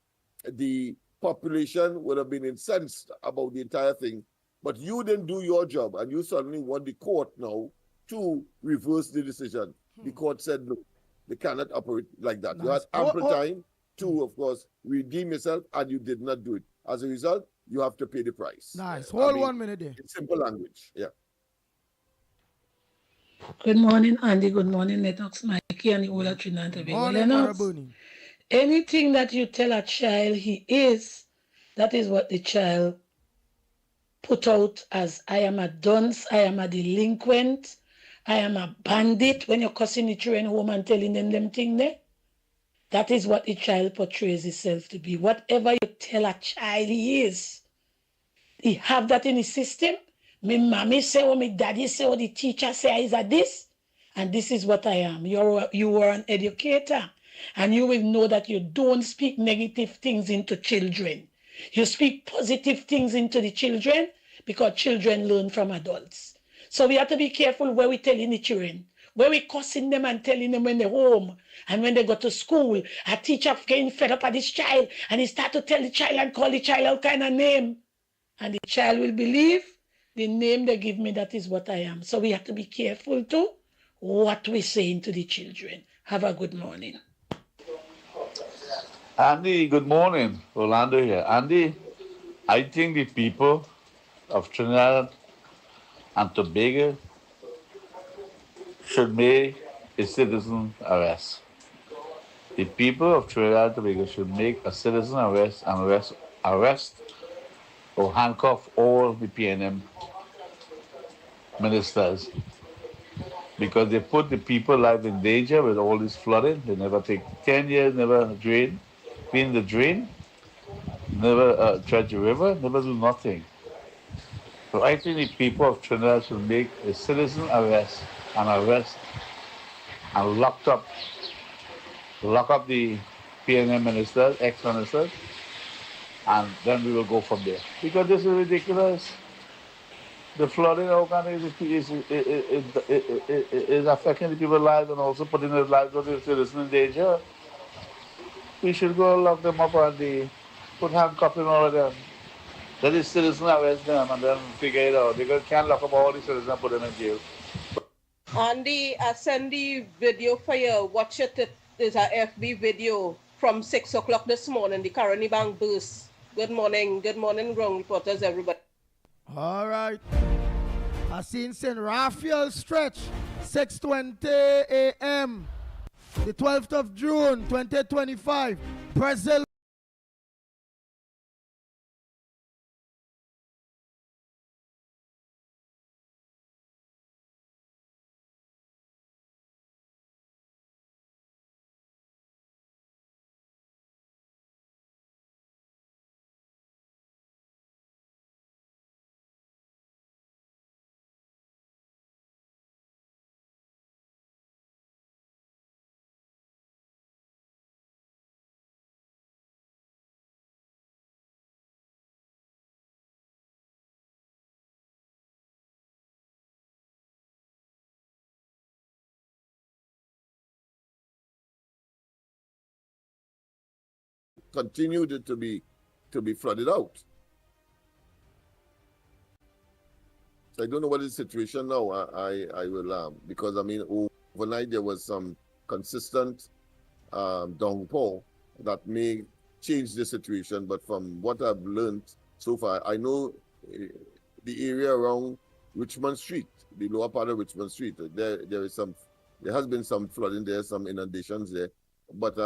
population would have been incensed about the entire thing, but you didn't do your job, and you suddenly want the court now to reverse the decision. The court said, no, they cannot operate like that. Nice. You had ample time to, of course, redeem yourself, and you did not do it. As a result, you have to pay the price. Nice. Hold 1 minute there. In simple language, yeah. Good morning, Andy. Good morning, Lennox, Mikey, and the whole of Trinidad and Tobago. Morning, Mother Lennox, Bunny. anything that you tell a child he is, that is what the child put out as I am a dunce, I am a delinquent, I am a bandit. When you're cussing the children home and telling them thing there, that is what the child portrays himself to be. Whatever you tell a child he is, he have that in his system. My mommy say, or my daddy say, or the teacher say, is that this? And this is what I am. You are an educator. And you will know that you don't speak negative things into children. You speak positive things into the children because children learn from adults. So we have to be careful where we telling the children, where we cussing them and telling them when they're home and when they go to school. A teacher getting fed up at this child and he start to tell the child and call the child all kind of name. And the child will believe the name they give me, that is what I am. So we have to be careful too what we're saying to the children. Have a good morning. Andy, good morning. Orlando here. Andy, I think the people of Trinidad and Tobago should make a citizen arrest. The people of Trinidad and Tobago should make a citizen arrest and arrest or handcuff all the PNM ministers because they put the people's life in danger with all this flooding. They never take 10 years, never clean the drain, never dredge the river, never do nothing. So I think the people of Trinidad should make a citizen arrest and lock up the PNM ministers, ex-ministers, and then we will go from there. Because this is ridiculous. The flooding is affecting the people's lives and also putting the lives of the citizens in danger. We should go lock them up and put handcuffs on all of them. Let the citizens arrest them and then figure it out. They can't lock up all the citizens and put them in jail. Andy, I send the video for you. Watch it. There's a FB video from 6 o'clock this morning. The Caroni Bank burst. Good morning. Good morning, ground reporters, everybody. All right. I seen St. Raphael stretch, 6:20 a.m. the 12th of June, 2025. Brazil. Continued to be flooded out. So I don't know what is the situation now. I will because I mean overnight there was some consistent downpour that may change the situation. But from what I've learned so far, I know the area around Richmond Street, the lower part of Richmond Street, there has been some flooding there, some inundations there. But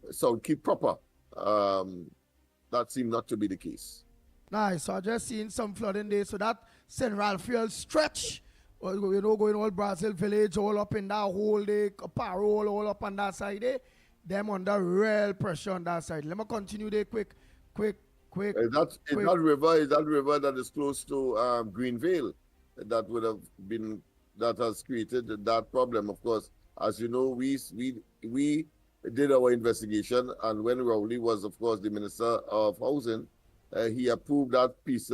South Cape proper, that seemed not to be the case. Nice. So I just seen some flooding there. So that St. Raphael stretch, you know, going all Brazil Village, all up in that whole day, Parole, all up on that side there. Them under real pressure on that side. Let me continue there quick. Is that river that is close to Greenvale that has created that problem? Of course, as you know, we did our investigation, and when Rowley was, of course, the Minister of Housing, he approved that piece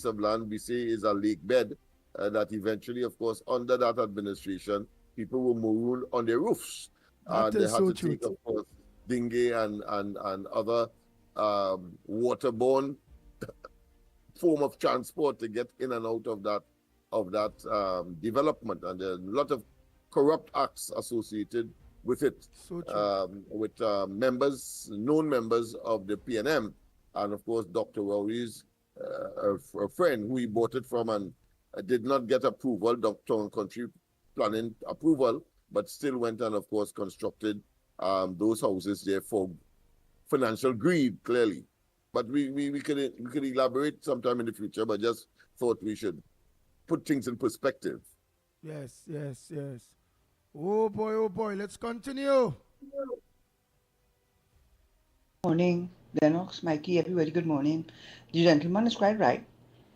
of land we say is a lake bed that eventually, of course, under that administration, people were marooned on their roofs. They had to take, of course, dinghy and other waterborne form of transport to get in and out of that development, and there are a lot of corrupt acts associated with it, with known members of the PNM, and of course Dr. Rowley's a friend who he bought it from and did not get approval. Dr. Country planning approval, but still went and, of course, constructed those houses there for financial greed, clearly. But we could elaborate sometime in the future, but just thought we should put things in perspective. Yes. Oh boy, let's continue. Morning, Lennox, Mikey, everybody, good morning. The gentleman is quite right.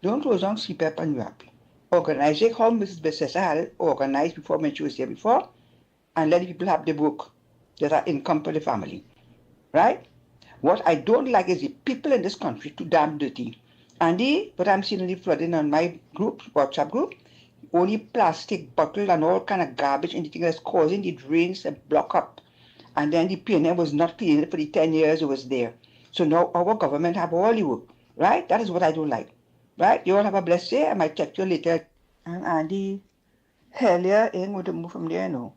Don't close down CPAP and you're happy. Organize it how Mrs. Bessessa had it organized before when she was here before, and let the people have the book that are income for the family. Right? What I don't like is the people in this country too damn dirty. And what I'm seeing in the flooding on my group, WhatsApp group, only plastic bottle and all kind of garbage, anything that's causing the drains to block up. And then the PNM was not cleaning it for the 10 years it was there. So now our government have all the work, right? That is what I don't like, right? You all have a blessed day. I might text you later. And Andy, Helia ain't going to move from there, no.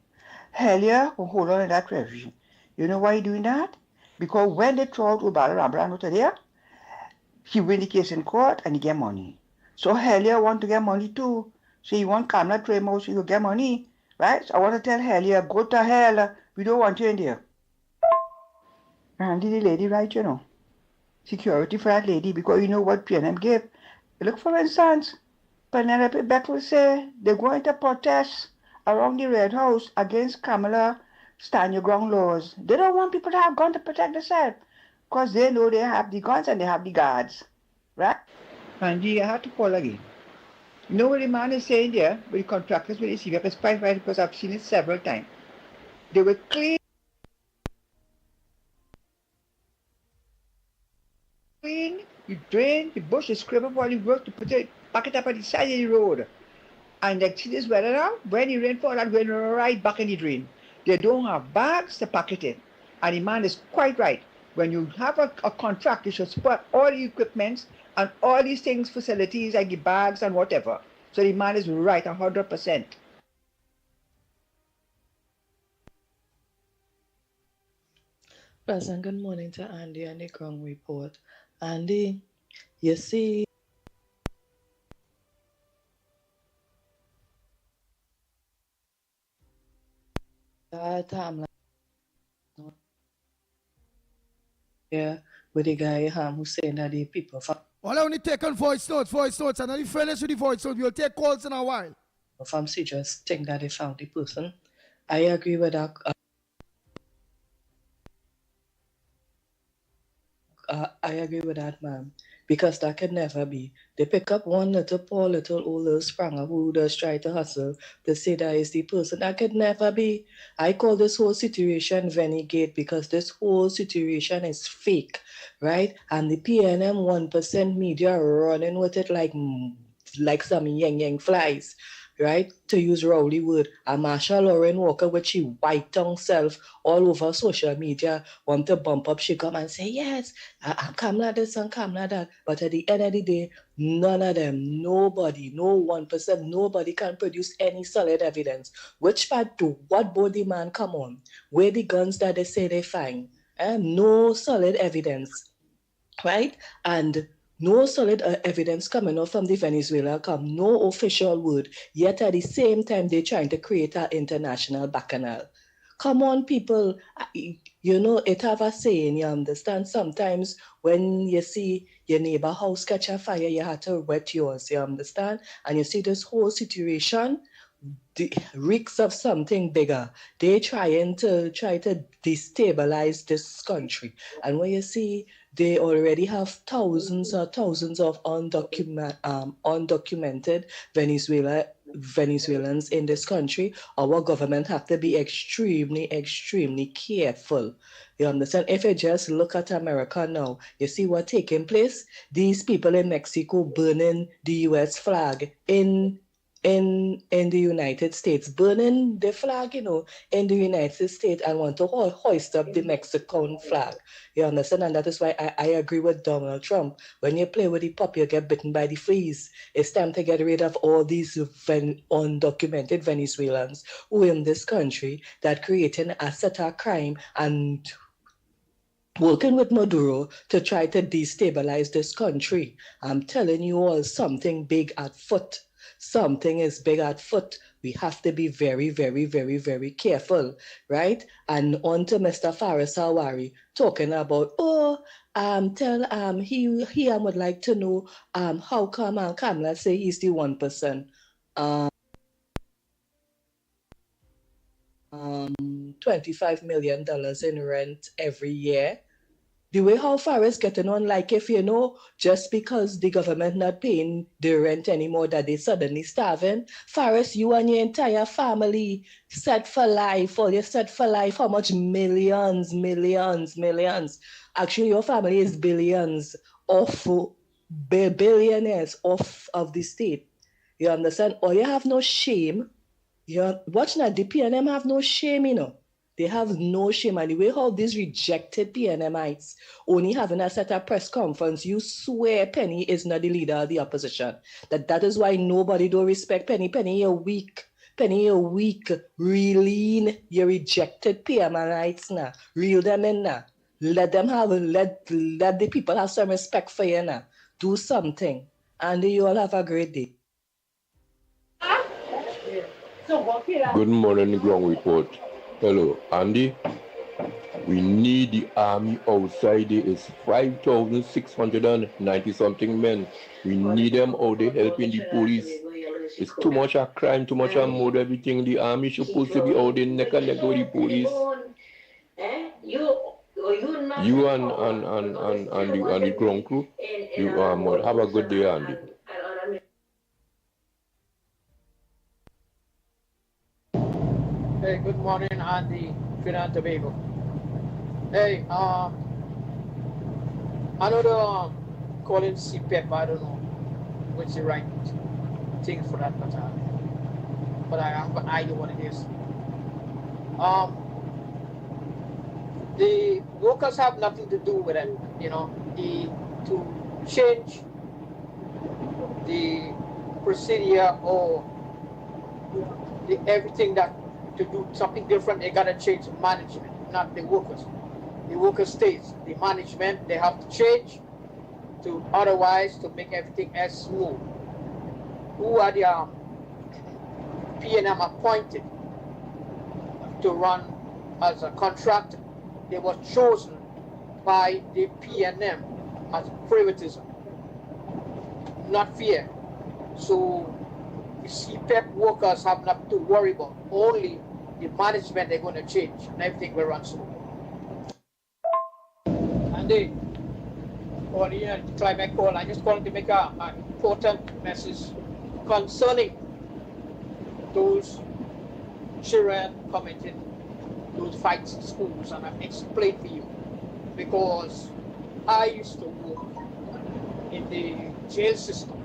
Helia will hold on to that refugee. You know why he doing that? Because when they throw out Ubala Rambrano there, he win the case in court and he get money. So Helia want to get money too. So he want Kamala to him out so he will get money, right? So I want to tell Helia, go to hell. We don't want you in there. And the lady right, you know. Security for that lady because you know what PNM give. Look for instance, Penelope Beck will say they're going to protest around the Red House against Kamala stand your ground laws. They don't want people to have guns to protect themselves because they know they have the guns and they have the guards, right? And I have to call again. You know what the man is saying there with the contractors with the CVF is quite right because I've seen it several times. They will clean you drain the bush, you scrape up all the work to put it, pack it up at the side of the road. And they see this weather now, when the rain falls, that's going right back in the drain. They don't have bags to pack it in. And the man is quite right. When you have a contract, you should support all the equipment and all these things, facilities like the bags and whatever. So the man is right 100%. Pleasant good morning to Andy and the ground report. Andy, you see, that I'm like, yeah, with the guy who's saying that the people from All I only take on voice notes, and then you finish with the voice notes. We'll take calls in a while. From just think that they found the person. I agree with that. I agree with that, ma'am, because that can never be. They pick up one little poor little old little spranger who does try to hustle to say that is the person. That could never be. I call this whole situation Venigate because this whole situation is fake, right? And the PNM 1% media running with it like some yang flies. Right, to use Rowley word, and Marsha Lauren Walker with she white tongue self all over social media want to bump up, she come and say, yes, I'm Kamala this and Kamala that. But at the end of the day, none of them, nobody, no 1%, nobody can produce any solid evidence. Which part to what body man come on? Where the guns that they say they find? No solid evidence, right? And no solid evidence coming out from the Venezuela come, no official word, yet at the same time they're trying to create an international bacchanal. Come on, people, you know, it have a saying, you understand, sometimes when you see your neighbor house catch a fire, you have to wet yours, you understand? And you see this whole situation, the reeks of something bigger. They're trying to destabilize this country. And when you see they already have thousands of undocumented Venezuelans in this country, our government have to be extremely careful. You understand? If you just look at America now, you see what's taking place? These people in Mexico burning the US flag in the United States, burning the flag, you know, in the United States and want to hoist up the Mexican flag. You understand? And that is why I agree with Donald Trump. When you play with the pup, you get bitten by the fleas. It's time to get rid of all these undocumented Venezuelans who in this country that creating a set of crime and working with Maduro to try to destabilize this country. I'm telling you all something big at foot. something is big at foot. We have to be very, very, very, very careful, right? And on to Mr. Faris Hawari talking about, he would like to know how come Kamala say he's the 1%. $25 million in rent every year. The way how far is getting on, like if just because the government not paying the rent anymore, that they suddenly starving. Faris, you and your entire family set for life, or you set for life, how much millions. Actually, your family is billions billionaires of the state. You understand? Or you have no shame. Watch now, the PNM have no shame, They have no shame. And the way how these rejected PNMites only having a set of press conference, you swear Penny is not the leader of the opposition. That is why nobody don't respect Penny. Penny, you're weak. Reel in your rejected PNMites now. Reel them in now. Let the people have some respect for you now. Do something. And you all have a great day. Good morning, ground report. Hello, Andy. We need the army outside. There is 5,690 something men. We need them out there helping the police. It's too much a crime, too much a murder, everything. The army supposed to be out there neck and neck with the police. You and the ground crew, you have a good day, Andy. Hey, good morning, Andy, Trinidad and Tobago. Hey, I know the calling CPEP, I don't know what's the right thing for that matter, but I have an idea what it is. The workers have nothing to do with it, to change the procedure or everything that to do something different, they gotta change the management, not the workers. The workers stays. The management, they have to change to otherwise to make everything as smooth. Who are the PNM appointed to run as a contractor? They were chosen by the PNM as privatism, not fair. So the CPEP workers have nothing to worry about. Only the management they're going to change, and everything will run smooth. Andy, on the climate call, I just wanted to make an important message concerning those children committing those fights in schools, and I've explained for you because I used to work in the jail system.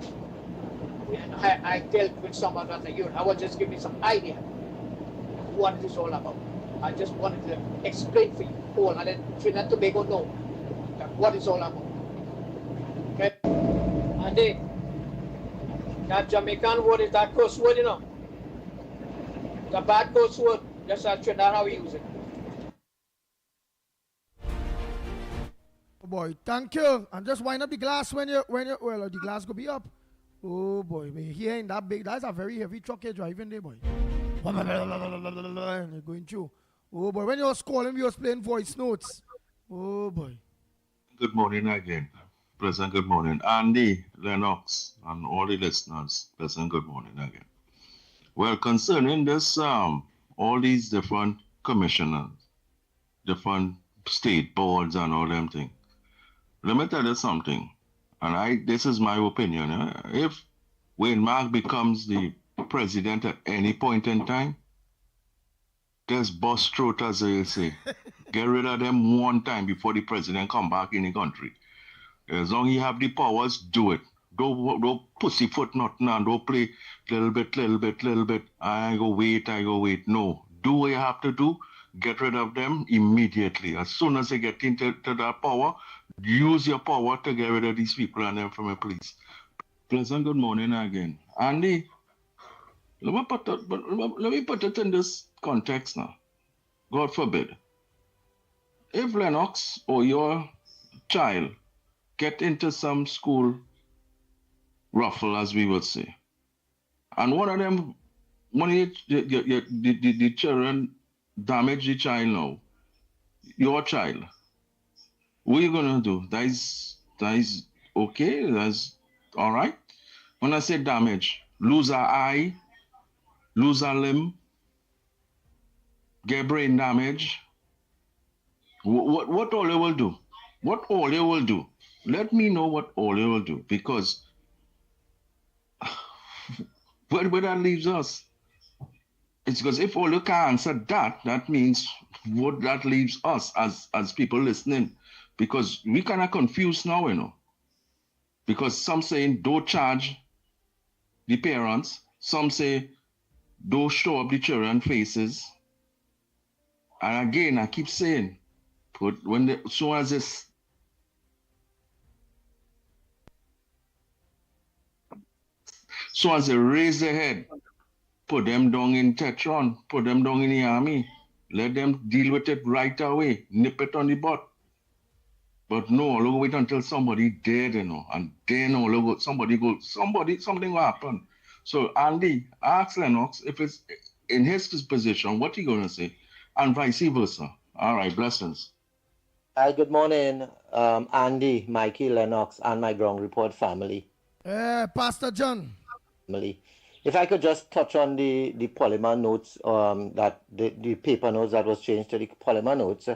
And I dealt with some of that unit. I was just giving some idea what it is all about. I just wanted to explain for you all, and then Trinidad and Tobago know what it's all about. Okay? And that Jamaican word is that curse word, The bad curse word, just as Trinidad how we use it. Oh boy, thank you. And just wind up the glass when you the glass go be up. Oh boy, we're hearing that big. That's a very heavy truck you're driving there, boy. And you're going through. Oh boy, when you was calling, we was playing voice notes. Oh boy. Good morning again. Pleasant good morning. Andy, Lennox, and all the listeners. Pleasant good morning again. Well, concerning this, all these different commissioners, different state boards and all them things. Let me tell you something. And this is my opinion. If Wayne Mark becomes the president at any point in time, just bust throat, as they say. Get rid of them one time before the president come back in the country. As long as you have the powers, do it. Don't pussyfoot nothing and don't play little bit. I go wait. No. Do what you have to do. Get rid of them immediately. As soon as they get into that power, use your power to get rid of these people and them from a police. Pleasant good morning again. Andy, let me put it in this context now. God forbid. If Lennox or your child get into some school ruffle, as we would say, And one of them, one of the children damage the child now, your child. What are you gonna do? That is okay. That's all right. When I say damage, lose an eye, lose a limb, get brain damage. What all you will do? What all you will do? Let me know what all you will do, because where that leaves us. It's because if all you can answer that, that means what that leaves us as people listening, because we kind of confused now, because some saying don't charge the parents, some say don't show up the children faces, and again I keep saying, put when they, so as this. So as they raise their head, put them down in Tetron, put them down in the army, let them deal with it right away, nip it on the butt. But no, look, wait until somebody dead, and then look, something will happen. So Andy, ask Lennox if it's in his position, what he gonna say, and vice versa. All right, blessings. Hi, good morning, Andy, Mickie, Lennox, and my ground report family. Pastor John. If I could just touch on the polymer notes, that the paper notes that was changed to the polymer notes.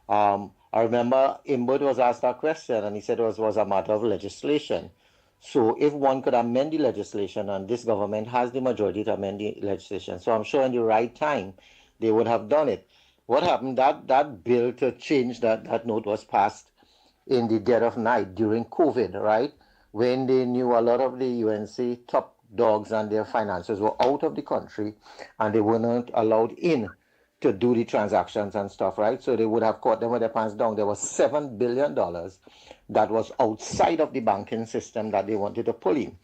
I remember Imbert was asked that question, and he said it was a matter of legislation. So if one could amend the legislation, and this government has the majority to amend the legislation, so I'm sure in the right time they would have done it. What happened, that bill to change that note was passed in the dead of night during COVID, right? When they knew a lot of the UNC top dogs and their financiers were out of the country and they were not allowed in to do the transactions and stuff, right? So they would have caught them with their pants down. There was $7 billion that was outside of the banking system that they wanted to pull in.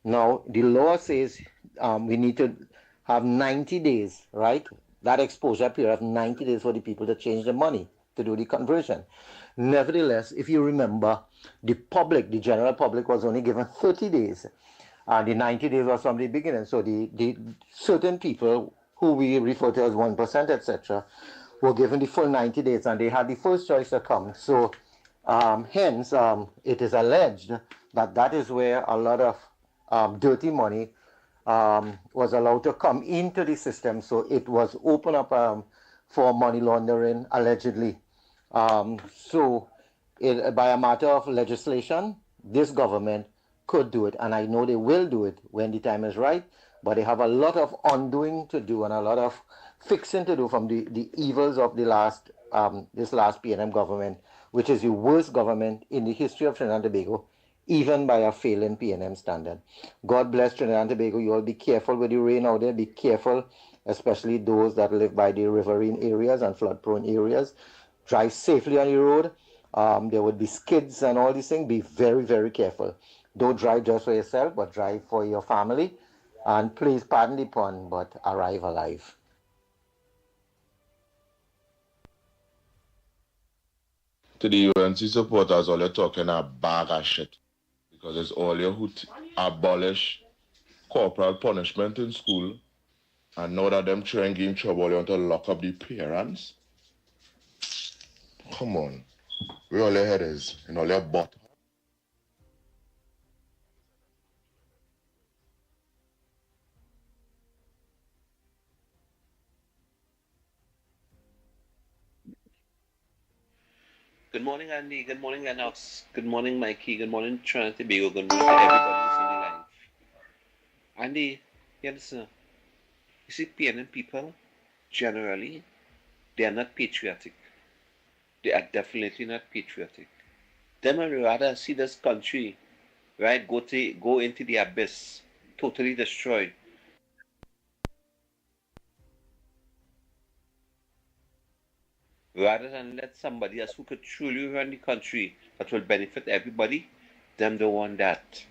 Now, the law says we need to have 90 days, right? That exposure period of 90 days for the people to change the money, to do the conversion. Nevertheless, if you remember, the general public was only given 30 days. And the 90 days was from the beginning. So the certain people who we refer to as 1%, etc., were given the full 90 days, and they had the first choice to come. So hence, it is alleged that is where a lot of dirty money was allowed to come into the system. So it was open up for money laundering, allegedly. So by a matter of legislation, this government could do it, and I know they will do it when the time is right, but they have a lot of undoing to do and a lot of fixing to do from the evils of the this last PNM government, which is the worst government in the history of Trinidad and Tobago, even by a failing PNM standard. God bless Trinidad and Tobago. You all be careful with the rain out there. Be careful, especially those that live by the riverine areas and flood-prone areas. Drive safely on the road. There would be skids and all these things. Be very, very careful. Don't drive just for yourself, but drive for your family. And please, pardon the pun, but arrive alive. To the UNC supporters, all you're talking a bag of shit. Because it's all you who abolish corporal punishment in school. And now that them trying to get in trouble, you want to lock up the parents? Come on. Where all your head is? And all your butt. Good morning, Andy. Good morning, Lennox. Good morning, Mickie. Good morning, Trinidad and Tobago. Good morning to everybody who's on the line. Andy, you listen. You see, PNM people, generally, they are not patriotic. They are definitely not patriotic. Them would rather see this country, right, go into the abyss, totally destroyed. Rather than let somebody else who could truly run the country that will benefit everybody, them don't want that.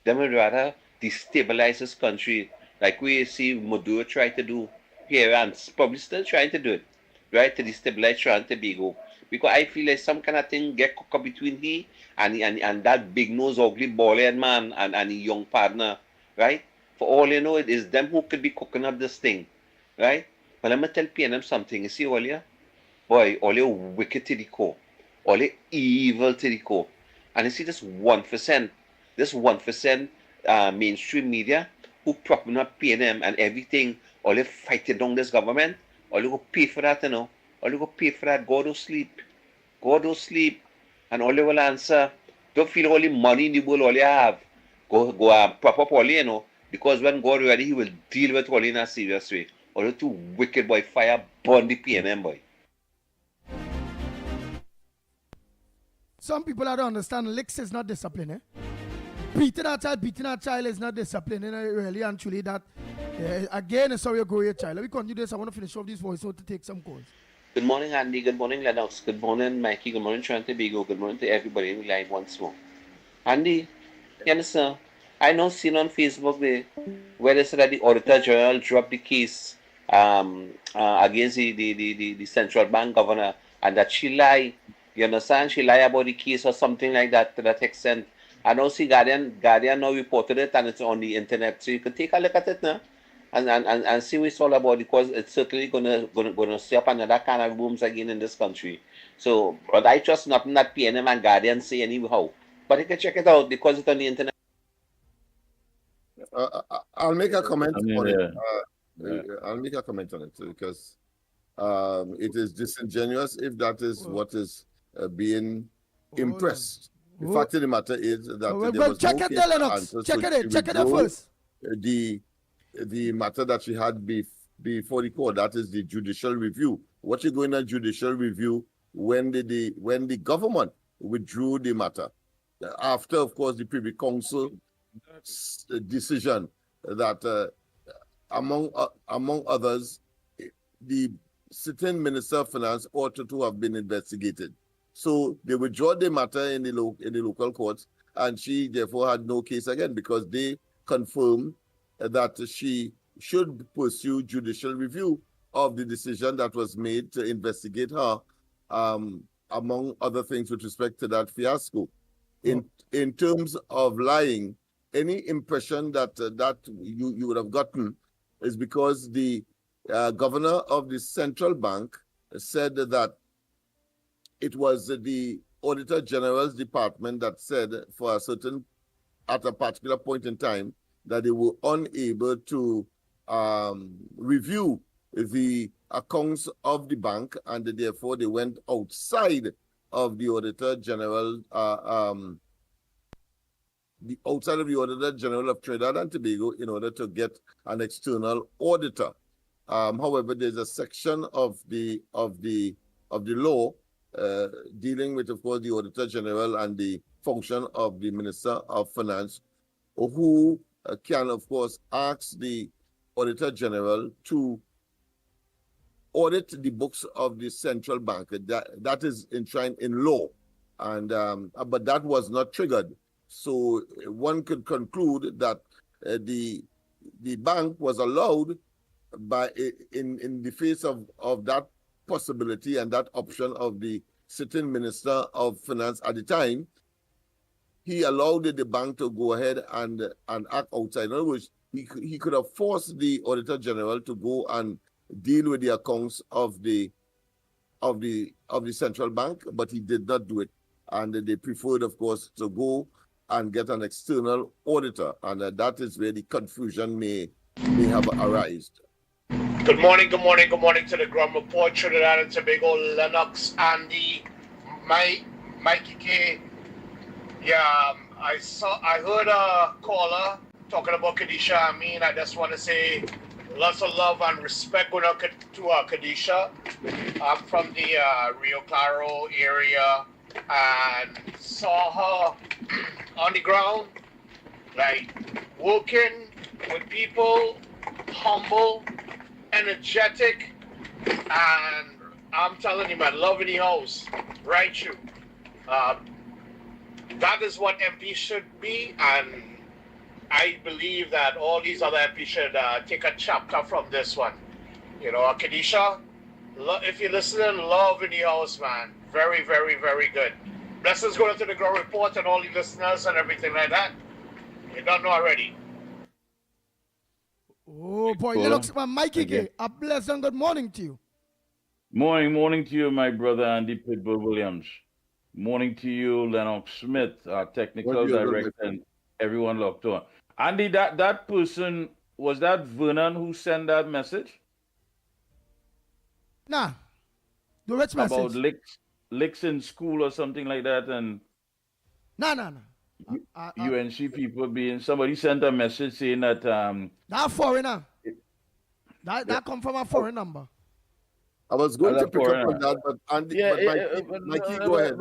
Them would rather destabilize this country like we see Maduro try to do here and probably still trying to do it, right, to destabilize Trinidad and Tobago. Because I feel like some kind of thing get cooked up between he and that big nose ugly bald man and the young partner, right? For all you know, it is them who could be cooking up this thing, right? But let me tell PNM something. You see, all you, boy, all you wicked to the core, all you evil to the core. And you see this 1%, mainstream media who propping up PNM and everything, all you fighting down this government, all you go pay for that, you know. All you go pay for that, go to sleep. Go to sleep. And all you will answer, don't feel all the money in the world, all you have. Go prop up all you know. Because when God ready, he will deal with all in a serious way. All you too wicked boy, fire, burn the PNM boy. Some people don't understand licks is not discipline, eh? Beating a child is not discipline, and really and truly that again, sorry you grow your child. Let me continue this. I want to finish off this voice note to take some calls. Good morning, Andy. Good morning, Lennox. Good morning, Mikey. Good morning, Trinity Bigo. Good morning to everybody in the line once more. Andy, you understand? I know seen on Facebook there where they said that the Auditor General dropped the case against the central bank governor and that she lied. You understand? She lied about the case or something like that to that extent. I don't see Guardian now reported it and it's on the internet. So you can take a look at it now. And see what it's all about because it's certainly gonna set up another kind of booms again in this country. So, but I trust nothing that PNM and Guardian say anyhow. But you can check it out because it's on the internet. I'll make a comment on it. I'll make a comment on it because it is disingenuous if that is what is being impressed. The fact of the matter is that there was check no it case there, Lennox. Check it first. The matter that she had before the court, that is the judicial review. What you going on judicial review when the government withdrew the matter after, of course, the Privy Council decision that among others, the sitting Minister of Finance ought to have been investigated. So they withdrew the matter in the local courts, and she therefore had no case again because they confirmed that she should pursue judicial review of the decision that was made to investigate her, among other things with respect to that fiasco. In terms of lying, any impression that you would have gotten is because the governor of the central bank said that it was the Auditor General's department that said at a particular point in time that they were unable to review the accounts of the bank, and therefore they went outside of the Auditor General, outside of the Auditor General of Trinidad and Tobago in order to get an external auditor. However, there's a section of the law dealing with, of course, the Auditor General and the function of the Minister of Finance, who can, of course, ask the Auditor General to audit the books of the central bank. That is enshrined in law, and but that was not triggered. So one could conclude that the bank was allowed in the face of that possibility and that option of the sitting Minister of Finance at the time. He allowed the bank to go ahead and act outside. In other words, he could have forced the Auditor General to go and deal with the accounts of the central bank, but he did not do it. And they preferred, of course, to go and get an external auditor. And that is where the confusion may have arisen. Good morning to the Ground Report, Trinidad and Tobago, Lennox, Andy, Mikey K. Yeah, I heard a caller talking about Kadisha. I mean, I just want to say lots of love and respect going out to Kadisha. I'm from the Rio Claro area and saw her on the ground, like working with people, humble, energetic, and I'm telling you, man, love in the house, right? You. That is what MP should be, and I believe that all these other MPs should take a chapter from this one. You know, Kadisha, if you're listening, love in the house, man. Very, very, very good. Blessings going to the Ground Report and all the listeners and everything like that. You don't know already. Oh boy, Caller. Lennox, Mikey, Again. a blessed good morning to you. Morning to you, my brother Andy Pitbull Williams. Morning to you, Lennox Smith, our technical director, and everyone locked on. Andy, that person, was that Vernon who sent that message? Nah. The which message? About licks in school or something like that, and Nah. UNC people being, somebody sent a message saying that that foreigner. That come from a foreign number. I was going to pick up on that, but Andy, Mikey, go ahead.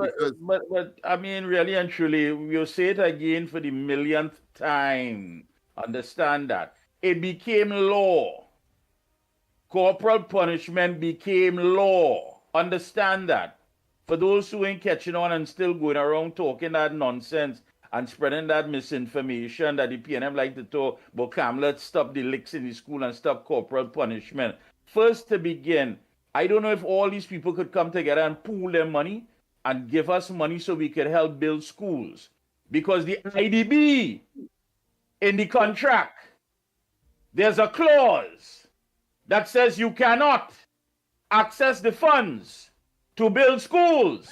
But I mean, really and truly, we'll say it again for the millionth time. Understand that. It became law. Corporal punishment became law. Understand that. For those who ain't catching on and still going around talking that nonsense and spreading that misinformation that the PNM like to talk, but come, let's stop the licks in the school and stop corporal punishment. First to begin, I don't know if all these people could come together and pool their money and give us money so we could help build schools. Because the IDB in the contract, there's a clause that says you cannot access the funds to build schools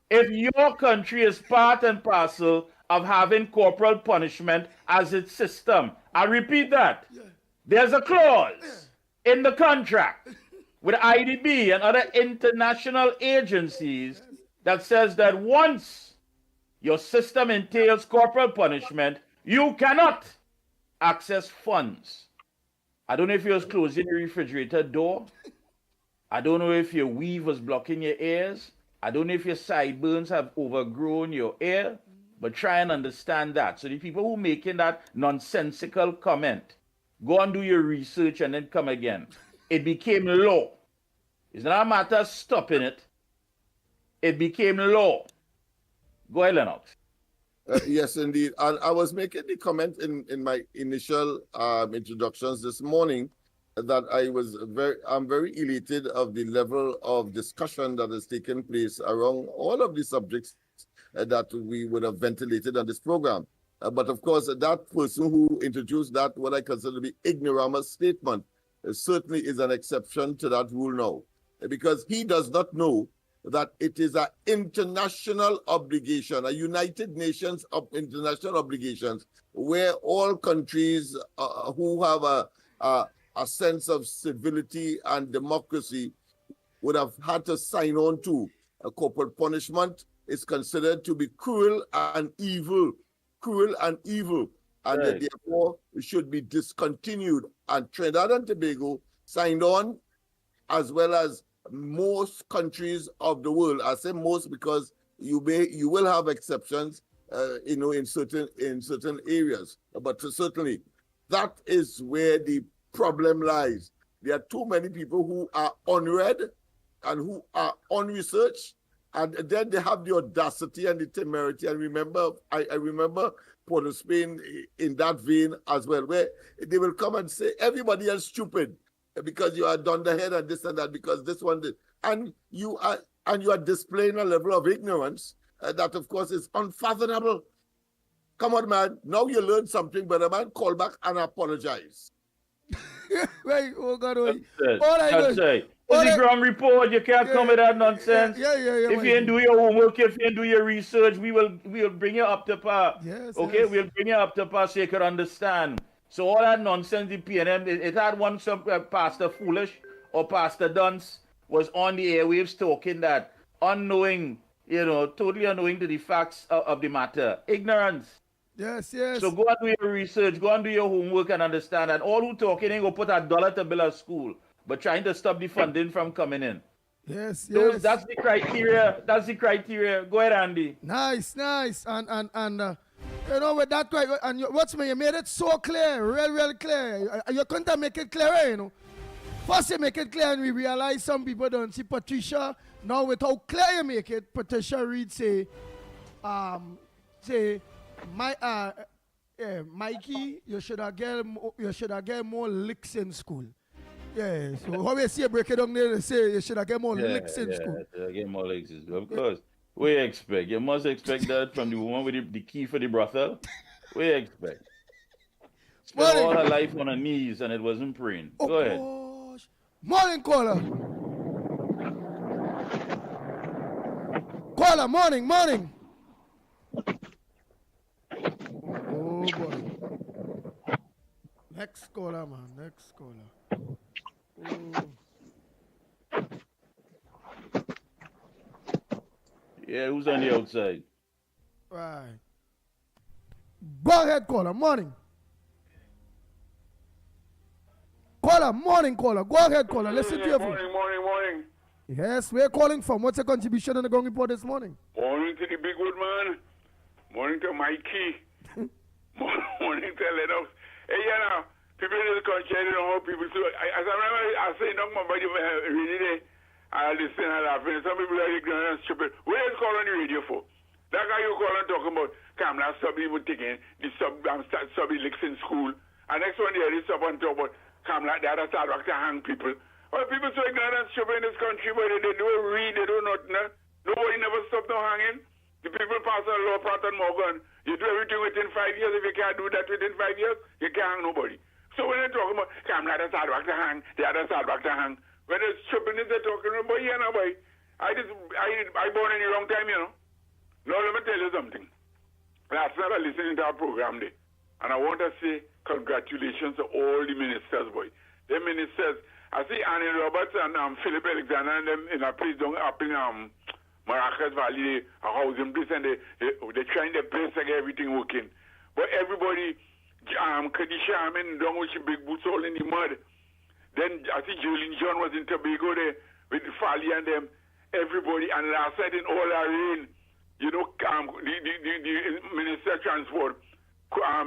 if your country is part and parcel of having corporal punishment as its system. I repeat that. There's a clause in the contract with IDB and other international agencies that says that once your system entails corporal punishment, you cannot access funds. I don't know if you was closing your refrigerator door. I don't know if your weave was blocking your ears. I don't know if your sideburns have overgrown your ear, but try and understand that. So the people who making that nonsensical comment, go and do your research and then come again. It became law. It's not a matter of stopping it. It became law. Go ahead, Lennox. Yes, indeed. And I was making the comment in my initial introductions this morning that I'm very elated of the level of discussion that has taken place around all of the subjects that we would have ventilated on this program. But of course, that person who introduced that, what I consider to be ignoramus statement, certainly is an exception to that rule now, because he does not know that it is an international obligation, a United Nations of international obligations, where all countries who have a sense of civility and democracy would have had to sign on to. Corporal punishment is considered to be cruel and evil, and Right. therefore it should be discontinued. And Trinidad and Tobago signed on, as well as most countries of the world. I say most because you will have exceptions, in certain areas. But certainly, that is where the problem lies. There are too many people who are unread and who are unresearched, and then they have the audacity and the temerity. And I remember Port of Spain in that vein as well, where they will come and say everybody else stupid because you are dunderhead and this and that, because this one did. And you are displaying a level of ignorance that, of course, is unfathomable. Come on, man. Now you learned something, but a man call back and apologize. Wait, oh God, wait. That's it. It's the ground report. You can't come with that nonsense. Yeah. If you ain't do your homework, if you ain't do your research, we'll bring you up to par. Yes. Okay, we'll bring you up to par so you can understand. So all that nonsense, the PNM, it had one Pastor Foolish or Pastor Dunce was on the airwaves talking that unknowing, totally unknowing to the facts of the matter. Ignorance. Yes. So go and do your research, go and do your homework and understand that all who talking ain't go put $1 to build a school, but trying to stop the funding from coming in. Yes. That's the criteria. Go ahead, Andy. Nice. And with that way, and you made it so clear, real clear. You couldn't make it clearer, First you make it clear, and we realize some people don't see Patricia. Now with how clear you make it, Patricia Reed say, Mikey, you should have get more licks in school. Yeah, so how we see you break it down there, they say you should have get more licks in school. Get more licks in school. Of course. We expect. You must expect that from the woman with the key for the brothel. We expect. spent all her life on her knees and it wasn't praying. Go ahead. Gosh. Morning, caller. Caller, morning. Oh, boy. Next caller, man. Next caller. Oh. Yeah, who's on the outside? Right. Go ahead, caller. Morning. Morning, caller. Go ahead, caller. Listen to your phone. Morning. Yes, we're calling from. What's your contribution on the Ground Report this morning? Morning to the big good man. Morning to Mickie. Morning to Lennox. Hey, people in the country, I don't know how people. So, as I remember, I say, no, my body really there. I listen and laughing. Some people are ignorant and stupid. What is call on the radio for? That guy you call and talking about, Kamla sub even taking the sub licks in school. And next one there is sub and talk about Kamla, the other side back to hang people. Well, people so ignorant and stupid in this country, but they don't read, they do nothing. Nobody never stop no hanging. The people pass a law, Pratt and Morgan. You do everything within 5 years. If you can't do that within 5 years, you can't hang nobody. So when they're talking about Kamla, the other side back to hang, the other side back to hang. When it's stupidness they're talking about, boy. I born in the wrong time, Now let me tell you something. Last night I listened to our program there, and I want to say congratulations to all the ministers, boy. The ministers, I see Annie Roberts and Philip Alexander and them in a place down up in Maracas Valley, a housing place, and they're trying their best to get everything working. But everybody, Kadisha, down with the big boots all in the mud. Then I think Julian John was in Tobago there with Fali and them, everybody, and last night in all our rain, the Minister of Transport, I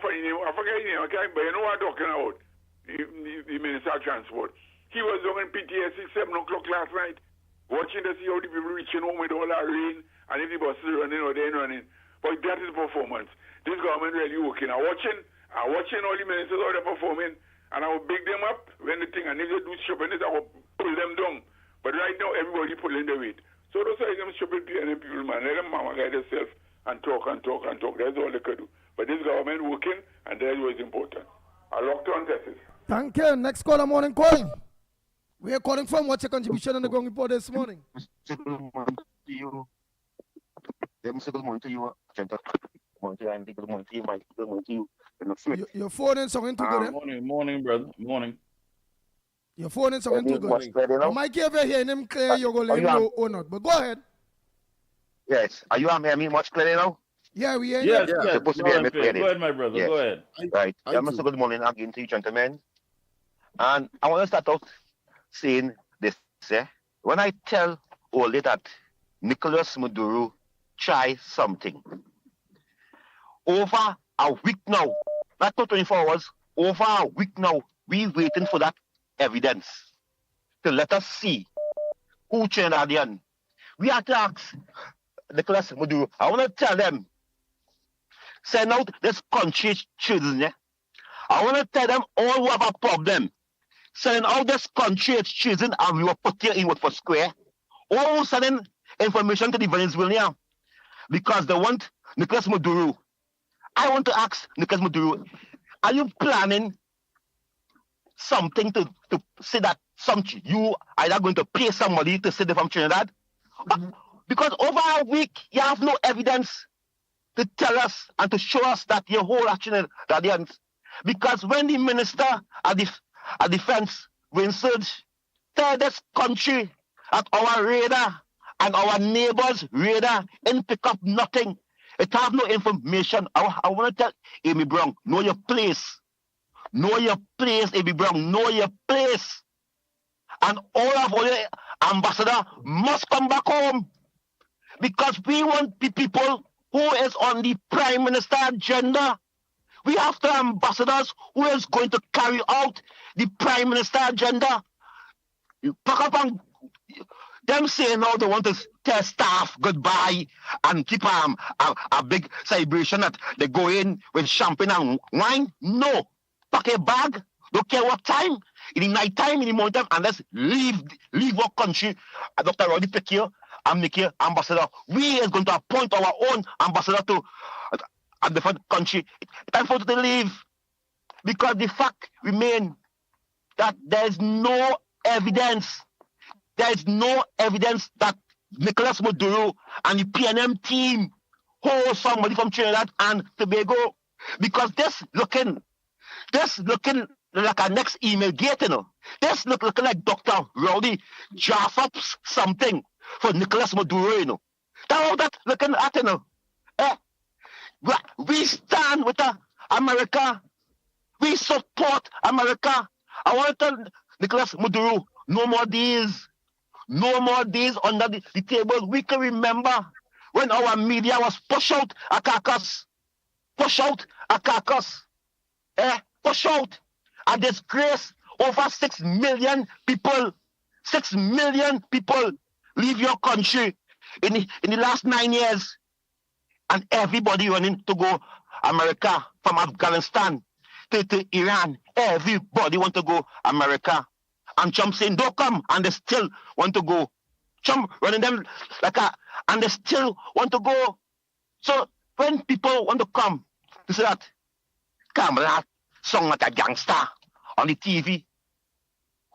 forget his name, okay, but you know what I'm talking about, the Minister of Transport. He was down in PTS 7 o'clock last night, watching to see how the people reaching home with all our rain, and if the buses running or they ain't running. But that is performance. This government really working. I'm watching all the ministers how they're performing, and I will big them up when the thing, and if they do stupidness, I will pull them down. But right now, everybody pulling the weight. So those are them stupid people, man. Let them mama guide themselves and talk. That's all they could do. But this government working, and that's what's important. I locked on this. Thank you. Next caller, morning calling. We are calling from. What's your contribution on the Ground Report this morning? Good morning to you. Good morning to you, Good morning to you, Andy. Good morning to you, Mike. Good morning to you. Your phone and something to good. Morning, brother. Morning. Your phone and something to good. Mike, ever hear him clear? You're going to let him know or not. But go ahead. Yes. Are you hearing me much clearer now? Yeah, we hear you. Yes. Supposed to be hearing me clearly. Go ahead, my brother. Yes. Go ahead. Right. Mr. Good morning again to you, gentlemen. And I want to start out saying this. When I tell Ole that Nicholas Maduro try something, over a week now, not 24 hours, over a week now, we waiting for that evidence to let us see who Trinidadian. We have to ask Nicholas Maduro. I want to tell them, send out this country children. Yeah? I want to tell them all who have a problem. Send out this country children and we will put here in for square. All sending information to the Venezuelans because they want Nicholas Maduro. I want to ask Nicholas Maduro, are you planning something to say that you are either going to pay somebody to say they're from Trinidad? Because over a week, you have no evidence to tell us and to show us that your whole Trinidadians. Because when the Minister of Defense, Vincent, tell this country at our radar and our neighbors' radar and pick up nothing. It have no information. I want to tell Amy Brown, know your place. Know your place, Amy Brown. Know your place. And all of our ambassadors must come back home. Because we want the people who is on the Prime Minister agenda. We have the ambassadors who is going to carry out the Prime Minister agenda. You pack up and them saying now they want to tell staff goodbye and keep a big celebration that they go in with champagne and wine. No. Pack a bag, don't care what time, in the night time, in the morning time, and let's leave our country. Dr. Roddy pick here and make here ambassador. We is going to appoint our own ambassador to a different country. Time for them to leave. because the fact remains that there's no evidence. There's no evidence that Nicolas Maduro and the PNM team hold somebody from Trinidad and Tobago, because this looking like a next email gate, you know. This looking like Dr. Rowdy draft up something for Nicolas Maduro, you know. That looking at, you know. We stand with America. We support America. I want to tell Nicolas Maduro, no more days. No more days under the table. We can remember when our media was push out a carcass. Push out a carcass. Push out a disgrace. Over 6 million people. 6 million people leave your country in the last 9 years. And everybody running to go America, from Afghanistan to Iran. Everybody want to go America. And Trump saying, don't come. And they still want to go. Trump running them like and they still want to go. So when people want to come, they say that Kamala sung like a gangster on the TV.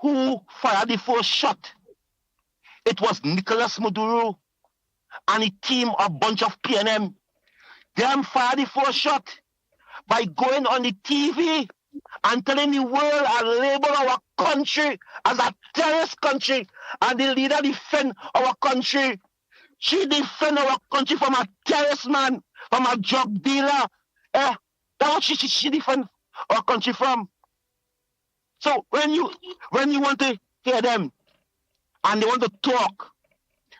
Who fired the first shot? It was Nicolas Maduro and a team, a bunch of PNM. Them fired the first shot by going on the TV and telling the world and label our country as a terrorist country, and the leader defend our country. She defend our country from a terrorist man, from a drug dealer. That's what she defend our country from. So when you want to hear them and they want to talk,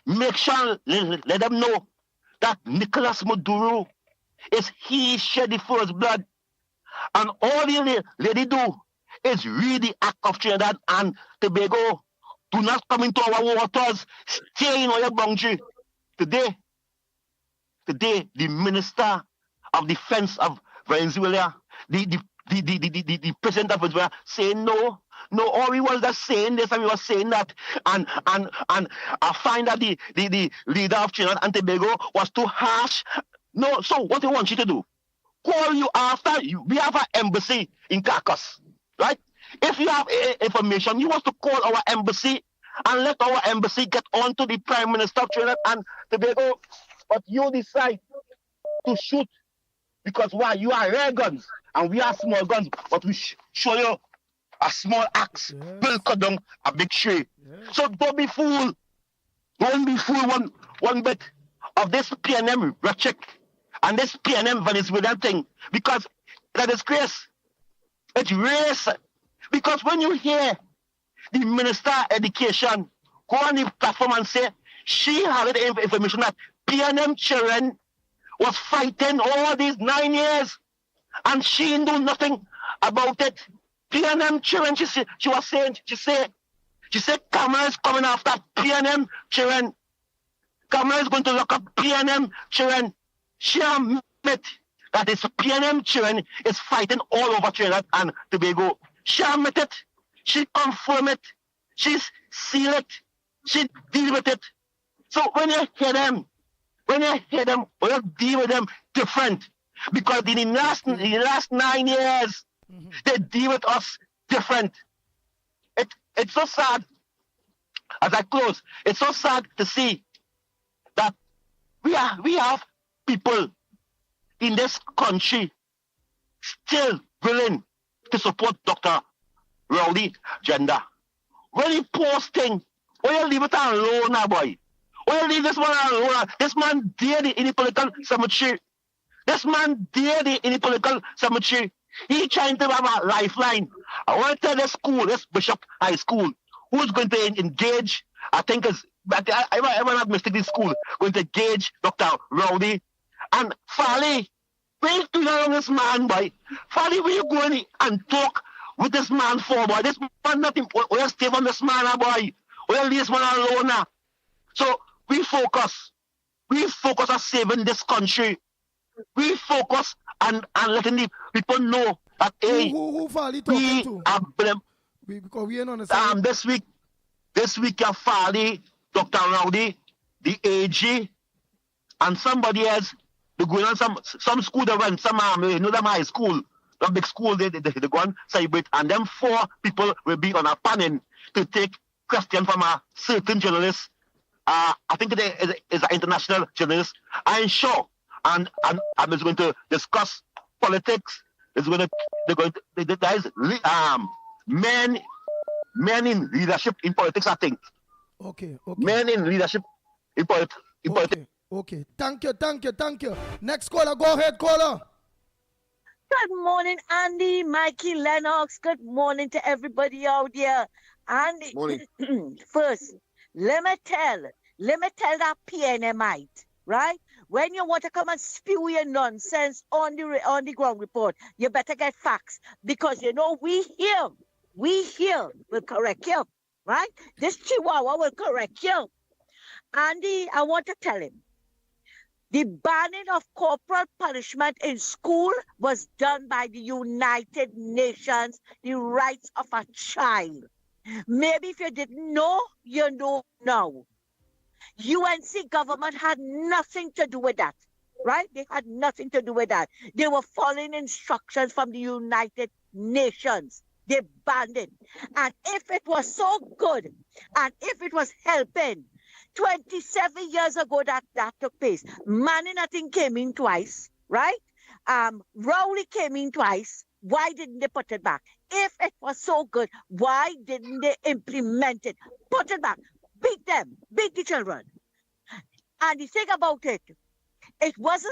make sure let them know that Nicolas Maduro is he shed the first blood. And all the lady do is read the Act of Trinidad and Tobago. Do not come into our waters. Stay in our boundary. Today, the Minister of Defense of Venezuela, the President of Venezuela, saying no, all we was just saying this and we was saying that, and I find that the leader of Trinidad and Tobago was too harsh. No, so what they want you to do? Call you after you. We have an embassy in Caracas, right? If you have information, you want to call our embassy and let our embassy get on to the Prime Minister of Trinidad and Tobago. But you decide to shoot because why? You are rare guns and we are small guns, but we show you a small axe will cut down a big tree. So don't be fooled. Don't be fooled one bit of this PNM rhetoric and this PNM Venezuelan thing, because that is disgrace. It's race. Because when you hear the Minister of Education go on the platform and say she had the information that PNM children was fighting all these 9 years and she knew nothing about it. PNM children, she was saying, she said Kamala is coming after PNM children. Kamala is going to lock up PNM children. She admit that it's PNM children is fighting all over Trinidad and Tobago. She admit it. She confirm it. She seal it. She deal with it. So when you hear them, you deal with them different. Because in the last 9 years, they deal with us different. It's so sad. As I close, it's so sad to see that we have people in this country still willing to support Dr. Rowdy agenda. When he posting, why you leave it alone now, boy? Why you leave this man alone? This man dead in the political cemetery. This man dead in the political cemetery. He trying to have a lifeline. I want to tell this school, this Bishop High School, who's going to engage, I think it's, but I might have mistaken this school, going to engage Dr. Rowdy. And Farley, where you doing around this man, boy? Farley, where you going and talk with this man for, boy? This man nothing. We have stay on this man, boy. We have leave this man alone now. So we focus. We focus on saving this country. We focus and letting the people know that hey, who Farley talking to? Because we ain't on the same. This week you Farley, Dr. Rowdy, the AG, and somebody else. They going on some school they run, some them high school. a big school, they go and celebrate, and them 4 people will be on a panel to take question from a certain journalist. I think it is an international journalist. I'm sure, and is going to discuss politics. There is men in leadership in politics, I think. Okay. Men in leadership in politics. Okay. Thank you. Next caller, go ahead, caller. Good morning, Andy, Mikey, Lennox. Good morning to everybody out there. Andy, first, let me tell that PNMite, right? When you want to come and spew your nonsense on the ground report, you better get facts, because you know we here will correct you, right? This Chihuahua will correct you. Andy, I want to tell him, the banning of corporal punishment in school was done by the United Nations, the rights of a child. Maybe if you didn't know, you know now. UNC government had nothing to do with that, right? They had nothing to do with that. They were following instructions from the United Nations. They banned it. And if it was so good, and if it was helping, 27 years ago that took place. Manning, I think, came in twice, right? Rowley came in twice. Why didn't they put it back? If it was so good, why didn't they implement it? Put it back. Beat them. Beat the children. And the thing about it, it was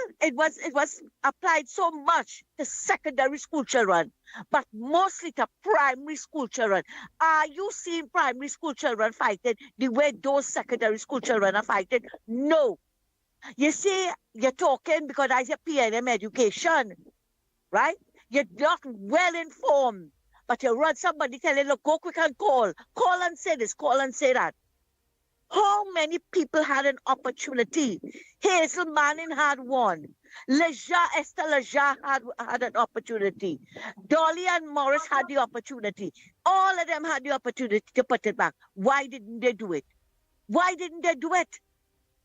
applied so much to secondary school children, but mostly to primary school children. Are you seeing primary school children fighting the way those secondary school children are fighting? No. You see, you're talking because I say PNM education, right? You're not well informed, but you run somebody telling, look, go quick and call and say this, call and say that. How many people had an opportunity? Hazel Manning had one. Esther Leja had an opportunity. Dolly and Morris had the opportunity. All of them had the opportunity to put it back. Why didn't they do it? Why didn't they do it?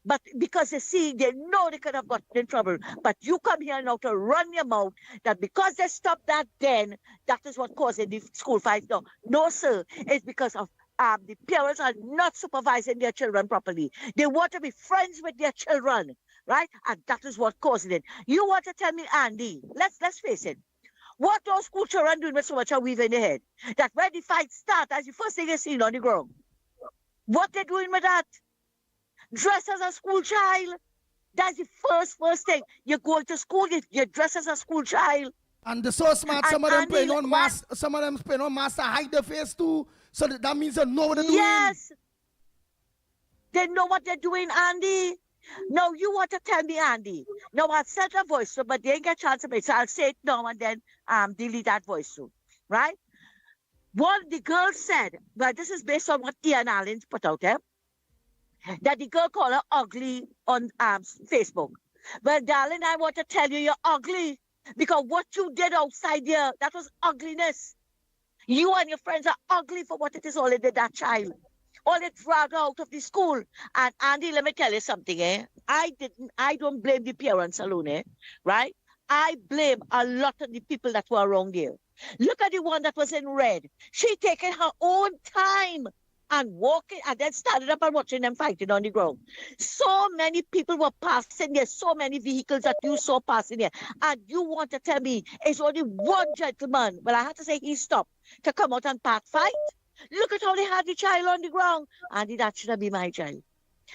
But because you see, they know they could have gotten in trouble. But you come here now to run your mouth that because they stopped that then, that is what caused the school fights. No, sir. It's because of the parents are not supervising their children properly. They want to be friends with their children, right? And that is what caused it. You want to tell me, Andy, let's face it. What those school children doing with so much a weave in their head? That when the fight starts, that's the first thing they see on the ground. What they doing with that? Dress as a school child. That's the first thing. You go to school, you dress as a school child. And they're so smart, some of them playing on mask, some of them playing on mask to hide their face too. So that means they know what they're doing. Yes. They know what they're doing, Andy. No, you want to tell me, Andy. No, I've sent a voice, but they ain't get a chance to make it. So I'll say it now and then delete that voice soon. Right? What the girl said, but this is based on what Ian Allen put out there, that the girl called her ugly on Facebook. But darling, I want to tell you, you're ugly. Because what you did outside there, that was ugliness. You and your friends are ugly for what it is all they did that child. All they dragged out of the school. And Andy, let me tell you something, I don't blame the parents alone, right? I blame a lot of the people that were around there. Look at the one that was in red. She taking her own time and walking, and then standing up and watching them fighting on the ground. So many people were passing there, so many vehicles that you saw passing there. And you want to tell me it's only one gentleman, well, I have to say he stopped to come out and park fight? Look at how they had the child on the ground. And that should have been my child.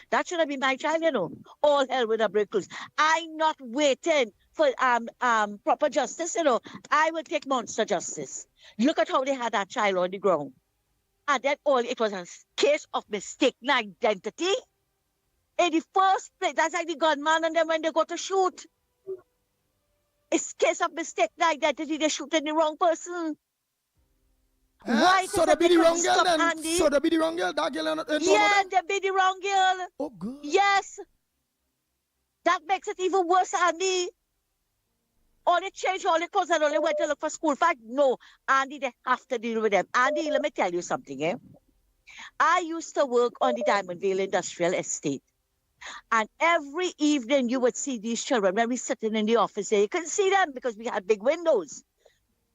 That should have been my child, you know. All hell with a break loose. I'm not waiting for proper justice, you know. I will take monster justice. Look at how they had that child on the ground. And then it was a case of mistaken identity. In the first place, that's like the gunman and then when they go to shoot. It's a case of mistaken identity, they're shooting the wrong person. Why so they be the wrong girl then? Andy? So they be the wrong girl? That girl yeah, they be the wrong girl. Oh, good. Yes. That makes it even worse, Andy. Only changed all the clothes and only went to look for school fight. No, Andy, they have to deal with them. Andy, let me tell you something, I used to work on the Diamondville Industrial Estate. And every evening you would see these children when we sitting in the office there. You couldn't see them because we had big windows.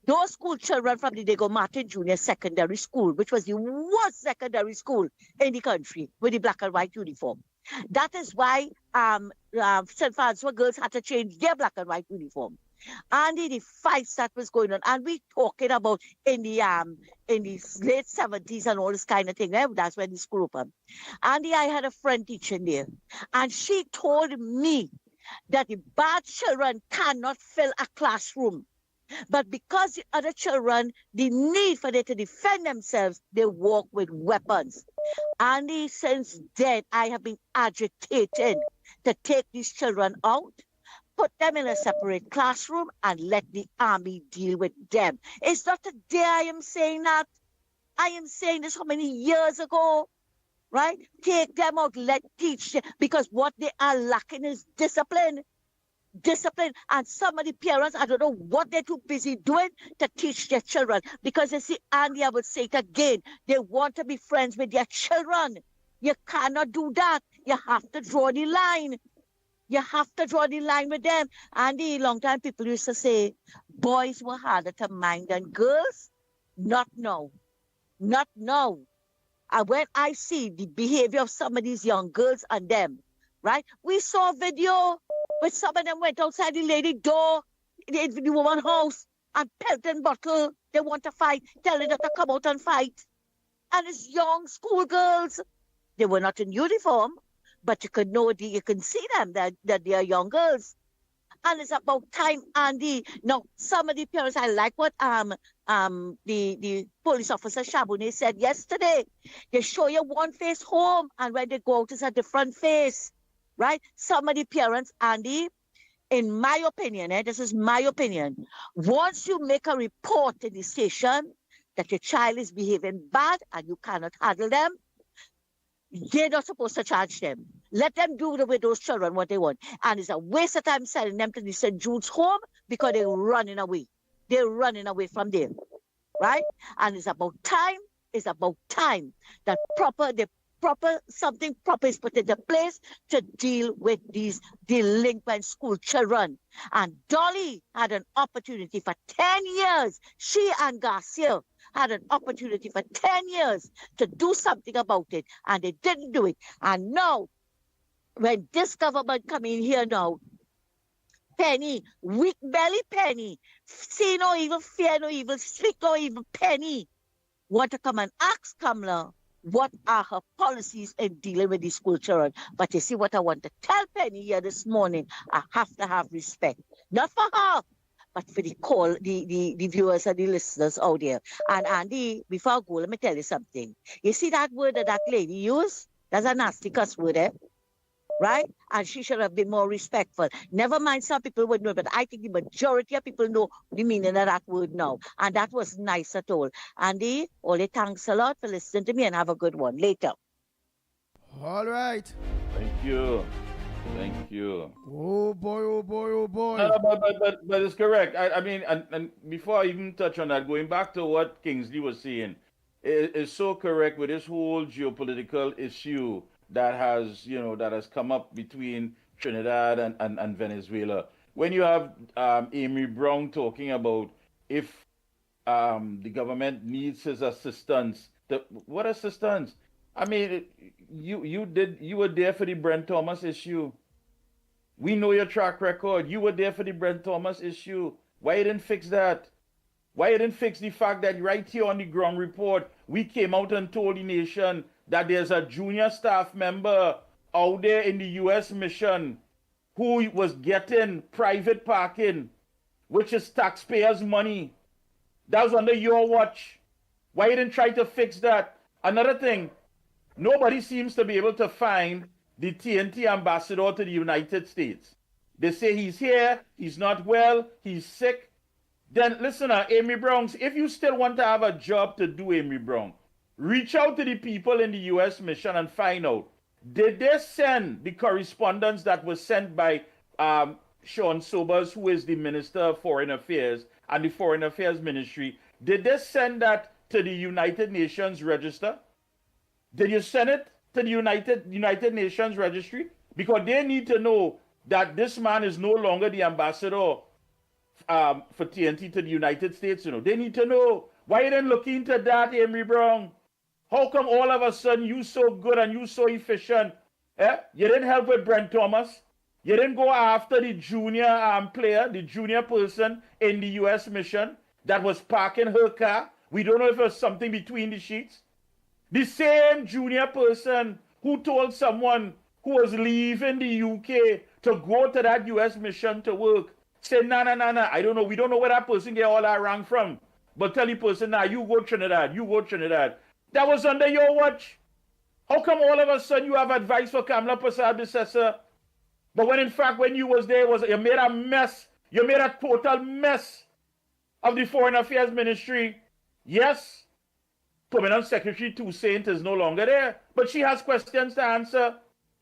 Those school children from the Diego Martin Junior Secondary School, which was the worst secondary school in the country with the black and white uniform. That is why St. Francois girls had to change their black and white uniform. And the fights that was going on, and we talking about in the late 70s and all this kind of thing. That's when the school opened. And I had a friend teaching there, and she told me that the bad children cannot fill a classroom. But because the other children, the need for them to defend themselves, they walk with weapons. And since then, I have been agitated to take these children out, put them in a separate classroom, and let the army deal with them. It's not today I am saying that. I am saying this how many years ago, right? Take them out, teach them, because what they are lacking is discipline. Discipline. And some of the parents, I don't know what they're too busy doing to teach their children, because you see, Andy, I would say it again, they want to be friends with their children. You cannot do that. You have to draw the line. You have to draw the line with them. And a long time people used to say boys were harder to mind than girls. Not now. Not now. And when I see the behavior of some of these young girls and them, right? We saw a video where some of them went outside the lady door, the woman's house, and pelting bottle. They want to fight, telling her to come out and fight. And it's young schoolgirls. They were not in uniform, but you can see them that they are young girls. And it's about time, Andy. Now, some of the parents, I like what the police officer Shabune said yesterday. They show you one face home, and when they go out, it's a different face, right? Some of the parents, Andy, in my opinion, this is my opinion, once you make a report in the station that your child is behaving bad and you cannot handle them, they're not supposed to charge them. Let them do with those children what they want. And it's a waste of time sending them to the St. Jude's home because they're running away. They're running away from there, right? And it's about time that something proper is put into place to deal with these delinquent school children. And Dolly had an opportunity for 10 years. She and Garcia had an opportunity for 10 years to do something about it, and they didn't do it. And now, when this government come in here now, Penny, weak belly Penny, see no evil, fear no evil, speak no evil Penny, want to come and ask Kamala what are her policies in dealing with these school children. But you see what I want to tell Penny here this morning, I have to have respect. Not for her, but for the viewers and the listeners out there. And Andy, before I go, let me tell you something. You see that word that lady used? That's a nasty cuss word, right? And she should have been more respectful. Never mind, some people would know, but I think the majority of people know the meaning of that word now. And that was nice at all. Andy, Ole, thanks a lot for listening to me, and have a good one. Later. All right. Thank you. Thank you. Oh boy, oh boy, oh boy. No, but it's correct. I mean, and before I even touch on that, going back to what Kingsley was saying, is so correct with this whole geopolitical issue that has come up between Trinidad and Venezuela. When you have Amy Brown talking about if the government needs his assistance, what assistance? I mean, you were there for the Brent Thomas issue. We know your track record. You were there for the Brent Thomas issue. Why you didn't fix that? Why you didn't fix the fact that right here on the ground report, we came out and told the nation that there's a junior staff member out there in the U.S. mission who was getting private parking, which is taxpayers' money. That was under your watch. Why you didn't try to fix that? Another thing, nobody seems to be able to find the TNT ambassador to the United States. They say he's here, he's not well, he's sick. Then listen, Amy Brown, if you still want to have a job to do, Amy Brown, reach out to the people in the U.S. mission and find out, did they send the correspondence that was sent by Sean Sobers, who is the Minister of Foreign Affairs and the Foreign Affairs Ministry, did they send that to the United Nations Register? Did you send it to the United Nations Registry? Because they need to know that this man is no longer the ambassador for TNT to the United States, They need to know. Why you didn't look into that, Emery Brown? How come all of a sudden you so good and you so efficient? You didn't help with Brent Thomas. You didn't go after the junior player, the junior person in the U.S. mission that was parking her car. We don't know if it was something between the sheets. The same junior person who told someone who was leaving the UK to go to that U.S. mission to work, said, nah, I don't know. We don't know where that person get all that rank from. But tell the person, nah, you go Trinidad. That was under your watch. How come all of a sudden you have advice for Kamala Prasad-Bissessar? But when in fact, when you was there, you made a mess. You made a total mess of the Foreign Affairs Ministry. Yes, Permanent Secretary Toussaint is no longer there, but she has questions to answer.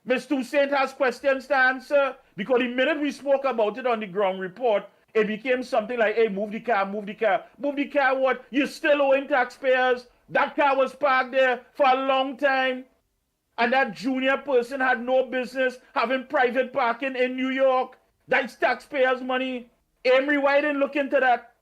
Ms. Toussaint has questions to answer, because the minute we spoke about it on the ground report, it became something like, hey, move the car. Move the car what? You're still owing taxpayers. That car was parked there for a long time. And that junior person had no business having private parking in New York. That's taxpayers' money. Emery, why didn't look into that?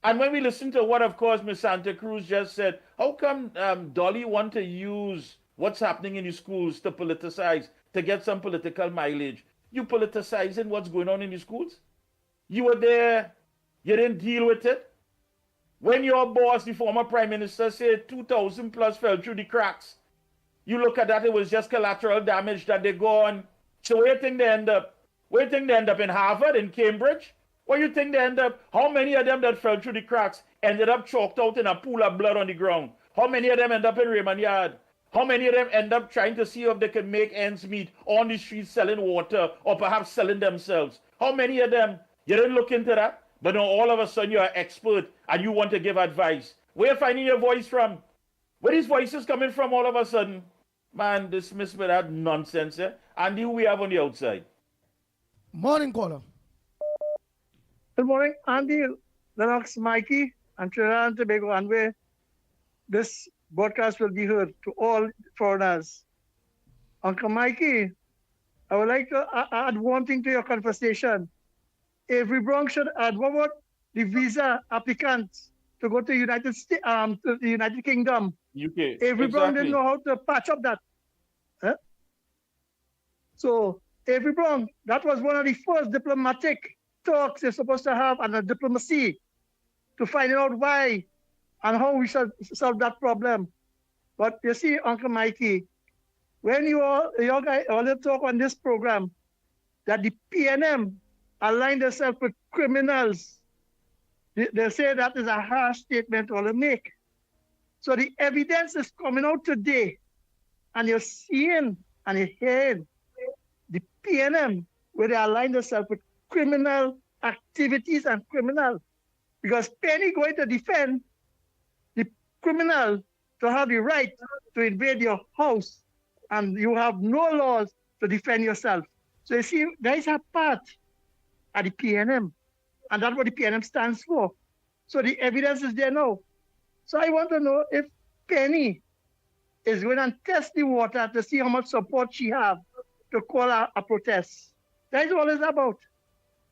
And when we listen to what, of course, Ms. Santa Cruz just said, how come Dolly want to use what's happening in the schools to politicize, to get some political mileage? You politicizing what's going on in the schools? You were there. You didn't deal with it. When your boss, the former prime minister, said 2,000 plus fell through the cracks, you look at that, it was just collateral damage that they gone. So where you think they end up? Where you think they end up? In Harvard, in Cambridge? Where you think they end up? How many of them that fell through the cracks ended up choked out in a pool of blood on the ground? How many of them end up in Raymond Yard? How many of them end up trying to see if they can make ends meet on the streets selling water or perhaps selling themselves? How many of them? You didn't look into that? But now all of a sudden you're an expert and you want to give advice. Where are you finding your voice from? Where these voices coming from all of a sudden? Man, dismiss me that nonsense. And who we have on the outside? Morning, caller. Good morning, Andy, Lennox, Mikey, and Trinidad and Tobago, and where this broadcast will be heard to all foreigners. Uncle Mikey, I would like to add one thing to your conversation. Every Bronx should add what the visa applicants to go to the United Kingdom. UK. Every Bronx didn't Exactly. know how to patch up that. Huh? So every Bronx, that was one of the first diplomatic talks they're supposed to have and a diplomacy to find out why and how we should solve that problem. But you see, Uncle Mikey, when your guys all talk on this program that the PNM align themselves with criminals, they say that is a harsh statement all they make. So the evidence is coming out today, and you're seeing and you're hearing the PNM where they align themselves with criminal activities and criminal. Because Penny going to defend the criminal to have the right to invade your house, and you have no laws to defend yourself. So you see, there is a part at the PNM, and that's what the PNM stands for. So the evidence is there now. So I want to know if Penny is going to test the water to see how much support she have to call a protest. That is what it's about.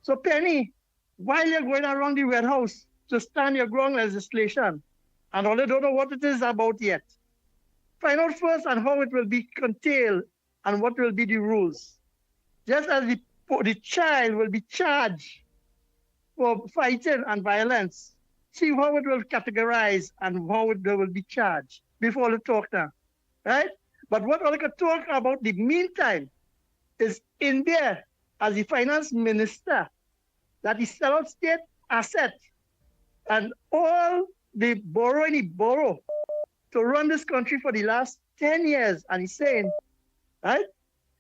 So Penny, while you're going around the Red House to stand your ground legislation, and all they don't know what it is about yet, find out first on how it will be curtailed and what will be the rules. Just as the child will be charged for fighting and violence, see how it will categorize and how it will be charged before the talk now, right? But what I could talk about the meantime is in there as the finance minister that he sell out state asset and all the borrowing he borrow to run this country for the last 10 years. And he's saying, right,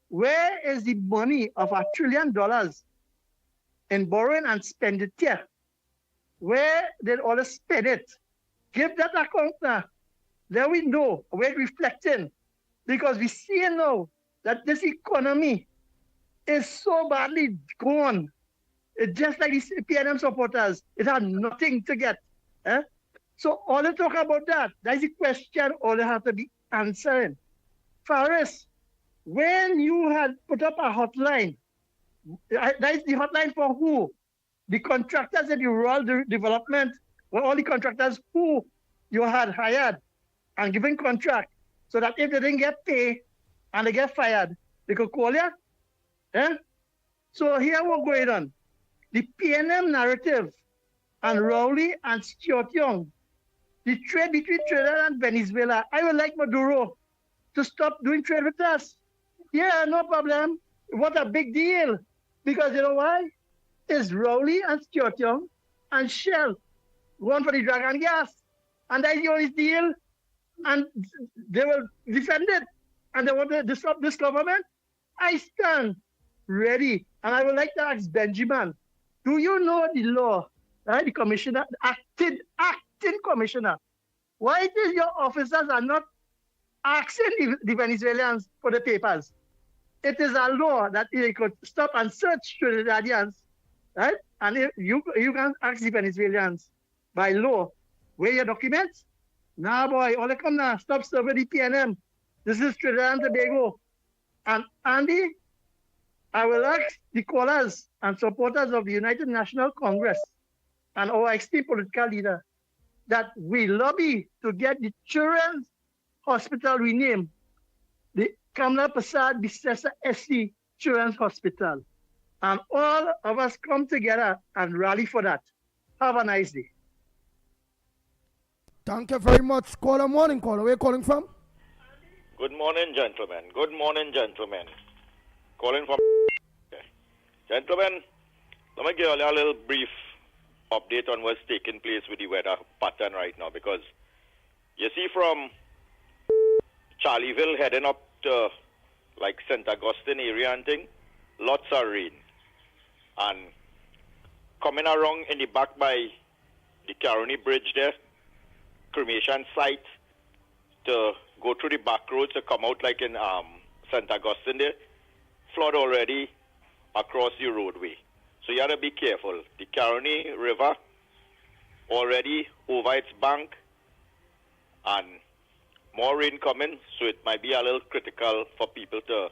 where is the money of $1 trillion in borrowing and expenditure? Where did all the spend it? Give that account now. Then we know where it's reflecting. Because we see now that this economy is so badly gone. It's just like the PNM supporters. It had nothing to get. So all they talk about that is the question all they have to be answering. Faris, when you had put up a hotline That is the hotline for who? The contractors in the rural development, were all the contractors who you had hired and given contract, so that if they didn't get paid and they get fired, they could call you. Eh? So here what's going on. The PNM narrative and Rowley and Stuart Young, the trade between Trinidad and Venezuela. I would like Maduro to stop doing trade with us. Yeah, no problem. What a big deal. Because you know why? It's Rowley and Stuart Young and Shell going for the dragon gas. And that's the only deal. And they will defend it. And they want to disrupt this government. I stand ready. And I would like to ask Benjamin, do you know the law? Right? The commissioner, acting commissioner. Why it is your officers are not asking the Venezuelans for the papers? It is a law that they could stop and search Trinidadians, right? And if you can ask the Venezuelans by law, where your documents? Nah, boy, all they come now, stop serving the PNM. This is Trinidad and Tobago. And Andy, I will ask the callers and supporters of the United National Congress and our esteemed political leader that we lobby to get the Children's Hospital renamed the Kamla Prasad Bisesa SC Children's Hospital. And all of us come together and rally for that. Have a nice day. Thank you very much. Caller, morning caller. Where are you calling from? Good morning, gentlemen. Good morning, gentlemen. Calling from... Gentlemen, let me give you a little brief update on what's taking place with the weather pattern right now, because you see from Charlieville heading up to like St. Augustine area and thing, lots of rain. And coming around in the back by the Caroni Bridge there, cremation site, to go through the back roads to come out like in St. Augustine there, flood already across the roadway. So you have to be careful. The Caroni River already over its bank and more rain coming, so it might be a little critical for people to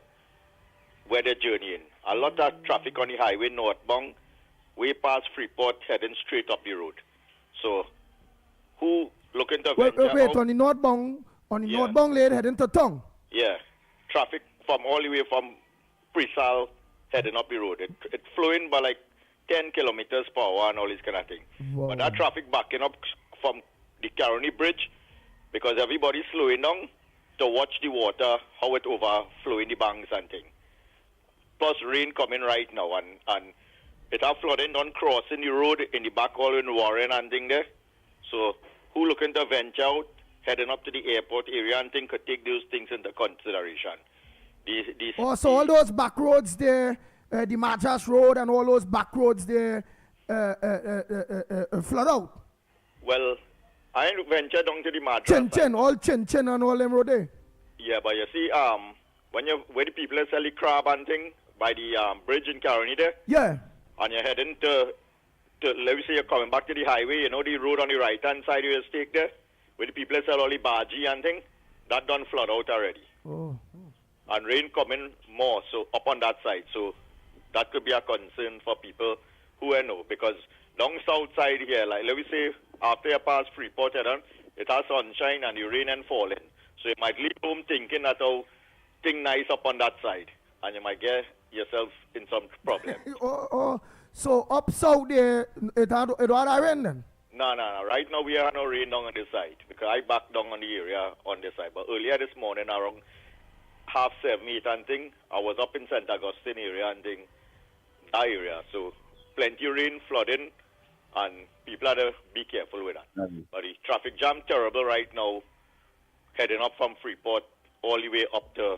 where they're journeying. A lot of traffic on the highway northbound, way past Freeport, heading straight up the road. So who looking to Wait, venture out? on the northbound lane heading to Tongue. Yeah, traffic from all the way from Presal heading up the road. It's flowing by like 10 kilometers per hour and all this kind of thing. Wow. But that traffic backing up from the Caroni Bridge because everybody's slowing down to watch the water, how it overflowing the banks and thing. Plus rain coming right now and it have flooding on crossing the road in the back all in Warren and thing there. So who looking to venture out, heading up to the airport area and thing could take those things into consideration. So all those back roads there, the Majas Road and all those back roads there flood out. Well, I venture down to the Madras. Chin and all them road there. Yeah, but you see, where the people sell the crab and thing by the bridge in Caroni there. Yeah. And you're heading to let me say you're coming back to the highway, you know the road on the right hand side of your stake there, where the people sell all the bhaji and thing, that done flood out already. Oh. And rain coming more, so up on that side. So that could be a concern for people who I know, because down south side here, like let me say after you pass Freeport, it has sunshine and the rain and falling. So you might leave home thinking that thing nice up on that side, and you might get yourself in some problem. So up south there, it had rain then? No. Right now we have no rain down on this side because I back down on the area on this side. But earlier this morning around 7:30, 8 and thing, I was up in St. Augustine area and thing, that area. So plenty of rain, flooding, and people have to be careful with that. But the traffic jam terrible right now, heading up from Freeport all the way up to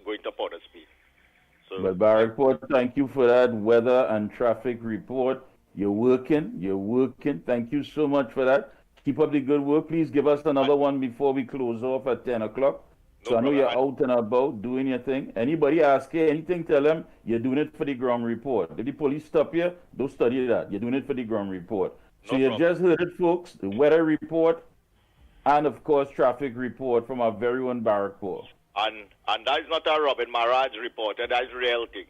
going to Port of Spain. So, but Barrackport, thank you for that weather and traffic report. You're working. Thank you so much for that. Keep up the good work. Please give us another one before we close off at 10 o'clock. So I know you're out and about doing your thing. Anybody ask you anything, tell them you're doing it for the ground report. If the police stop you, don't study that. You're doing it for the ground report. So you just heard it, folks. The weather report and, of course, traffic report from our very own Barrackport. And that's not a Robin Maharaj report, that's real thing.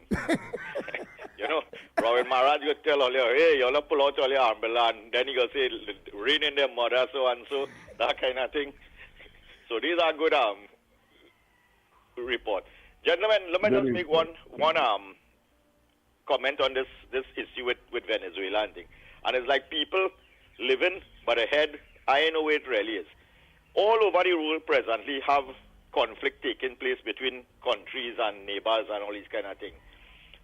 You know, Robin Maharaj would tell all you, hey, you'll pull out all your umbrella, and then he will say, rain in their mother, so and so, that kind of thing. So these are good report. Gentlemen, let me just make one comment on this issue with Venezuela and thing. And it's like people living, but ahead, I know where it really is. All over the world presently have conflict taking place between countries and neighbors and all these kind of things.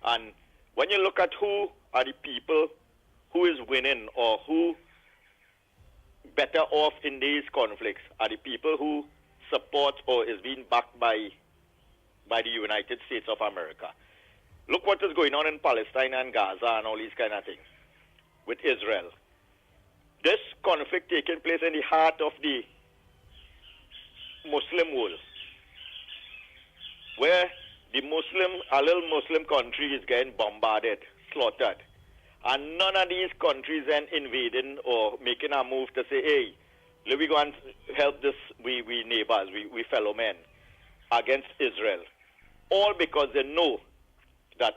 And when you look at who are the people who is winning or who better off in these conflicts are the people who support or is being backed by the United States of America. Look what is going on in Palestine and Gaza and all these kind of things with Israel. This conflict taking place in the heart of the Muslim world, where a little Muslim country is getting bombarded, slaughtered. And none of these countries then invading or making a move to say, hey, let me go and help this, we neighbors, we fellow men, against Israel. All because they know that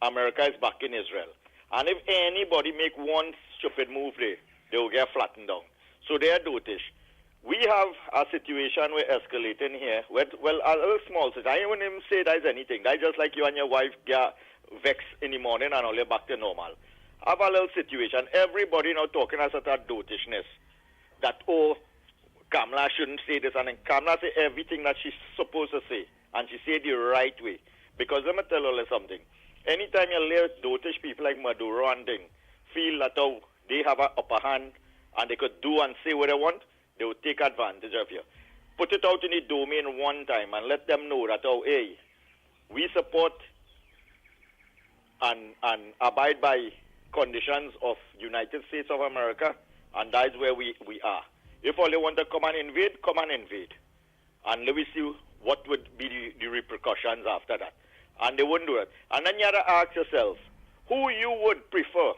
America is backing Israel. And if anybody make one stupid move there, they will get flattened down. So they are dotish. We have a situation we're escalating here. Well, a little small situation. I wouldn't even say that's anything. That's just like you and your wife get vexed in the morning and all you're back to normal. Have a little situation. Everybody now talking as a dotishness. That, oh, Kamala shouldn't say this. And then Kamala say everything that she's supposed to say. And she say the right way. Because let me tell you something. Anytime you let dotish people like Maduro and thing feel that oh, they have an upper hand and they could do and say what they want, they will take advantage of you. Put it out in the domain one time and let them know that, oh, hey, we support and abide by conditions of United States of America, and that's where we are. If all they want to come and invade, come and invade. And let me see what would be the repercussions after that. And they wouldn't do it. And then you have to ask yourself, who you would prefer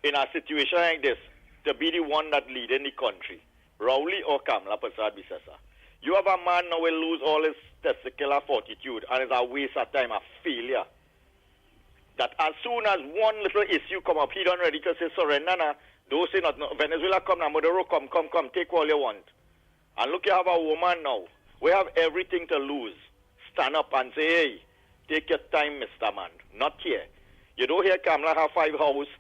in a situation like this to be the one that leading the country, Rowley or Kamala Persad-Bissessar? You have a man now will lose all his testicular fortitude and it's a waste of time, a failure. That as soon as one little issue come up, he done ready to say surrender now. Don't say not, no, Venezuela come now, Maduro come, take all you want. And look, you have a woman now. We have everything to lose. Stand up and say, hey, take your time, Mr. Man. Not here. You don't hear Kamala have 5 houses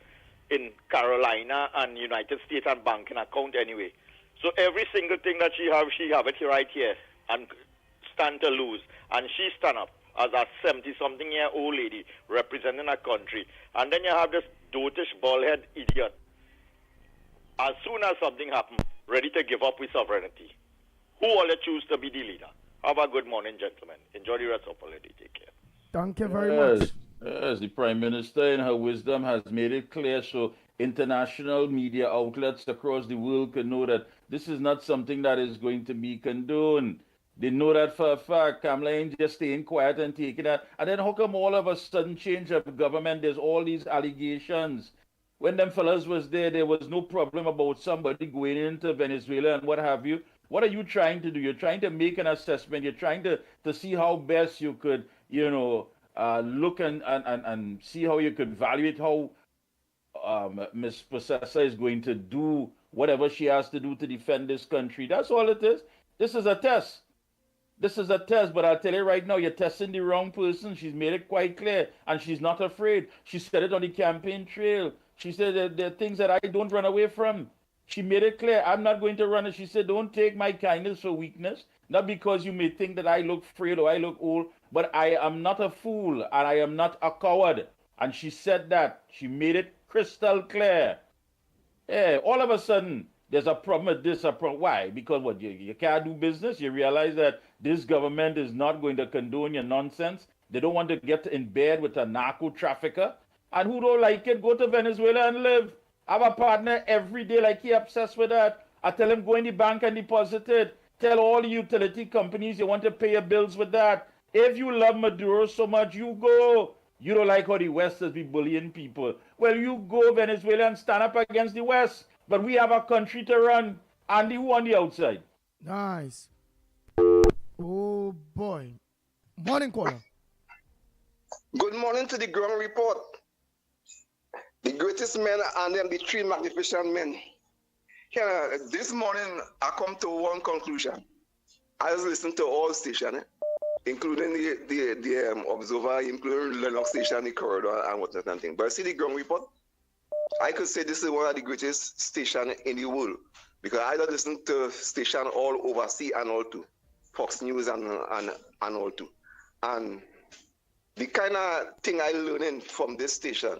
in Carolina and United States and banking account anyway. So every single thing that she have it right here and stand to lose. And she stand up as a 70-something-year-old lady representing a country. And then you have this dotish, bald-head idiot. As soon as something happens, ready to give up with sovereignty. Who will you choose to be the leader? Have a good morning, gentlemen. Enjoy the rest of the day. Take care. Thank you very much. Yes, the Prime Minister in her wisdom has made it clear so international media outlets across the world can know that this is not something that is going to be condoned. They know that for a fact. Kamala ain't just staying quiet and taking that. And then how come all of a sudden change of government, there's all these allegations? When them fellas was there was no problem about somebody going into Venezuela and what have you. What are you trying to do? You're trying to make an assessment. You're trying to see how best you could, look and see how you could evaluate how Ms. Persessar is going to do whatever she has to do to defend this country. That's all it is. This is a test. This is a test, but I'll tell you right now, you're testing the wrong person. She's made it quite clear, and she's not afraid. She said it on the campaign trail. She said that there are things that I don't run away from. She made it clear, I'm not going to run it. She said, don't take my kindness for weakness. Not because you may think that I look frail or I look old, but I am not a fool and I am not a coward. And she said that. She made it crystal clear. Yeah, all of a sudden, there's a problem with this. Why? Because what? You can't do business. You realize that this government is not going to condone your nonsense. They don't want to get in bed with a narco trafficker. And who don't like it, go to Venezuela and live. I have a partner every day, like he obsessed with that. I tell him, go in the bank and deposit it. Tell all the utility companies you want to pay your bills with that. If you love Maduro so much, you go. You don't like how the West is be bullying people. Well, you go Venezuela and stand up against the West. But we have a country to run. Andy, who on the outside? Nice. Oh, boy. Morning, caller. Good morning to the ground report. The greatest men and them the three magnificent men. Here, this morning I come to one conclusion. I was listening to all stations, including the Observer, including Lennox station, the corridor, and whatnot and thing. But see the ground report, I could say this is one of the greatest stations in the world because I don't listen to station all overseas and all too, Fox News and all too, and the kind of thing I learning from this station,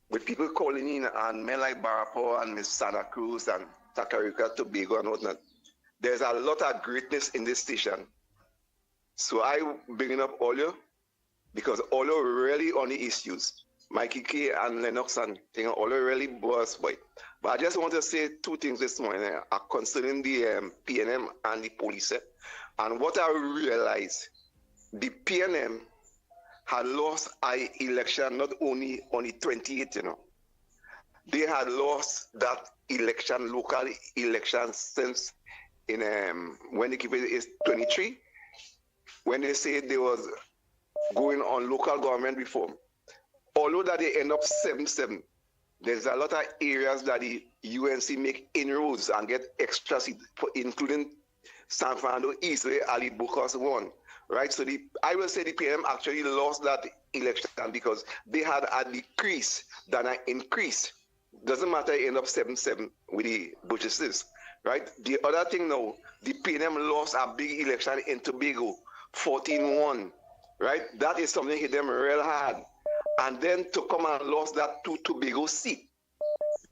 with people calling in and men like Barapo and Miss Santa Cruz and Tacarika, Tobago and whatnot, there's a lot of greatness in this station. So I bring up all you because all you really on the issues. Mickie K and Lennox and thing all you really boss boy. But I just want to say two things this morning concerning the PNM and the police. And what I realized, the PNM had lost an election not only on the 28th, you know. They had lost that election, local election, since in when they keep it is 23, when they said they was going on local government reform. Although that they end up 7-7, there's a lot of areas that the UNC make inroads and get extra seats, including San Fernando East, where Ali Bukas won. Right, so I will say the PM actually lost that election because they had a decrease than an increase. Doesn't matter, it end up 7-7 with the Bushes, right? The other thing now, the PM lost a big election in Tobago, 14-1, right? That is something hit them real hard. And then to come and lost that to Tobago seat,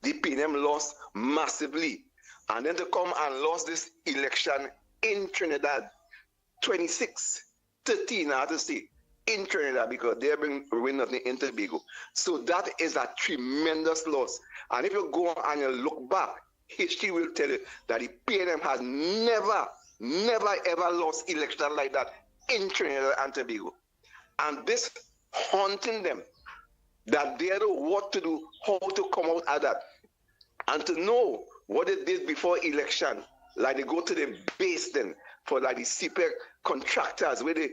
the PM lost massively. And then to come and lost this election in Trinidad, 26-13, I have to say, in Trinidad, because they win nothing in Tobago. So that is a tremendous loss. And if you go and you look back, history will tell you that the PNM has never, ever lost election like that in Trinidad and Tobago. And this haunting them, that they know what to do, how to come out of that. And to know what they did before election, like they go to the base then, for like the CPEC contractors where they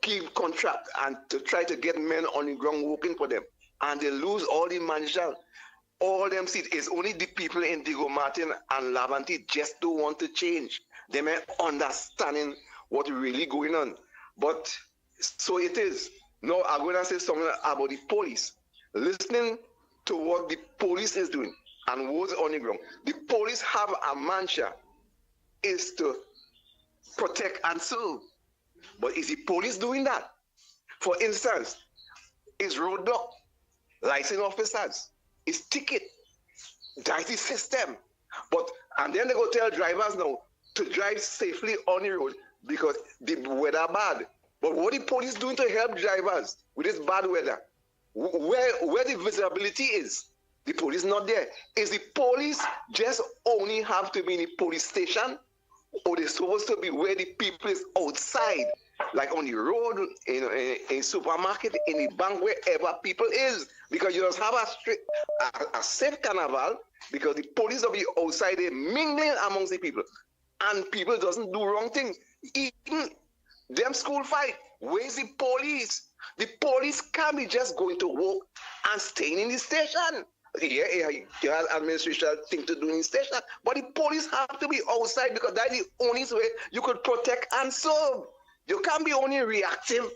give contract and to try to get men on the ground working for them. And they lose all the managers, all them seats. It's only the people in Diego Martin and Lavante just don't want to change. They may understanding what's really going on. But so it is. Now I'm going to say something about the police. Listening to what the police is doing and what's on the ground. The police have a mantra is to protect and serve. But is the police doing that? For instance, is roadblock, license officers, is ticket, that is the system. And then they go tell drivers now to drive safely on the road because the weather bad. But what the police doing to help drivers with this bad weather? Where the visibility is, the police not there. Is the police just only have to be in the police station, or they supposed to be where the people is outside, like on the road, in supermarket, in the bank, wherever people is? Because you just have a safe carnival, because the police will be outside there mingling amongst the people, and people doesn't do wrong things. Even them school fight, where's the police? The police can't be just going to work and staying in the station. Yeah, you have administration thing to do in the station, but the police have to be outside because that's the only way you could protect and serve. You can't be only reactive.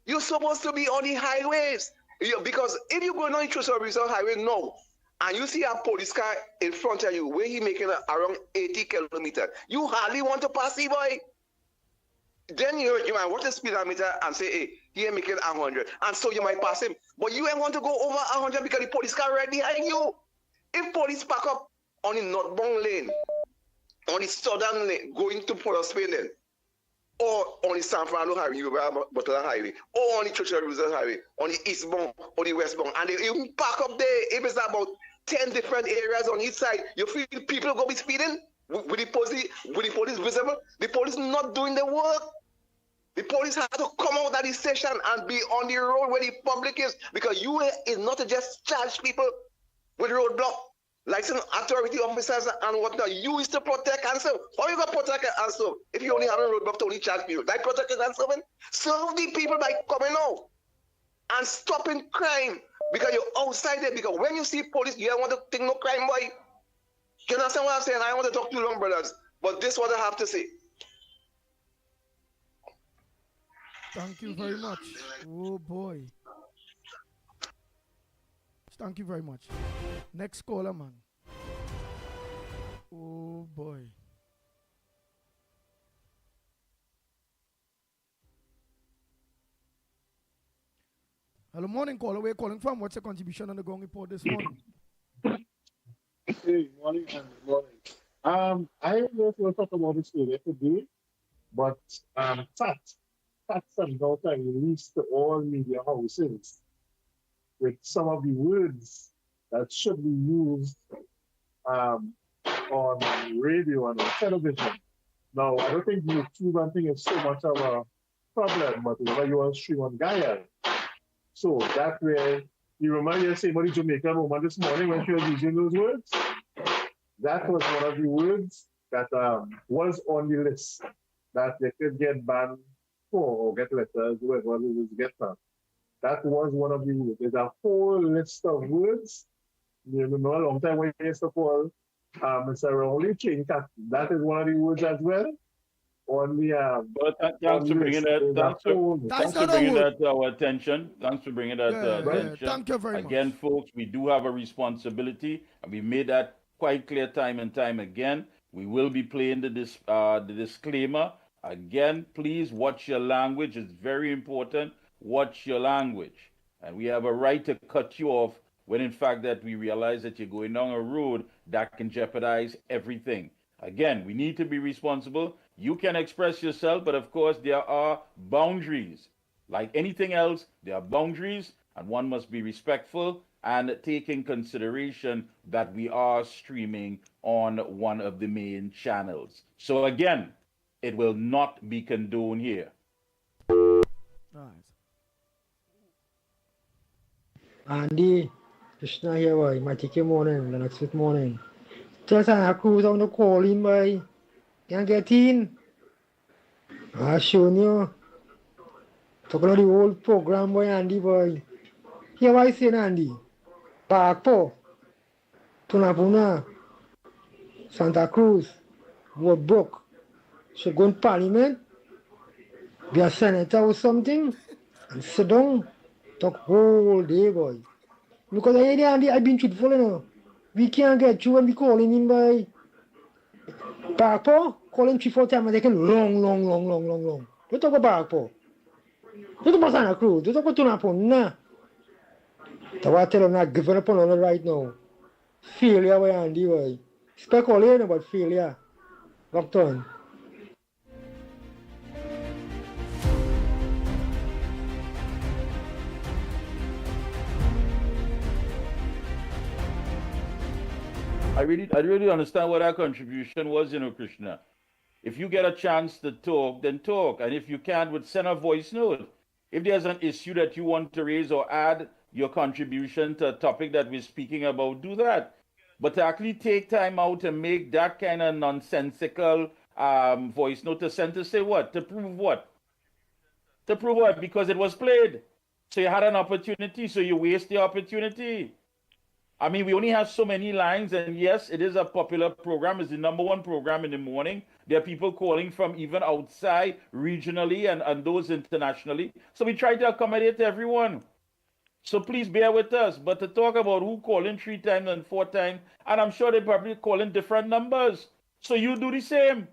You're supposed to be on the highways. Because if you're going on the service highway now, and you see a police car in front of you where he making around 80 kilometers, you hardly want to pass the boy. Then you might watch the speedometer and say, hey, he ain't making 100. And so you might pass him. But you ain't want to go over 100 because the police car right behind you. If police park up on the northbound lane, on the southern lane, going to Port Spain then, or on the San Fernando Highway, Butler Highway, or on the Churchill Roosevelt Highway, on the eastbound or the westbound, and they even park up there, if it's about 10 different areas on each side, you feel people go be speeding? With the police visible? The police not doing the work. The police have to come out of the station and be on the road where the public is, because you is not to just charge people with roadblock, license authority officers and whatnot. You is to protect and serve. How you going to protect and serve if you only have a roadblock to only charge people? Like protect and serving? Serve the people by coming out. and stopping crime because you're outside there. Because when you see police, you don't want to think no crime, boy. You understand what I'm saying? I don't want to talk too long, brothers, but this is what I have to say. Thank you very much. Oh boy. Thank you very much. Next caller, man. Oh boy. Hello, morning caller. Where are you calling from? What's your contribution on the Gong Report this morning? Hey, morning and morning. I just want to talk about this earlier today, but facts and data released to all media houses with some of the words that should be used on radio and on television. Now, I don't think YouTube and thing is so much of a problem, but whenever you want to stream on Gaia, so that way, you remind me of saying about the Jamaican woman this morning when she was using those words. That was one of the words that was on the list that they could get banned for or get letters, whoever it was get that. That was one of the words. There's a whole list of words. You know, a long time when you used to call Mr. Rowley King Cat. That is one of the words as well. On the but thanks for bringing that. Thanks for bringing that to our attention. Thanks for bringing that to our attention. Thank you very Again, much. folks, we do have a responsibility, and we made that quite clear time and time again. We will be playing the disclaimer. Again, please watch your language. It's very important. Watch your language. And we have a right to cut you off when in fact that we realize that you're going down a road that can jeopardize everything. Again, we need to be responsible. You can express yourself, but of course there are boundaries. Like anything else, there are boundaries, and one must be respectful and take in consideration that we are streaming on one of the main channels. So again, it will not be condoned here. Andy, Krishna here, boy. Mickie, good morning. Lennox, good morning. Just a cruise on the calling, boy. Can't get in. I shown you. Talking about the whole program, boy, Andy, boy. Here, what I saying, Andy? Parkpo, Tunapuna, Santa Cruz, Woodbrook. Should go in Parliament, be a senator or something, and sit down, talk whole day, boy. Because Andy, I've been truthful, you know. We can't get you when we calling him, boy. Parkpo, call him 3-4 times and taking long. Don't talk about Parkpo. Don't talk about Santa Cruz. Don't talk about Tunapuna. That's why I tell him not giving up on it right now. Failure, boy, Andy, boy. Speak all in about failure. Locked on. I really understand what our contribution was, Krishna. If you get a chance to talk, then talk. And if you can't, send a voice note. If there's an issue that you want to raise or add your contribution to a topic that we're speaking about, do that. But to actually take time out and make that kind of nonsensical voice note to send to say what? To prove what? To prove what? Because it was played. So you had an opportunity, so you waste the opportunity. I mean, we only have so many lines, and yes, it is a popular program. It's the #1 program in the morning. There are people calling from even outside, regionally, and those internationally. So we try to accommodate everyone. So please bear with us. But to talk about who calling 3 times and 4 times, and I'm sure they probably calling different numbers. So you do the same.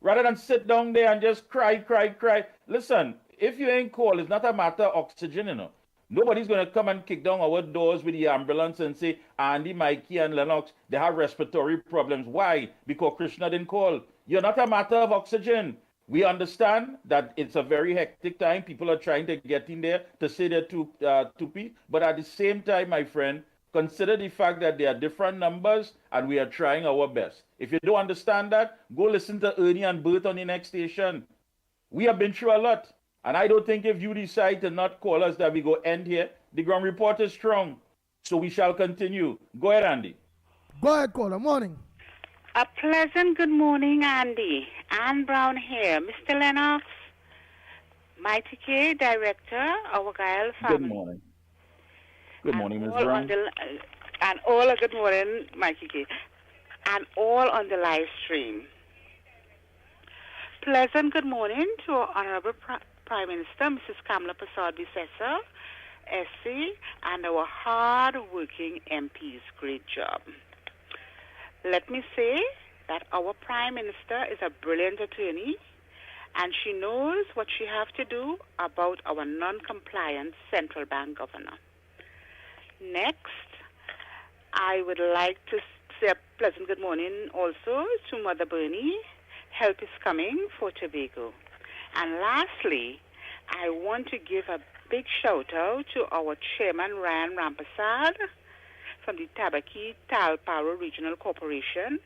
Rather than sit down there and just cry. Listen, if you ain't called, it's not a matter of oxygen, you know. Nobody's going to come and kick down our doors with the ambulance and say, Andy, Mickie, and Lennox, they have respiratory problems. Why? Because Krishna didn't call. You're not a matter of oxygen. We understand that it's a very hectic time. People are trying to get in there to say they're tupi. But at the same time, my friend, consider the fact that there are different numbers and we are trying our best. If you don't understand that, go listen to Ernie and Bert on the next station. We have been through a lot. And I don't think if you decide to not call us that we go end here. The ground report is strong. So we shall continue. Go ahead, Andy. Go ahead, caller. Morning. A pleasant good morning, Andy. Ann Brown here. Mr. Lennox, Mickie, Director, our Gael family. Good morning. Good morning, Ms. All Brown. good morning, Mickie, and all on the live stream. Pleasant good morning to our Honorable Prime Minister, Mrs. Kamala Prasad-Bissessar, SC, and our hard-working MPs. Great job. Let me say that our Prime Minister is a brilliant attorney, and she knows what she has to do about our non-compliant central bank governor. Next, I would like to say a pleasant good morning also to Mother Bernie. Help is coming for Tobago. And lastly, I want to give a big shout out to our chairman, Ryan Rampasad, from the Tabaki Talparo Regional Corporation.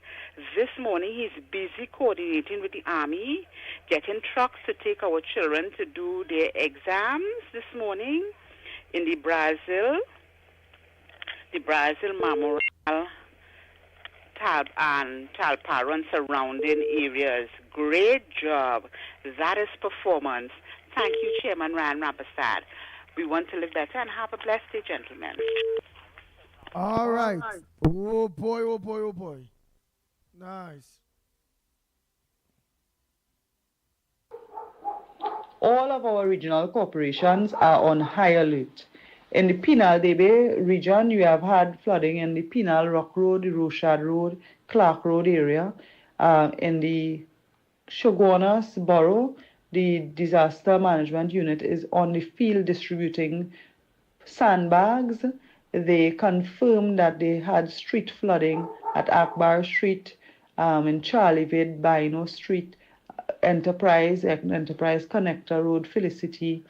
This morning, he's busy coordinating with the Army, getting trucks to take our children to do their exams this morning in the Brazil Memorial Talparo and surrounding areas. Great job. That is performance. Thank you, Chairman Ryan Rampasad. We want to live better and have a blessed day, gentlemen. All right. Oh boy, oh boy, oh boy. Nice. All of our regional corporations are on high alert. In the Penal Debe region, you have had flooding in the Penal Rock Road, the Rochard Road, Clark Road area. In the Shogunas Borough, the disaster management unit is on the field distributing sandbags. They confirmed that they had street flooding at Akbar Street, in Charleville, Bino Street, Enterprise Connector Road, Felicity,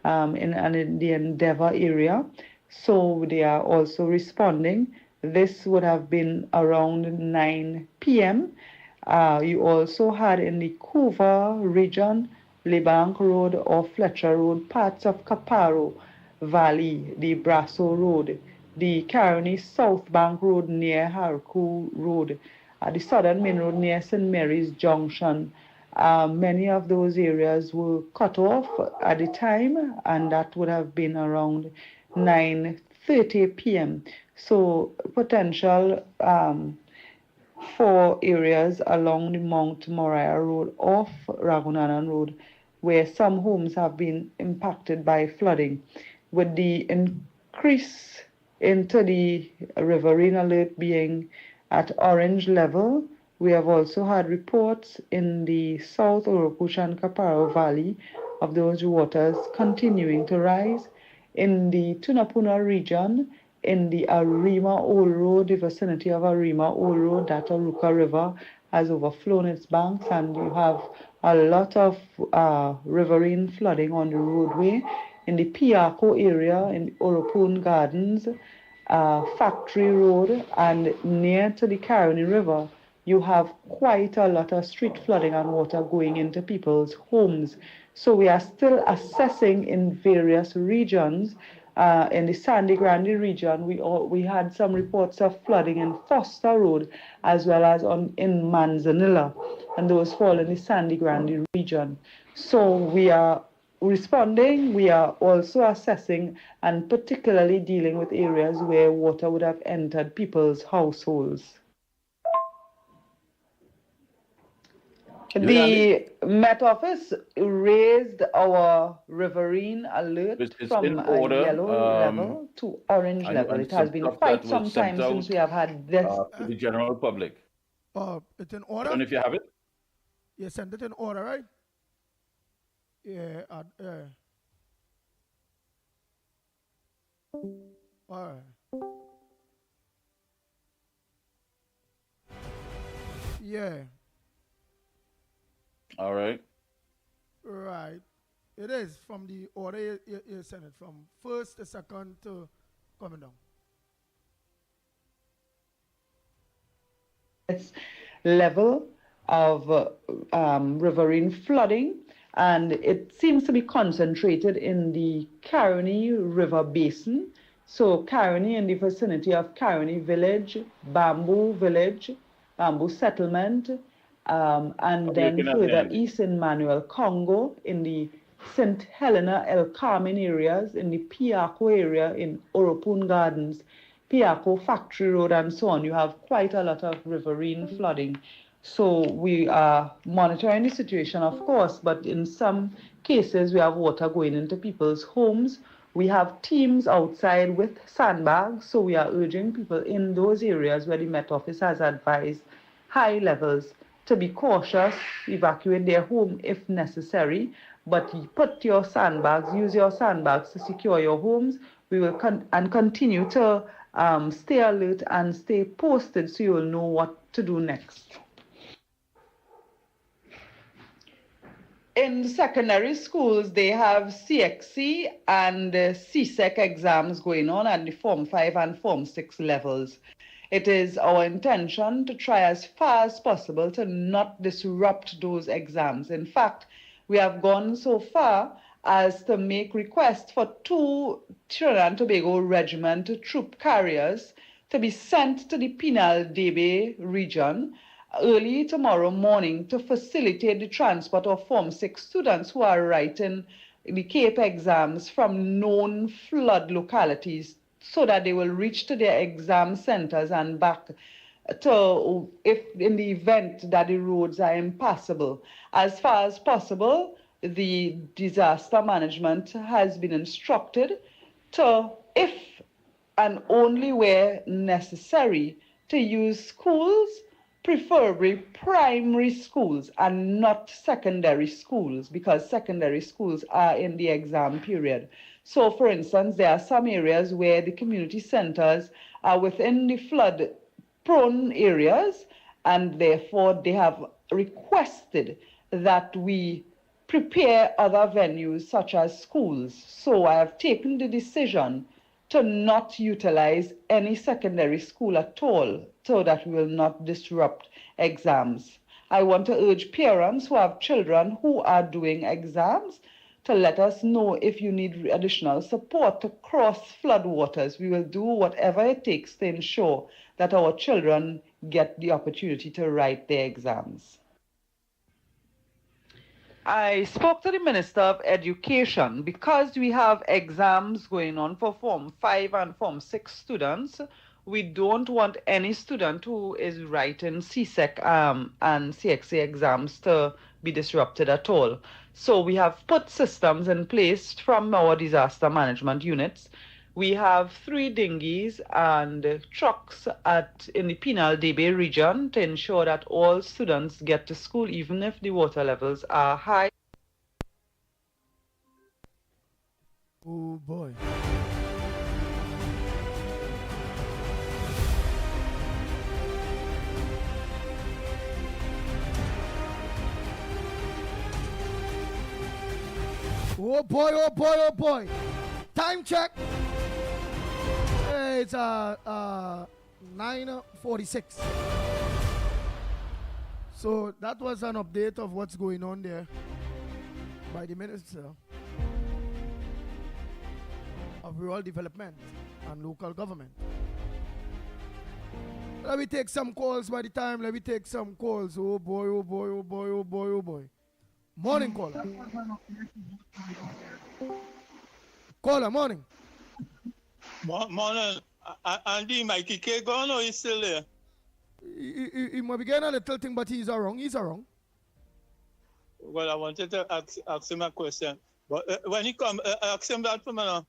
in the Endeavour area. So they are also responding. This would have been around 9 p.m. You also had in the Couva region, Lebank Road or Fletcher Road, parts of Caparo Valley, the Brasso Road, the Caroni South Bank Road near Harku Road, the Southern Main Road near St. Mary's Junction. Many of those areas were cut off at the time, and that would have been around 9:30 p.m. So potential for areas along the Mount Moriah Road off Ragunanan Road, where some homes have been impacted by flooding. With the increase into the riverine alert being at orange level, we have also had reports in the South Orokush and Caparo Valley of those waters continuing to rise. In the Tunapuna region, in the Arima Old Road, the vicinity of Arima Old Road, that Aruka River has overflown its banks, and you have a lot of riverine flooding on the roadway. In the Piako area, in Oropun Gardens, Factory Road, and near to the Caroni River, you have quite a lot of street flooding and water going into people's homes. So we are still assessing in various regions. In the Sandy Grande region, we had some reports of flooding in Foster Road as well as in Manzanilla, and those fall in the Sandy Grande region. So we are responding. We are also assessing and particularly dealing with areas where water would have entered people's households. The Met Office raised our riverine alert from a yellow level to orange level. It has been quite some time since we have had this. To the general public. It's in order? I don't know if you have it. You sent it in order, right? Yeah. All right. Yeah. All right. Right. It is from the order you sent it from first to second to coming down. It's level of riverine flooding, and it seems to be concentrated in the Caroni River Basin. So Caroni in the vicinity of Caroni Village, Bamboo Village, Bamboo Settlement, and then further east in Manuel Congo in the St. Helena, El Carmen areas, in the Piaco area, in Oropun Gardens, Piaco Factory Road, and so on. You have quite a lot of riverine flooding. So we are monitoring the situation, of course, but in some cases we have water going into people's homes. We have teams outside with sandbags, so we are urging people in those areas where the Met Office has advised high levels to be cautious, evacuate their home if necessary, but put your sandbags, use your sandbags to secure your homes. We will continue to stay alert and stay posted so you will know what to do next. In secondary schools, they have CXC and CSEC exams going on at the Form 5 and Form 6 levels. It is our intention to try as far as possible to not disrupt those exams. In fact, we have gone so far as to make requests for 2 Trinidad and Tobago Regiment troop carriers to be sent to the Penal Debe region early tomorrow morning to facilitate the transport of Form 6 students who are writing the CAPE exams from known flood localities so that they will reach to their exam centers and back to, if in the event that the roads are impassable. As far as possible, the disaster management has been instructed to, if and only where necessary, to use schools, preferably primary schools and not secondary schools, because secondary schools are in the exam period. So, for instance, there are some areas where the community centers are within the flood-prone areas, and therefore they have requested that we prepare other venues such as schools. So I have taken the decision to not utilize any secondary school at all so that we will not disrupt exams. I want to urge parents who have children who are doing exams to let us know if you need additional support to cross floodwaters. We will do whatever it takes to ensure that our children get the opportunity to write their exams. I spoke to the Minister of Education. Because we have exams going on for Form 5 and Form 6 students, we don't want any student who is writing CSEC and CXA exams to be disrupted at all. So we have put systems in place from our disaster management units. We have 3 dinghies and trucks in the Penal Debe region to ensure that all students get to school even if the water levels are high. Oh boy. Oh boy, oh boy, oh boy. Time check. It's 9:46. So that was an update of what's going on there by the Minister of Rural Development and Local Government. Let me take some calls by the time. Let me take some calls. Oh boy, oh boy, oh boy, oh boy, oh boy. Morning caller. Caller, morning. Morning. Andy, Mickie K gone or he's still there? He might be getting a little thing, but he's wrong. He's wrong. Well, I wanted to ask him a question. But when he come, ask him that for me.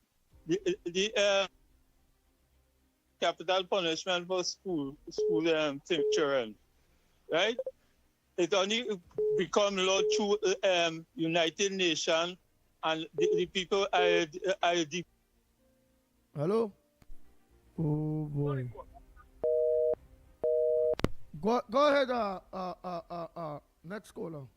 The capital punishment for school children, right? It only become law through United Nations and the people are Hello? Oh boy. Go ahead, next caller.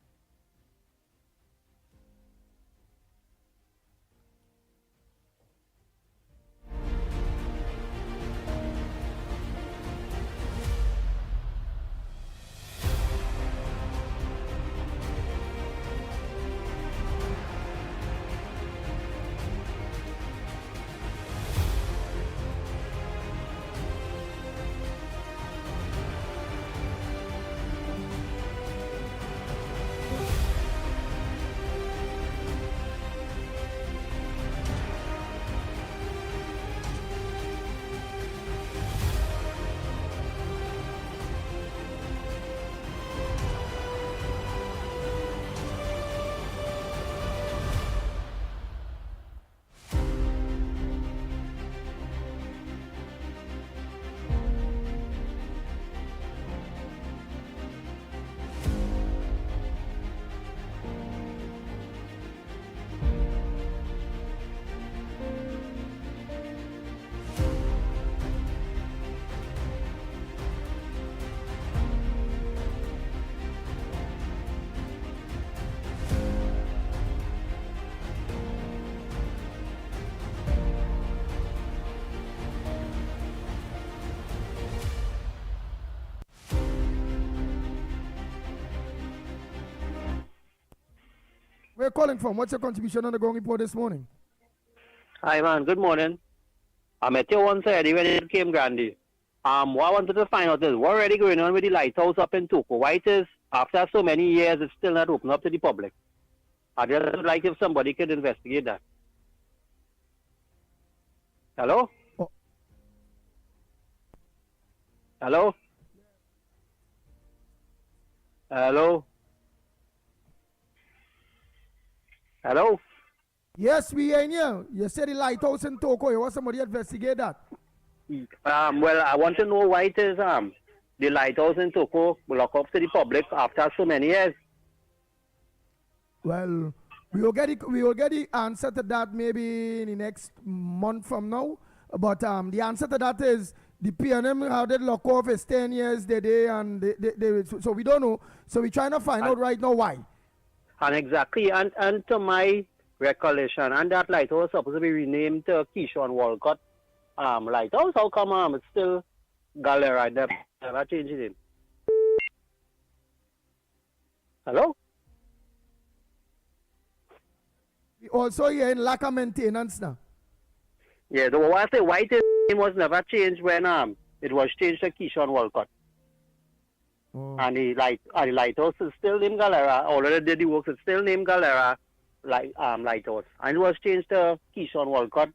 Where you calling from? What's your contribution on the ground report this morning? Hi, man. Good morning. I met you once already when it came Gandhi. What I wanted to find out is what already going on with the lighthouse up in Toko. Why it is, after so many years, it's still not open up to the public? I just would like if somebody could investigate that. Hello? Oh. Hello? Hello? Hello? Yes, we are in here. You said the lighthouse in Toko. You want somebody to investigate that? Well, I want to know why it is the lighthouse in Toko lock up to the public after so many years. Well, we will get the answer to that maybe in the next month from now. But the answer to that is the PNM, how they lock off is 10 years so we don't know. So we're trying to find out right now why. And exactly, and to my recollection, and that lighthouse was supposed to be renamed to Keyshawn Walcott lighthouse. How come it's still Galera? Never changed it. Hello? We also here in lack of maintenance now. Yeah, the one I say white name was never changed when it was changed to Keyshawn Walcott. Oh. And the lighthouse is still named Galera. Already did the works, it's still named Galera lighthouse. And it was changed to Keyshawn Walcott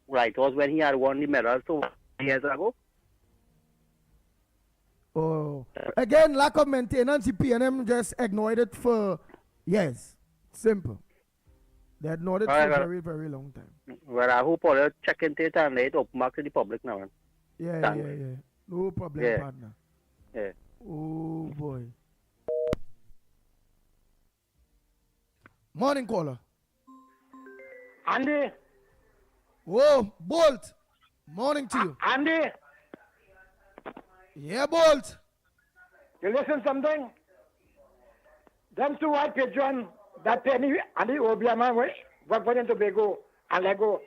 lighthouse when he had won the medal 2 years ago. Oh. Again, lack of maintenance, the PNM just ignored it for years. Simple. They ignored it for a very, very long time. Well, I hope all the check into it and let it open back to the public now. Yeah. No problem, partner. Yeah. Oh, boy. Morning, caller. Andy. Whoa, Bolt. Morning to you. Andy. Yeah, Bolt. You listen something? Them two white pigeon, that penny and the Obia man, what went into Tobago and Lego.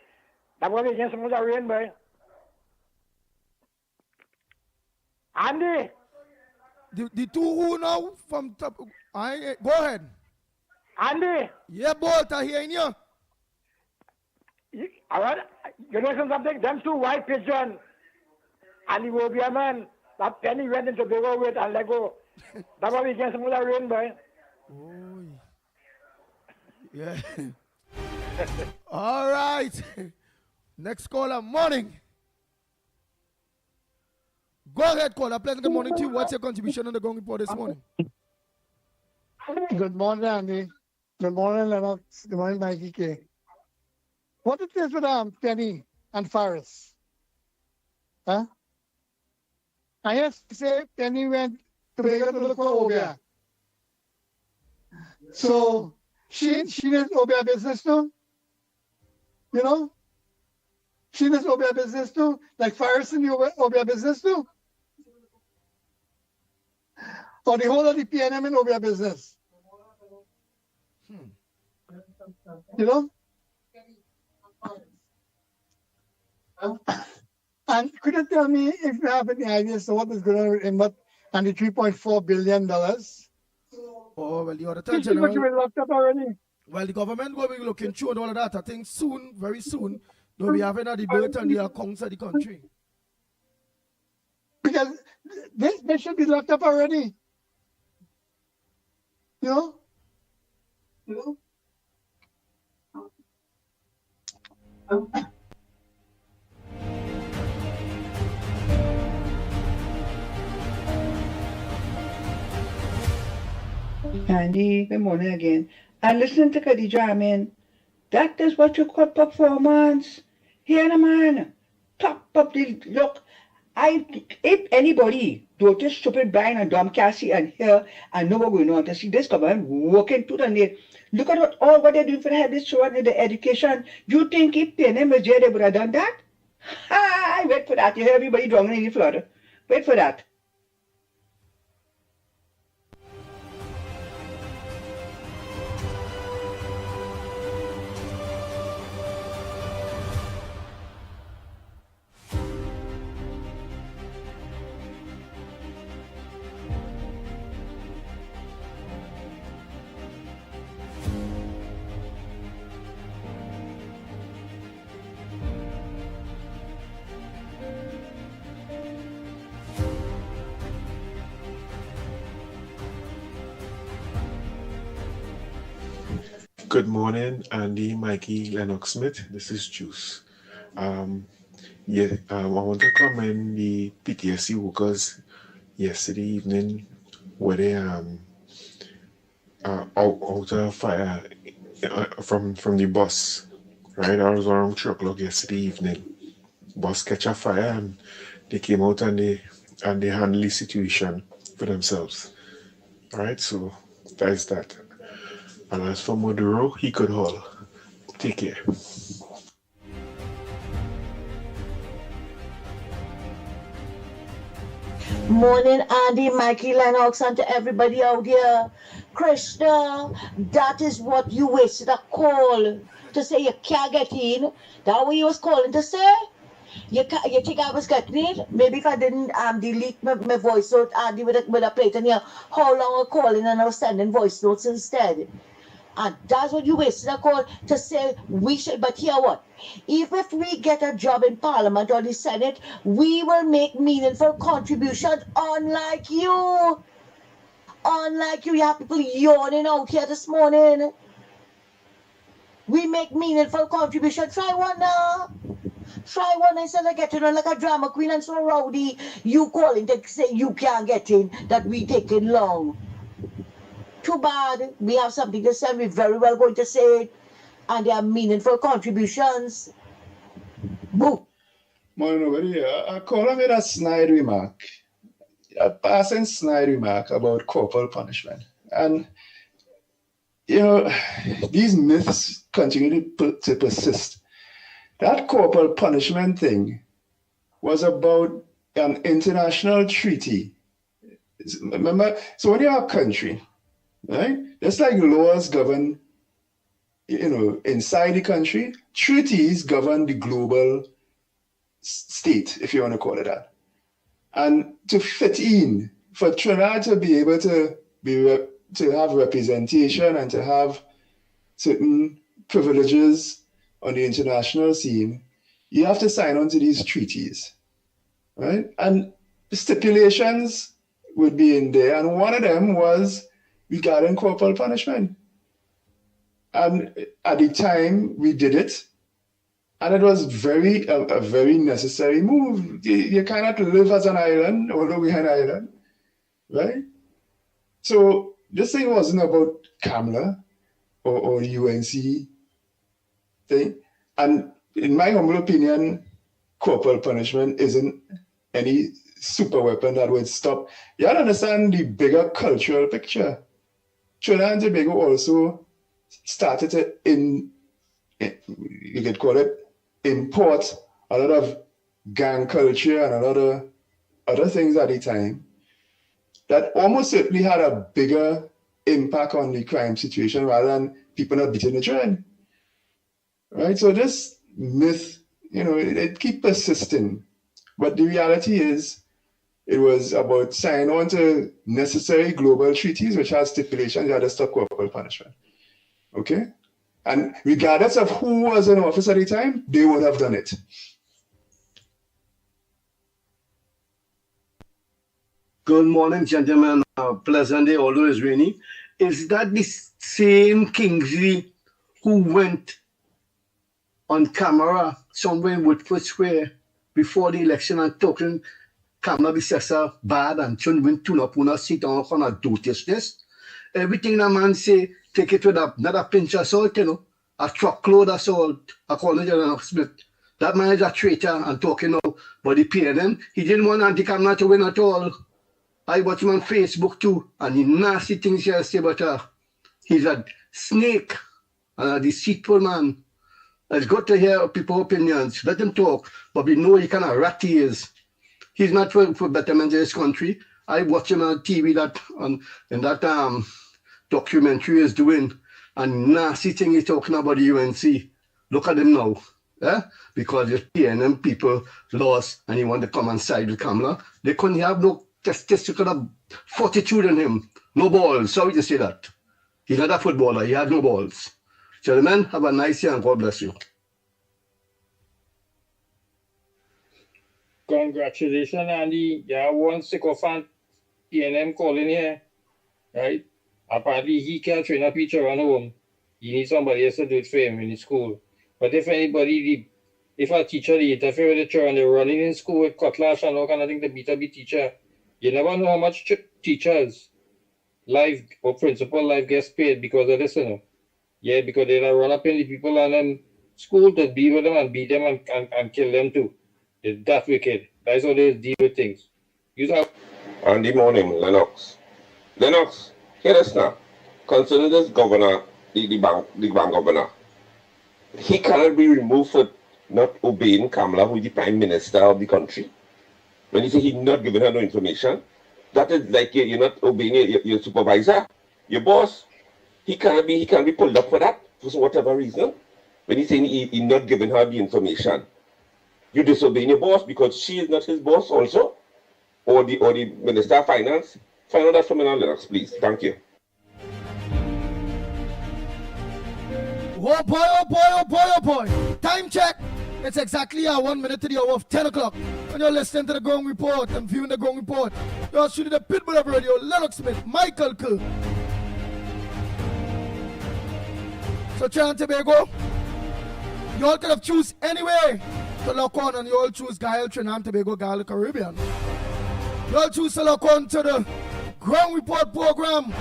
That was against some of the rain, boy. Andy. The two who now from top. Go ahead. Andy. Yeah, Bolt, I hear you. All right. You listen something? Them two white pigeon and the Obia man, that penny went into Tobago with and Lego. That was against some of the rain, boy. Oh, yeah. All right. Next caller, morning. Go ahead, caller. Pleasant good morning to you. What's your contribution on the Gong Report this morning? Good morning, Andy. Good morning, Lennox. Good morning, Mickie K. What it is with Penny and Faris? Huh? I have to say Penny went to look for Obia. So she does Obia business too. You know? She does Obia business too. Like Faris in the Obia business too. Or the whole of the PNM in Obia business. You know? And could you tell me if you have any ideas of what is going on with Imbot and the $3.4 billion? Oh, well, the Auditor General. Been locked up already. Well, the government will be looking through and all of that. I think soon, very soon, they'll be having a debate on the accounts of the country. Because they should be locked up already. You know? Andy, good morning again. And listen to Khadija, that is what you call performance. Here, man, top of the look. If anybody do this stupid blind and dumb Cassie and here and know what's going on, to see this government working to the net. Look at what they're doing for the head children in the education. You think if PNM was there, they would have done that? I wait for that. You hear everybody drowning in the flood. Wait for that. Good morning, Andy, Mikey, Lennox Smith. This is Juice. I want to commend the PTSD workers yesterday evening where they out of fire from the bus. Right, I was around 3 o'clock yesterday evening. Bus catch a fire and they came out and they handled the situation for themselves. All right, so that is that. And as for Maduro, he could haul. Take care. Morning, Andy, Mikey, Lennox, and to everybody out here. Krishna, that is what you wasted a call to say you can't get in. That what you was calling to say? You think I was getting it? Maybe if I didn't delete my voice note, Andy would have played in here how long I'm calling and I was sending voice notes instead. And that's what you wasted a call to say we should. But here what? Even if we get a job in Parliament or the Senate, we will make meaningful contributions, unlike you. Unlike you have people yawning out here this morning. We make meaningful contributions. Try one now. Try one instead of getting on like a drama queen and so rowdy. You calling to say you can't get in, that we taking long. Too bad. We have something to say. We're very well going to say it. And they are meaningful contributions. Boo. Morning, nobody. I call him with a snide remark. A passing snide remark about corporal punishment. And, these myths continue to persist. That corporal punishment thing was about an international treaty. Remember, so when you're a country, right? Just like laws govern, inside the country, treaties govern the global state, if you want to call it that. And to fit in, for Trinidad to be able to have representation and to have certain privileges on the international scene, you have to sign on to these treaties, right? And the stipulations would be in there, and one of them was regarding corporal punishment. And at the time, we did it, and it was a very necessary move. You cannot live as an island, although we're an island, right? So this thing wasn't about CAMLA or UNC thing. And in my humble opinion, corporal punishment isn't any super weapon that would stop. You have to understand the bigger cultural picture. Trinidad and Tobago also started to, you could call it, import a lot of gang culture and a lot of other things at the time that almost certainly had a bigger impact on the crime situation rather than people not beating the trend. Right? So this myth, it keeps persisting. But the reality is, it was about signing on to necessary global treaties which had stipulations that had stop corporal punishment. Okay? And regardless of who was in office at the time, they would have done it. Good morning, gentlemen. Pleasant day, although it's rainy. Is that the same Kingsley who went on camera somewhere in Woodford Square before the election and talking Kamala Bissessa bad and Chun win tune up on a seat on a dotishness? Everything that man say, take it with not a pinch of salt, a truckload of salt, according to Lennox Smith. That man is a traitor and talking now about the PNM. He didn't want anti-Kamala to win at all. I watch him on Facebook too, and the nasty things he say about he's a snake and a deceitful man. It's good to hear people's opinions. Let them talk, but we know he kind of rat he is. He's not for betterment of this country. I watch him on TV in that documentary he's doing, and nasty thing he's talking about the UNC. Look at him now. Because the PNM people lost and he wanted to come and side with Kamala. They couldn't have no testicular fortitude in him. No balls. Sorry to say that. He's not a footballer. He had no balls. Gentlemen, have a nice year and God bless you. Congratulations, Andy. Yeah, one sycophant PNM calling here, right? Apparently, he can't train a pitcher on home. He needs somebody else to do it for him in his school. But if a teacher they interfere with the children, they're running in school with cutlass and all kind of thing to beat up the teacher. You never know how much teachers, life or principal life gets paid because of this, you know. Yeah, because they run up in the people and school to be with them and beat them and kill them too. It's that wicked. That's how they deal with things. Andy morning, Lennox. Lennox, hear us now. Concerning this governor, the bank governor, he cannot be removed for not obeying Kamala, who is the prime minister of the country. When you say he's not giving her no information, that is like you're not obeying your supervisor, your boss. He can't be pulled up for that for whatever reason. When he's saying he's not giving her the information, you disobeying your boss because she is not his boss also, or the Minister of Finance. Find out that from Lennox, please. Thank you. Oh boy, oh boy, oh boy, oh boy. Time check. It's exactly 1 minute to the hour of 10 o'clock. When you're listening to the Growing Report and viewing the Growing Report, you're shooting the Pitbull of Radio, Lennox Smith, Michael Kirk. So Trinidad and Tobago, you all could have choose anyway to lock on, and you all choose Guile, Trinidad and Tobago, Guile, Caribbean. You all choose to lock on to the Growing Report program.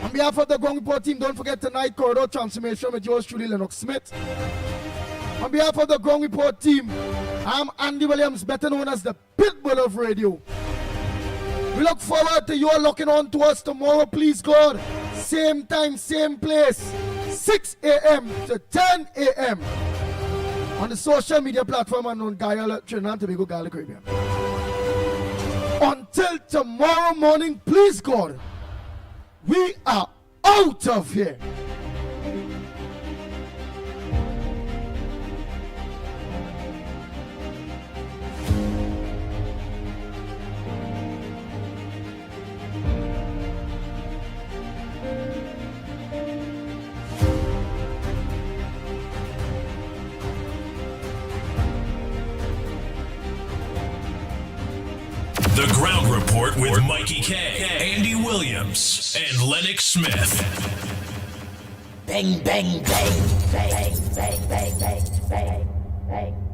On behalf of the Growing Report team, don't forget tonight, Corridor Transformation with yours truly, Lennox Smith. On behalf of the Growing Report team, I'm Andy Williams, better known as the Pitbull of Radio. We look forward to you all locking on to us tomorrow, please God. Same time, same place, 6 a.m. to 10 a.m. on the social media platform and on Guile, Trinidad and Tobago, Guile, Caribbean. Until tomorrow morning, please God, we are out of here. The Ground Report with Mickie K, Andy Williams, and Lennox Smith. Bang, bang, bang, bang, bang, bang, bang, bang, bang.